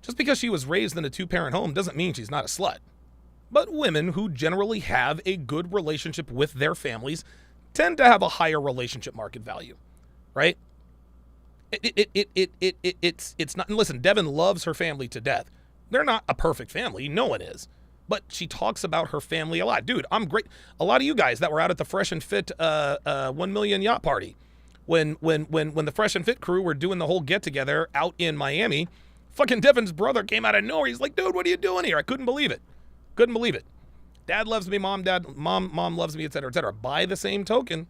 Just because she was raised in a 2-parent home doesn't mean she's not a slut. But women who generally have a good relationship with their families tend to have a higher relationship market value, right? It's not. And listen, Devin loves her family to death. They're not a perfect family. No one is. But she talks about her family a lot. Dude, I'm great. A lot of you guys that were out at the Fresh and Fit 1 million yacht party, when the Fresh and Fit crew were doing the whole get together out in Miami, fucking Devin's brother came out of nowhere. He's like, dude, what are you doing here? I couldn't believe it. Dad loves me, mom loves me, etc., etc. By the same token,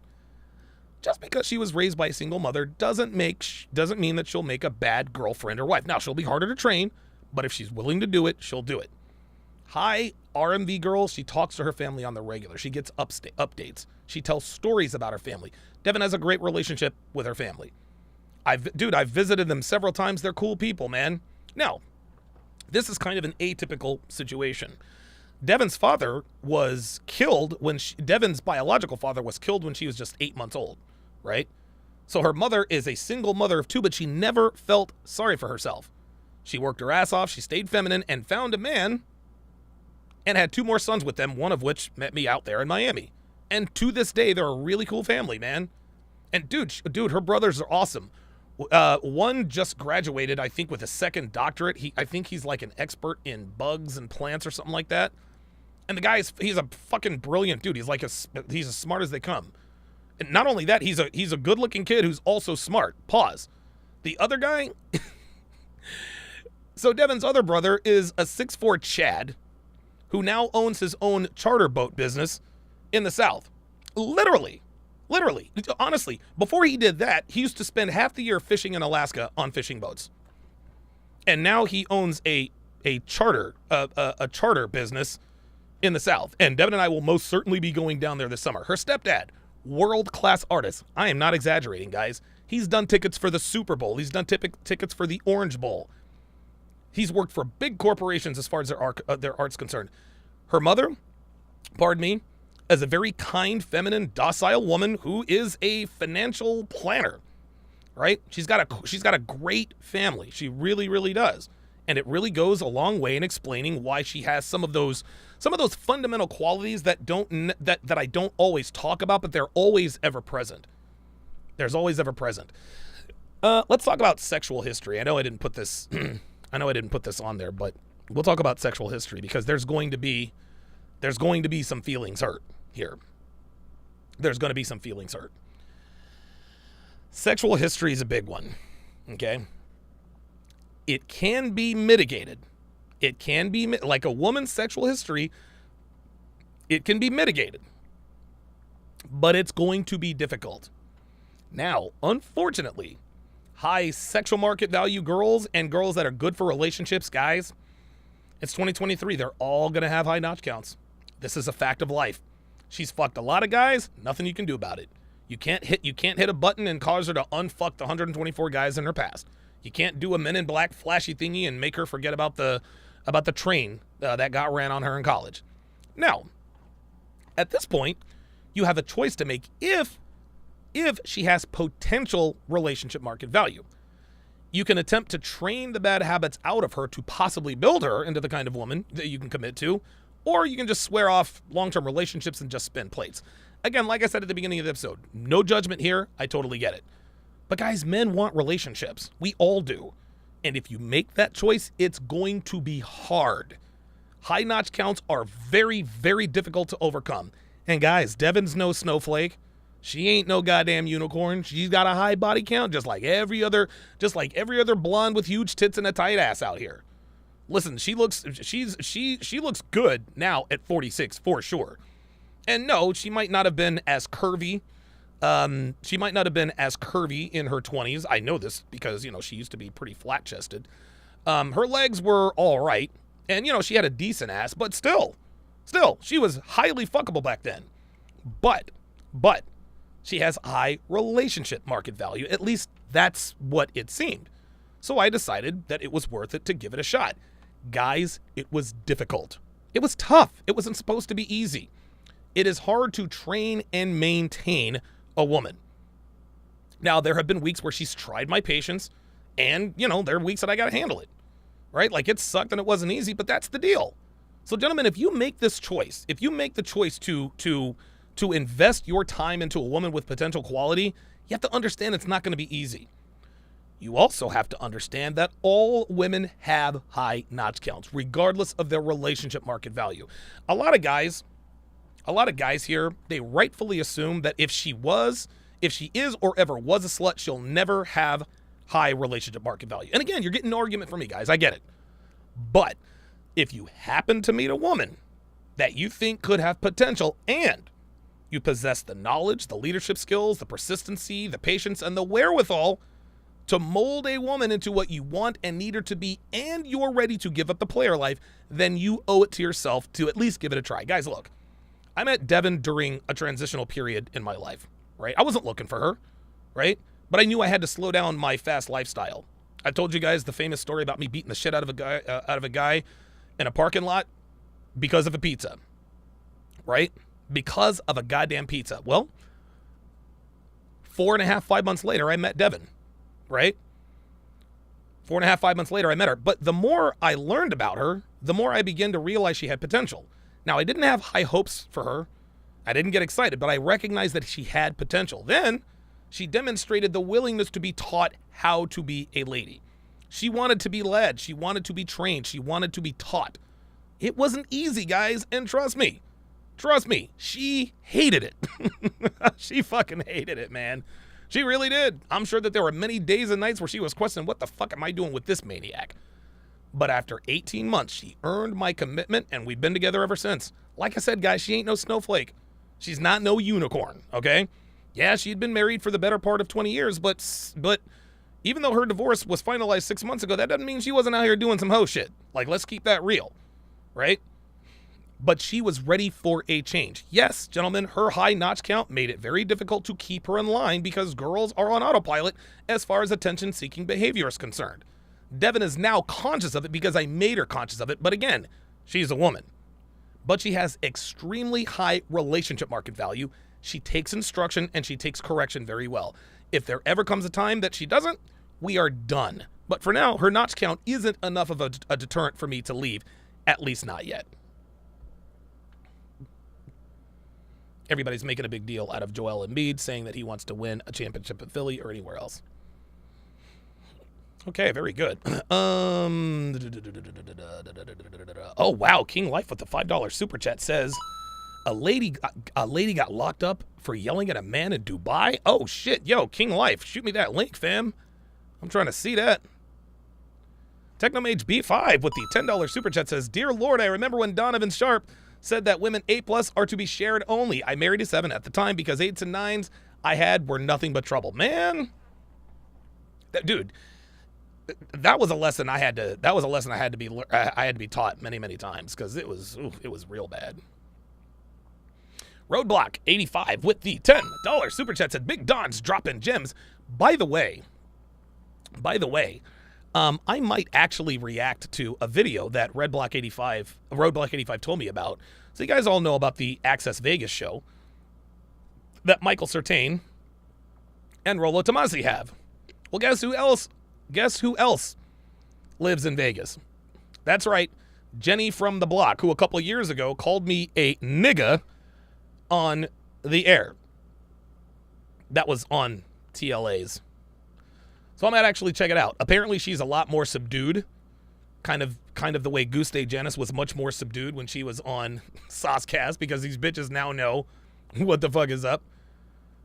just because she was raised by a single mother doesn't mean that she'll make a bad girlfriend or wife. Now, she'll be harder to train, but if she's willing to do it, she'll do it. High RMV girl, she talks to her family on the regular. She gets updates. She tells stories about her family. Devin has a great relationship with her family. I've visited them several times. They're cool people, man. Now, this is kind of an atypical situation. Devin's father was killed Devin's biological father was killed when she was just 8 months old, right? So her mother is a single mother of 2, but she never felt sorry for herself. She worked her ass off, she stayed feminine, and found a man and had 2 more sons with them, one of which met me out there in Miami. And to this day, they're a really cool family, man. And dude, her brothers are awesome. One just graduated, I think, with a second doctorate. I think he's like an expert in bugs and plants or something like that. And the guy he's a fucking brilliant dude. He's as smart as they come. And not only that, he's a good-looking kid who's also smart. Pause. The other guy, so Devin's other brother is a 6'4" Chad who now owns his own charter boat business in the South. Literally. Honestly, before he did that, he used to spend half the year fishing in Alaska on fishing boats. And now he owns a charter business in the South. And Devin and I will most certainly be going down there this summer. Her stepdad, world-class artist. I am not exaggerating, guys. He's done tickets for the Super Bowl. He's done tickets for the Orange Bowl. He's worked for big corporations as far as their art's concerned. Her mother, pardon me, is a very kind, feminine, docile woman who is a financial planner, right? She's got a great family. She really, really does. And it really goes a long way in explaining why she has some of those fundamental qualities that I don't always talk about, but they're always ever present. There's always ever present. Let's talk about sexual history. I know I didn't put this on there, but we'll talk about sexual history because there's going to be some feelings hurt here. There's going to be some feelings hurt. Sexual history is a big one. Okay? It can be mitigated. It can be like a woman's sexual history. It can be mitigated, but it's going to be difficult. Now, unfortunately, high sexual market value girls and girls that are good for relationships, guys, it's 2023. They're all going to have high notch counts. This is a fact of life. She's fucked a lot of guys. Nothing you can do about it. You can't hit a button and cause her to unfuck the 124 guys in her past. You can't do a Men in Black flashy thingy and make her forget about the train that got ran on her in college. Now, at this point, you have a choice to make if she has potential relationship market value. You can attempt to train the bad habits out of her to possibly build her into the kind of woman that you can commit to, or you can just swear off long-term relationships and just spin plates. Again, like I said at the beginning of the episode, no judgment here. I totally get it. But guys, men want relationships. We all do. And if you make that choice, it's going to be hard. High notch counts are very, very difficult to overcome. And guys, Devin's no snowflake. She ain't no goddamn unicorn. She's got a high body count just like every other blonde with huge tits and a tight ass out here. Listen, she looks good now at 46 for sure. And no, she might not have been as curvy. She might not have been as curvy in her 20s. I know this because, she used to be pretty flat-chested. Her legs were all right. And, she had a decent ass, but still, she was highly fuckable back then. But she has high relationship market value. At least that's what it seemed. So I decided that it was worth it to give it a shot. Guys, it was difficult. It was tough. It wasn't supposed to be easy. It is hard to train and maintain a woman. Now, there have been weeks where she's tried my patience, and, there are weeks that I got to handle it, right? Like, it sucked and it wasn't easy, but that's the deal. So, gentlemen, if you make this choice, if you make the choice to invest your time into a woman with potential quality, you have to understand it's not going to be easy. You also have to understand that all women have high notch counts, regardless of their relationship market value. A lot of guys here, they rightfully assume that if she is or ever was a slut, she'll never have high relationship market value. And again, you're getting an argument from me, guys. I get it. But if you happen to meet a woman that you think could have potential and you possess the knowledge, the leadership skills, the persistency, the patience, and the wherewithal to mold a woman into what you want and need her to be, and you're ready to give up the player life, then you owe it to yourself to at least give it a try. Guys, look, I met Devin during a transitional period in my life, right? I wasn't looking for her, right? But I knew I had to slow down my fast lifestyle. I told you guys the famous story about me beating the shit out of a guy in a parking lot because of a pizza, right? Because of a goddamn pizza. Well, 5 months later, I met Devin, right? 5 months later, I met her. But the more I learned about her, the more I began to realize she had potential. Now, I didn't have high hopes for her. I didn't get excited, but I recognized that she had potential. Then she demonstrated the willingness to be taught how to be a lady. She wanted to be led. She wanted to be trained. She wanted to be taught. It wasn't easy, guys, and trust me, she hated it. She fucking hated it, man. She really did. I'm sure that there were many days and nights where she was questioning, what the fuck am I doing with this maniac? But after 18 months, she earned my commitment, and we've been together ever since. Like I said, guys, she ain't no snowflake. She's not no unicorn, okay? Yeah, she'd been married for the better part of 20 years, but even though her divorce was finalized 6 months ago, that doesn't mean she wasn't out here doing some hoe shit. Like, let's keep that real, right? But she was ready for a change. Yes, gentlemen, her high notch count made it very difficult to keep her in line because girls are on autopilot as far as attention-seeking behavior is concerned. Devin is now conscious of it because I made her conscious of it, but again, she's a woman. But she has extremely high relationship market value. She takes instruction and she takes correction very well. If there ever comes a time that she doesn't, we are done. But for now, her notch count isn't enough of a deterrent for me to leave, at least not yet. Everybody's making a big deal out of Joel Embiid saying that he wants to win a championship at Philly or anywhere else. Okay, very good. Oh, wow. King Life with the $5 super chat says, a lady got locked up for yelling at a man in Dubai? Oh, shit. Yo, King Life, shoot me that link, fam. I'm trying to see that. Technomage B5 with the $10 super chat says, Dear Lord, I remember when Donovan Sharpe said that women 8+ are to be shared only. I married a 7 at the time because 8s and 9s I had were nothing but trouble. Man, dude, that was a lesson I had to. That was a lesson I had to be taught many times because it was real bad. Roadblock 85 with the $10 super chat said, Big Don's dropping gems. By the way, I might actually react to a video that Roadblock 85 told me about. So you guys all know about the Access Vegas show that Michael Certain and Rollo Tomasi have. Well, guess who else lives in Vegas? That's right, Jenny from the block, who a couple of years ago called me a nigga on the air. That was on TLA's. So I might actually check it out. Apparently she's a lot more subdued, kind of the way Guste Janis was much more subdued when she was on Saucecast, because these bitches now know what the fuck is up.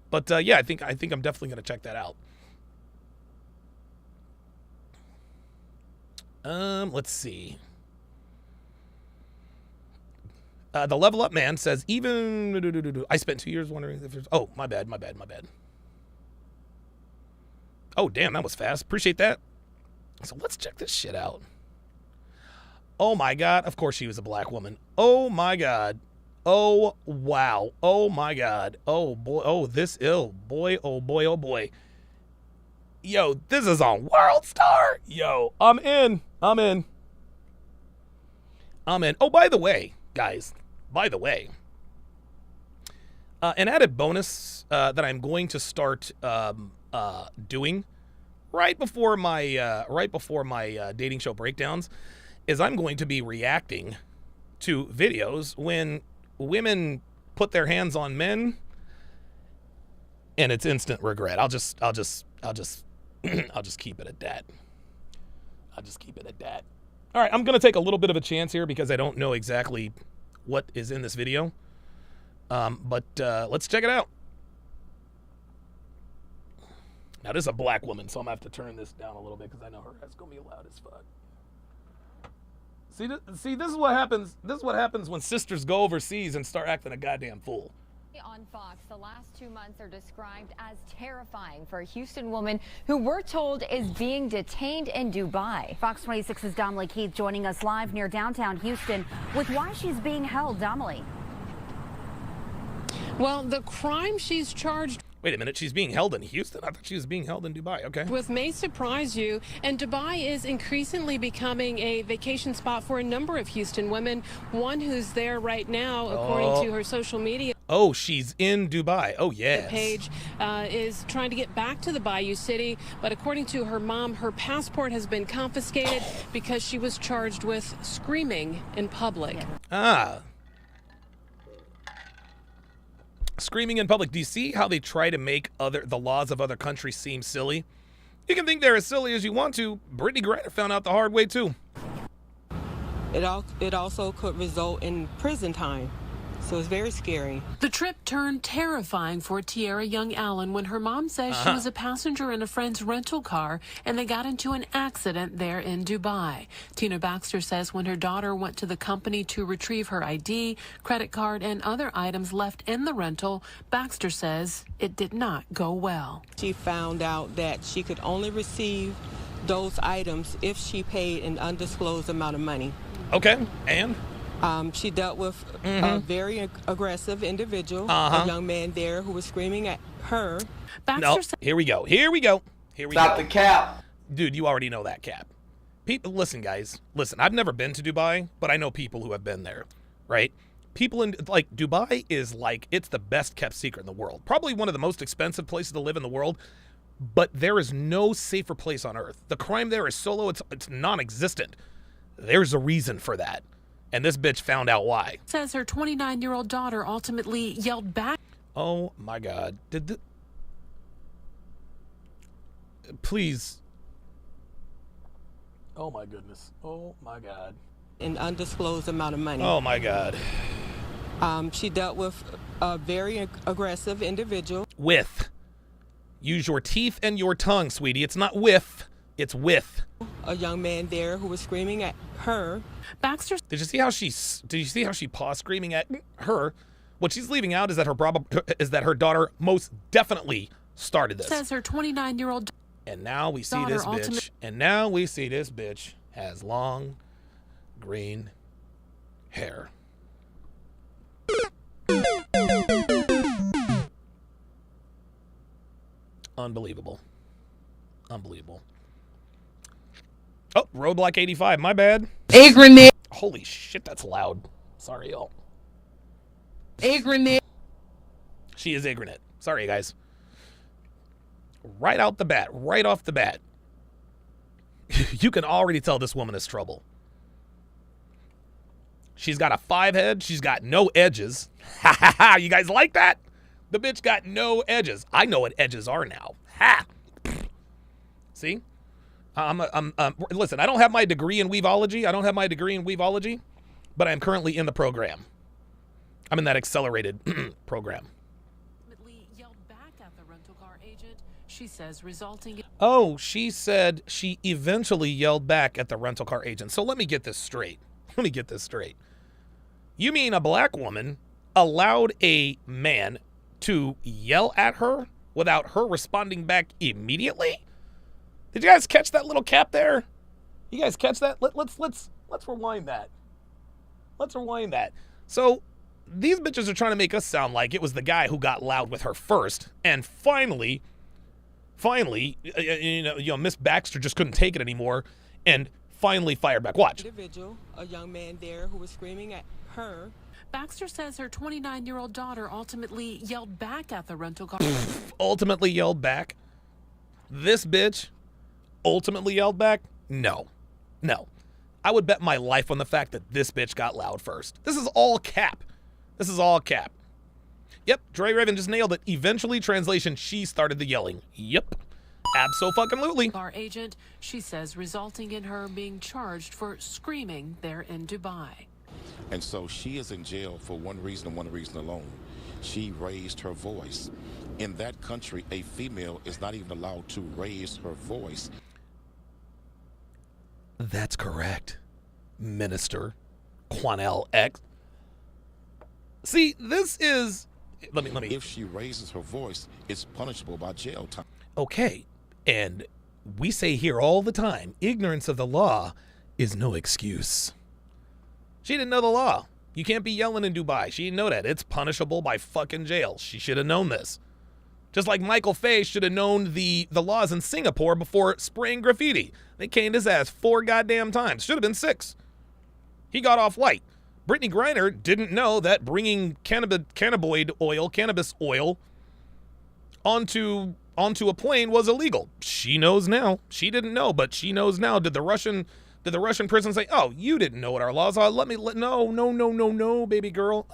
But yeah, I think I'm definitely gonna check that out. Let's see. The Level Up Man says, even I spent 2 years wondering if there's. Oh, my bad. Oh, damn, that was fast. Appreciate that. So let's check this shit out. Oh, my God. Of course she was a black woman. Oh, my God. Oh, wow. Oh, my God. Oh, boy. Oh, this ill. Boy, oh, boy, oh, boy. Yo, this is on World Star. Yo, I'm in. Oh, by the way, guys. An added bonus that I'm going to start doing right before my dating show breakdowns is I'm going to be reacting to videos when women put their hands on men and it's instant regret. I'll just keep it at that. All right, I'm going to take a little bit of a chance here because I don't know exactly what is in this video. But let's check it out. Now, this is a black woman, so I'm going to have to turn this down a little bit because I know her ass going to be loud as fuck. See, this is what happens. This is what happens when sisters go overseas and start acting a goddamn fool. On Fox, the last 2 months are described as terrifying for a Houston woman who we're told is being detained in Dubai. Fox 26's Domly Keith joining us live near downtown Houston with why she's being held. Domly. Well, the crime she's charged. Wait a minute, she's being held in Houston? I thought she was being held in Dubai. Okay. With may surprise you, and Dubai is increasingly becoming a vacation spot for a number of Houston women. One who's there right now, according to her social media. Oh, she's in Dubai. Oh, yes. The page is trying to get back to the Bayou City, but according to her mom, her passport has been confiscated because she was charged with screaming in public. Ah. Screaming in public. Do you see how they try to make the laws of other countries seem silly? You can think they're as silly as you want to. Brittany Griner found out the hard way, too. It also could result in prison time. So it's very scary. The trip turned terrifying for Tiara Young Allen when her mom says she was a passenger in a friend's rental car and they got into an accident there in Dubai. Tina Baxter says when her daughter went to the company to retrieve her ID, credit card, and other items left in the rental, Baxter says it did not go well. She found out that she could only receive those items if she paid an undisclosed amount of money. Okay, and? She dealt with a very aggressive individual, a young man there who was screaming at her. No, here we go. Stop the cap. Dude, you already know that cap. People, listen, guys. Listen, I've never been to Dubai, but I know people who have been there, right? People in, like, Dubai is like, it's the best kept secret in the world. Probably one of the most expensive places to live in the world, but there is no safer place on earth. The crime there is so low, it's non-existent. There's a reason for that. And this bitch found out why. Says her 29-year-old daughter ultimately yelled back. Oh my God. Please. Oh my goodness. Oh my God. An undisclosed amount of money. Oh my God. She dealt with a very aggressive individual. With. Use your teeth and your tongue, sweetie. It's not with, it's with. A young man there who was screaming at her. Baxter. Did you see how she paused screaming at her? What she's leaving out is that her daughter most definitely started this. Says her 29-year-old. And now we see this bitch. And now we see this bitch has long green hair. Unbelievable. Unbelievable. Oh, Roadblock 85. My bad. A grenade. Holy shit, that's loud. Sorry, y'all. A grenade. She is a grenade. Sorry, guys. Right out the bat. Right off the bat. You can already tell this woman is trouble. She's got a 5 head. She's got no edges. Ha ha ha. You guys like that? The bitch got no edges. I know what edges are now. Ha. See? Listen, I don't have my degree in weaveology. But I'm currently in the program. I'm in that accelerated program. Yelled back at the rental car agent, she says, resulting in. Oh, she said she eventually yelled back at the rental car agent. So let me get this straight. You mean a black woman allowed a man to yell at her without her responding back immediately? Did you guys catch that little cap there? You guys catch that? Let's rewind that. Let's rewind that. So these bitches are trying to make us sound like it was the guy who got loud with her first, and finally, Miss Baxter just couldn't take it anymore, and finally fired back. Watch. Individual, a young man there who was screaming at her. Baxter says her 29-year-old daughter ultimately yelled back at the rental car. Ultimately yelled back? This bitch ultimately yelled back? No. I would bet my life on the fact that this bitch got loud first. This is all cap. Yep, Dre Raven just nailed it. Eventually, translation, she started the yelling. Yep. Abso-fucking-lutely. Car agent, she says, resulting in her being charged for screaming there in Dubai. And so she is in jail for one reason and one reason alone. She raised her voice. In that country, a female is not even allowed to raise her voice. That's correct, Minister Quanell X. See, this is... Let me. If she raises her voice, it's punishable by jail time. Okay, and we say here all the time, ignorance of the law is no excuse. She didn't know the law. You can't be yelling in Dubai. She didn't know that. It's punishable by fucking jail. She should have known this. Just like Michael Fay should have known the laws in Singapore before spraying graffiti. They caned his ass 4 goddamn times. Should have been 6. He got off light. Brittany Griner didn't know that bringing cannabis oil onto a plane was illegal. She knows now. She didn't know, but she knows now. Did the Russian prison say, "Oh, you didn't know what our laws are. No, baby girl.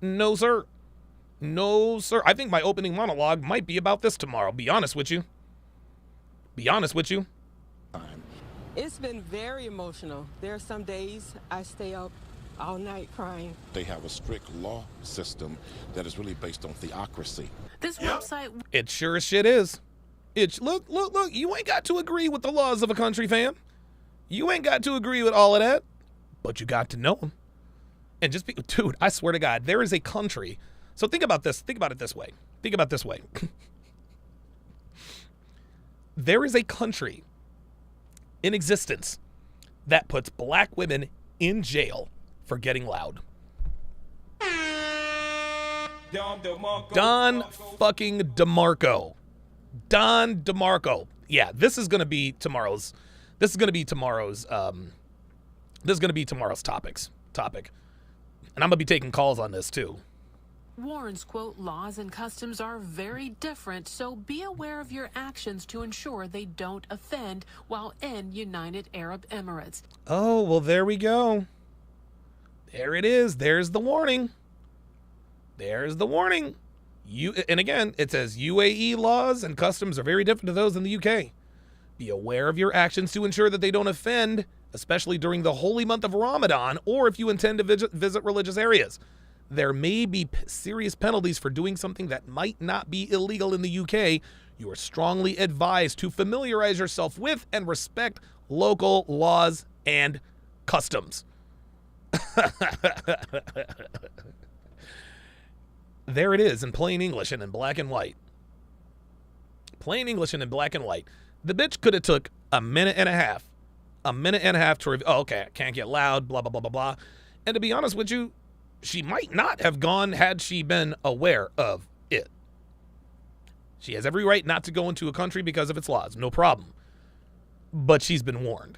No, sir. No, sir. I think my opening monologue might be about this tomorrow. Be honest with you. Be honest with you. It's been very emotional. There are some days I stay up all night crying. They have a strict law system that is really based on theocracy. This website... It sure as shit is. Look, you ain't got to agree with the laws of a country, fam. You ain't got to agree with all of that, but you got to know them. And just be, dude, I swear to God, there is a country. So think about this. Think about it this way. Think about it this way. There is a country in existence that puts black women in jail for getting loud. Don fucking DeMarco. Don DeMarco. Yeah, this is gonna be tomorrow's topic. And I'm gonna be taking calls on this too. Warns, quote, laws and customs are very different, so be aware of your actions to ensure they don't offend while in United Arab Emirates. Oh, well, there we go. There it is. There's the warning. There's the warning. And again, it says UAE laws and customs are very different to those in the UK. Be aware of your actions to ensure that they don't offend, especially during the holy month of Ramadan, or if you intend to visit religious areas. There may be serious penalties for doing something that might not be illegal in the UK. You are strongly advised to familiarize yourself with and respect local laws and customs. There it is in plain English and in black and white. Plain English and in black and white. The bitch could have took a minute and a half to review. Oh, okay, I can't get loud, blah, blah, blah, blah, blah. And to be honest with you, she might not have gone had she been aware of it. She has every right not to go into a country because of its laws, no problem. But she's been warned.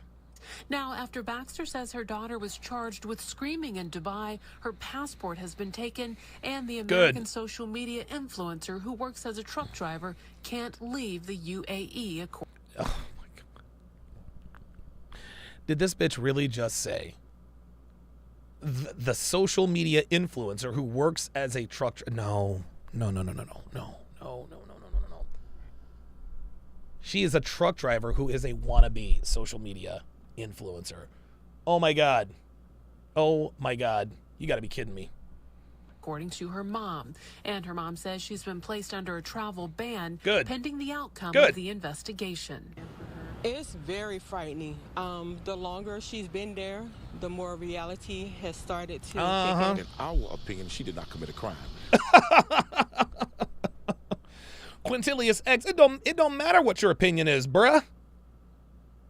Now, after Baxter says her daughter was charged with screaming in Dubai, her passport has been taken, and the American social media influencer who works as a truck driver can't leave the UAE. Oh my God. Did this bitch really just say the social media influencer who works as a truck driver? No. She is a truck driver who is a wannabe social media influencer. Oh my God. You gotta be kidding me. According to her mom. And her mom says she's been placed under a travel ban pending the outcome of the investigation. It's very frightening. The longer she's been there, the more reality has started to kick in. In our opinion, she did not commit a crime. Quintilius X, it don't matter what your opinion is, bruh.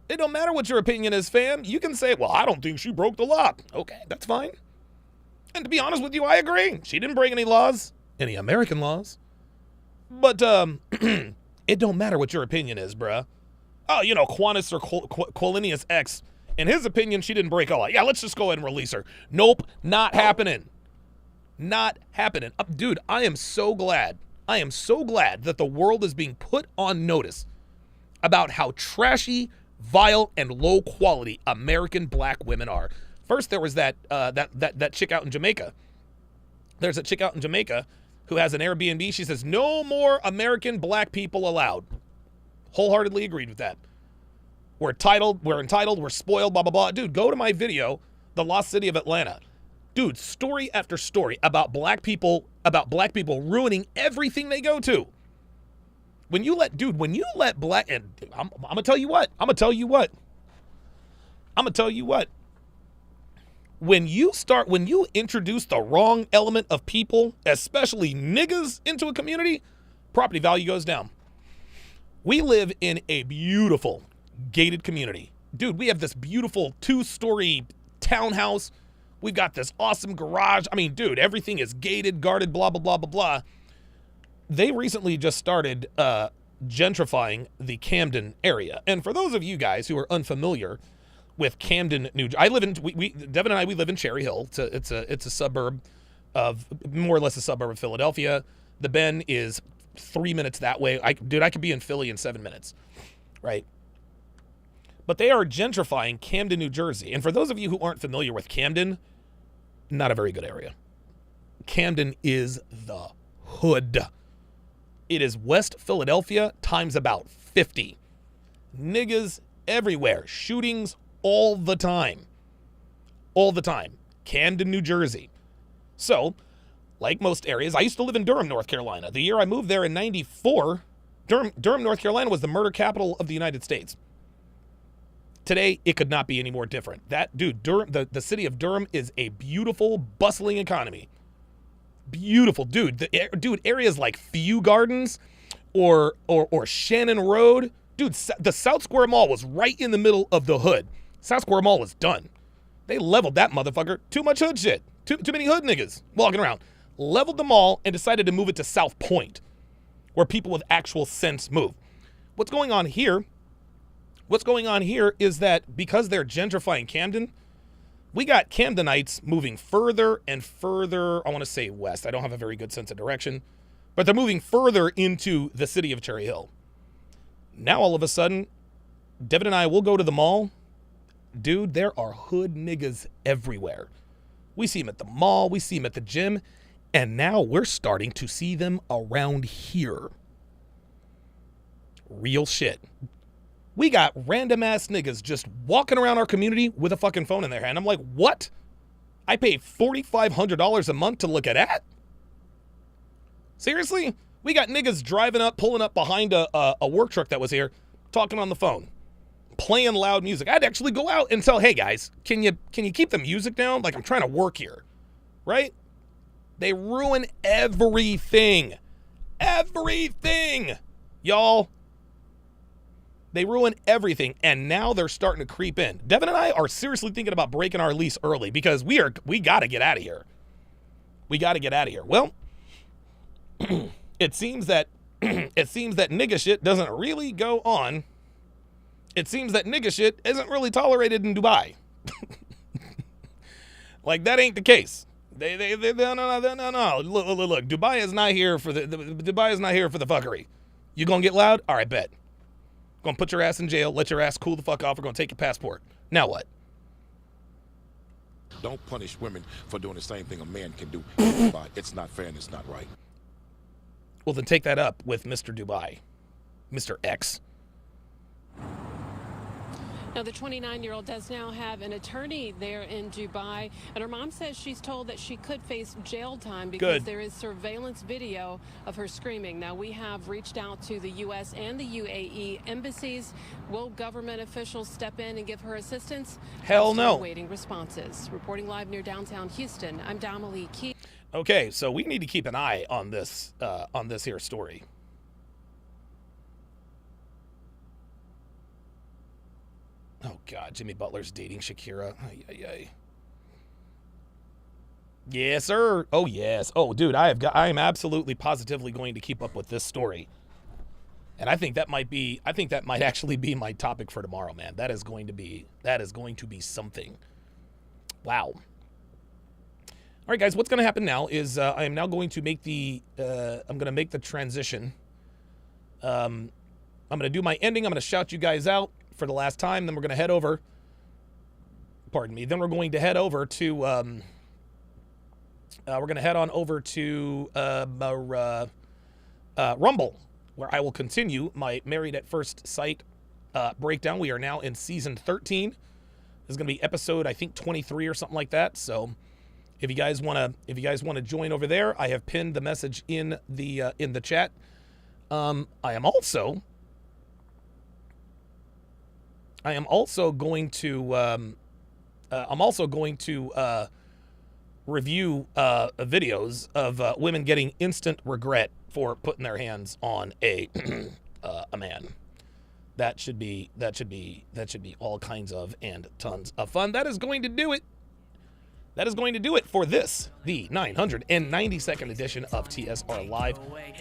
It don't matter what your opinion is, fam. You can say, well, I don't think she broke the law. Okay, that's fine. And to be honest with you, I agree. She didn't break any laws, any American laws. But it don't matter what your opinion is, bruh. Oh, you know, Quantus or Quilinius X, in his opinion, she didn't break a law. Yeah, let's just go ahead and release her. Nope, not happening. Not happening. Dude, I am so glad that the world is being put on notice about how trashy, vile, and low quality American black women are. First, there was that chick out in Jamaica. There's a chick out in Jamaica who has an Airbnb. She says, no more American black people allowed. Wholeheartedly agreed with that. We're entitled, we're spoiled, blah, blah, blah. Dude, go to my video, The Lost City of Atlanta. Dude, story after story about black people ruining everything they go to. When you let black, and I'm gonna tell you what. When you introduce the wrong element of people, especially niggas, into a community, property value goes down. We live in a beautiful gated community. Dude, we have this beautiful 2-story townhouse. We've got this awesome garage. I mean, dude, everything is gated, guarded, blah, blah, blah, blah, blah. They recently just started gentrifying the Camden area. And for those of you guys who are unfamiliar with Camden, Devin and I live in Cherry Hill. It's a suburb of, more or less a suburb of Philadelphia. The Bend is 3 minutes that way. I could be in Philly in 7 minutes, right? But they are gentrifying Camden, New Jersey. And for those of you who aren't familiar with Camden, not a very good area. Camden is the hood. It is West Philadelphia times about 50. Niggas everywhere. Shootings all the time. All the time. Camden, New Jersey. So, like most areas, I used to live in Durham, North Carolina. The year I moved there in 94, Durham, North Carolina was the murder capital of the United States. Today, it could not be any more different. Durham, the city of Durham is a beautiful, bustling economy. Beautiful, dude. Areas like Few Gardens or Shannon Road. Dude, the South Square Mall was right in the middle of the hood. South Square Mall is done. They leveled that motherfucker. Too much hood shit. Too many hood niggas walking around. Leveled the mall and decided to move it to South Point, where people with actual sense move. What's going on here is that because they're gentrifying Camden, we got Camdenites moving further and further, I want to say west. I don't have a very good sense of direction, but they're moving further into the city of Cherry Hill. Now, all of a sudden, Devin and I will go to the mall. Dude, there are hood niggas everywhere. We see them at the mall. We see them at the gym. And now we're starting to see them around here. Real shit. We got random ass niggas just walking around our community with a fucking phone in their hand. I'm like, what? I pay $4,500 a month to look at that? Seriously? We got niggas pulling up behind a work truck that was here, talking on the phone, playing loud music. I'd actually go out and tell, hey guys, can you keep the music down? Like, I'm trying to work here, right? They ruin everything. Everything, y'all. They ruin everything, and now they're starting to creep in. Devin and I are seriously thinking about breaking our lease early because we got to get out of here. We got to get out of here. Well, it seems that nigga shit doesn't really go on. It seems that nigga shit isn't really tolerated in Dubai. Like, that ain't the case. No. Look, Dubai is not here for the fuckery. You gonna get loud? All right, bet. Gonna put your ass in jail, let your ass cool the fuck off. We're gonna take your passport. Now what? Don't punish women for doing the same thing a man can do in Dubai. It's not fair and it's not right. Well, then take that up with Mr. Dubai, Mr. X. Now, the 29-year-old does now have an attorney there in Dubai, and her mom says she's told that she could face jail time because there is surveillance video of her screaming. Now, we have reached out to the U.S. and the UAE embassies. Will government officials step in and give her assistance? Hell no. Awaiting responses. Reporting live near downtown Houston, I'm Damalie Key. Okay, so we need to keep an eye on this here story. Oh, God, Jimmy Butler's dating Shakira. Ay, ay, ay. Yes, sir. Oh, yes. Oh, dude, I am absolutely positively going to keep up with this story. And I think that might actually be my topic for tomorrow, man. That is going to be something. Wow. All right, guys, what's going to happen now is I am now going to make the transition. I'm going to do my ending. I'm going to shout you guys out for the last time. Then we're going to head over. Pardon me. Then we're going to head over to. We're going to head on over to Rumble, where I will continue my Married at First Sight breakdown. We are now in season 13. This is going to be episode, I think, 23 or something like that. So, if you guys want to join over there, I have pinned the message in the chat. I am also going to review videos of women getting instant regret for putting their hands on a man. That should be all kinds of and tons of fun. That is going to do it. That is going to do it for this, the 992nd edition of TSR Live.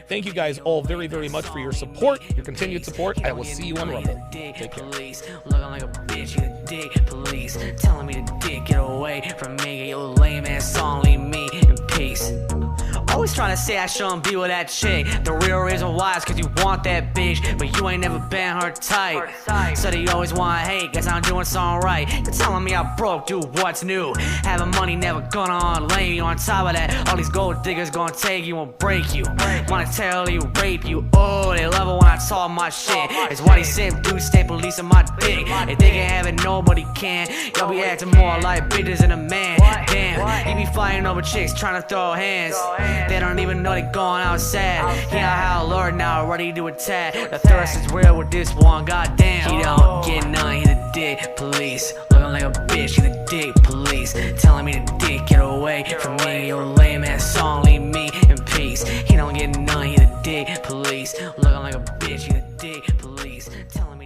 Thank you guys all very, very much for your support, your continued support. I will see you on Rumble. Take care. Looking like a bitch, you dick police. Telling me to dick, get away from me. Your lame ass song, leave me in peace. Always trying to say I shouldn't be with that chick. The real reason why is cause you want that bitch, but you ain't never been her type. So they always wanna hate, guess I'm doing something right. You're telling me I'm broke, dude, what's new? Having money never gonna lay you. On top of that, all these gold diggers gonna take you and break you, monetarily rape you. Oh, they love it when I talk my shit. It's why these simp dudes stay policing my dick. If they can have it, nobody can. Y'all be acting more like bitches than a man. Damn, you be fighting over chicks trying to throw hands. They don't even know they going outside. Yeah, how Lord now ready to attack. The thirst is real with this one, goddamn. He don't get none, he the dick police. Looking like a bitch, he the dick police. Telling me to dick, get away from me. Your lame ass song, leave me in peace. He don't get none, he the dick police. Looking like a bitch, he the dick police. Telling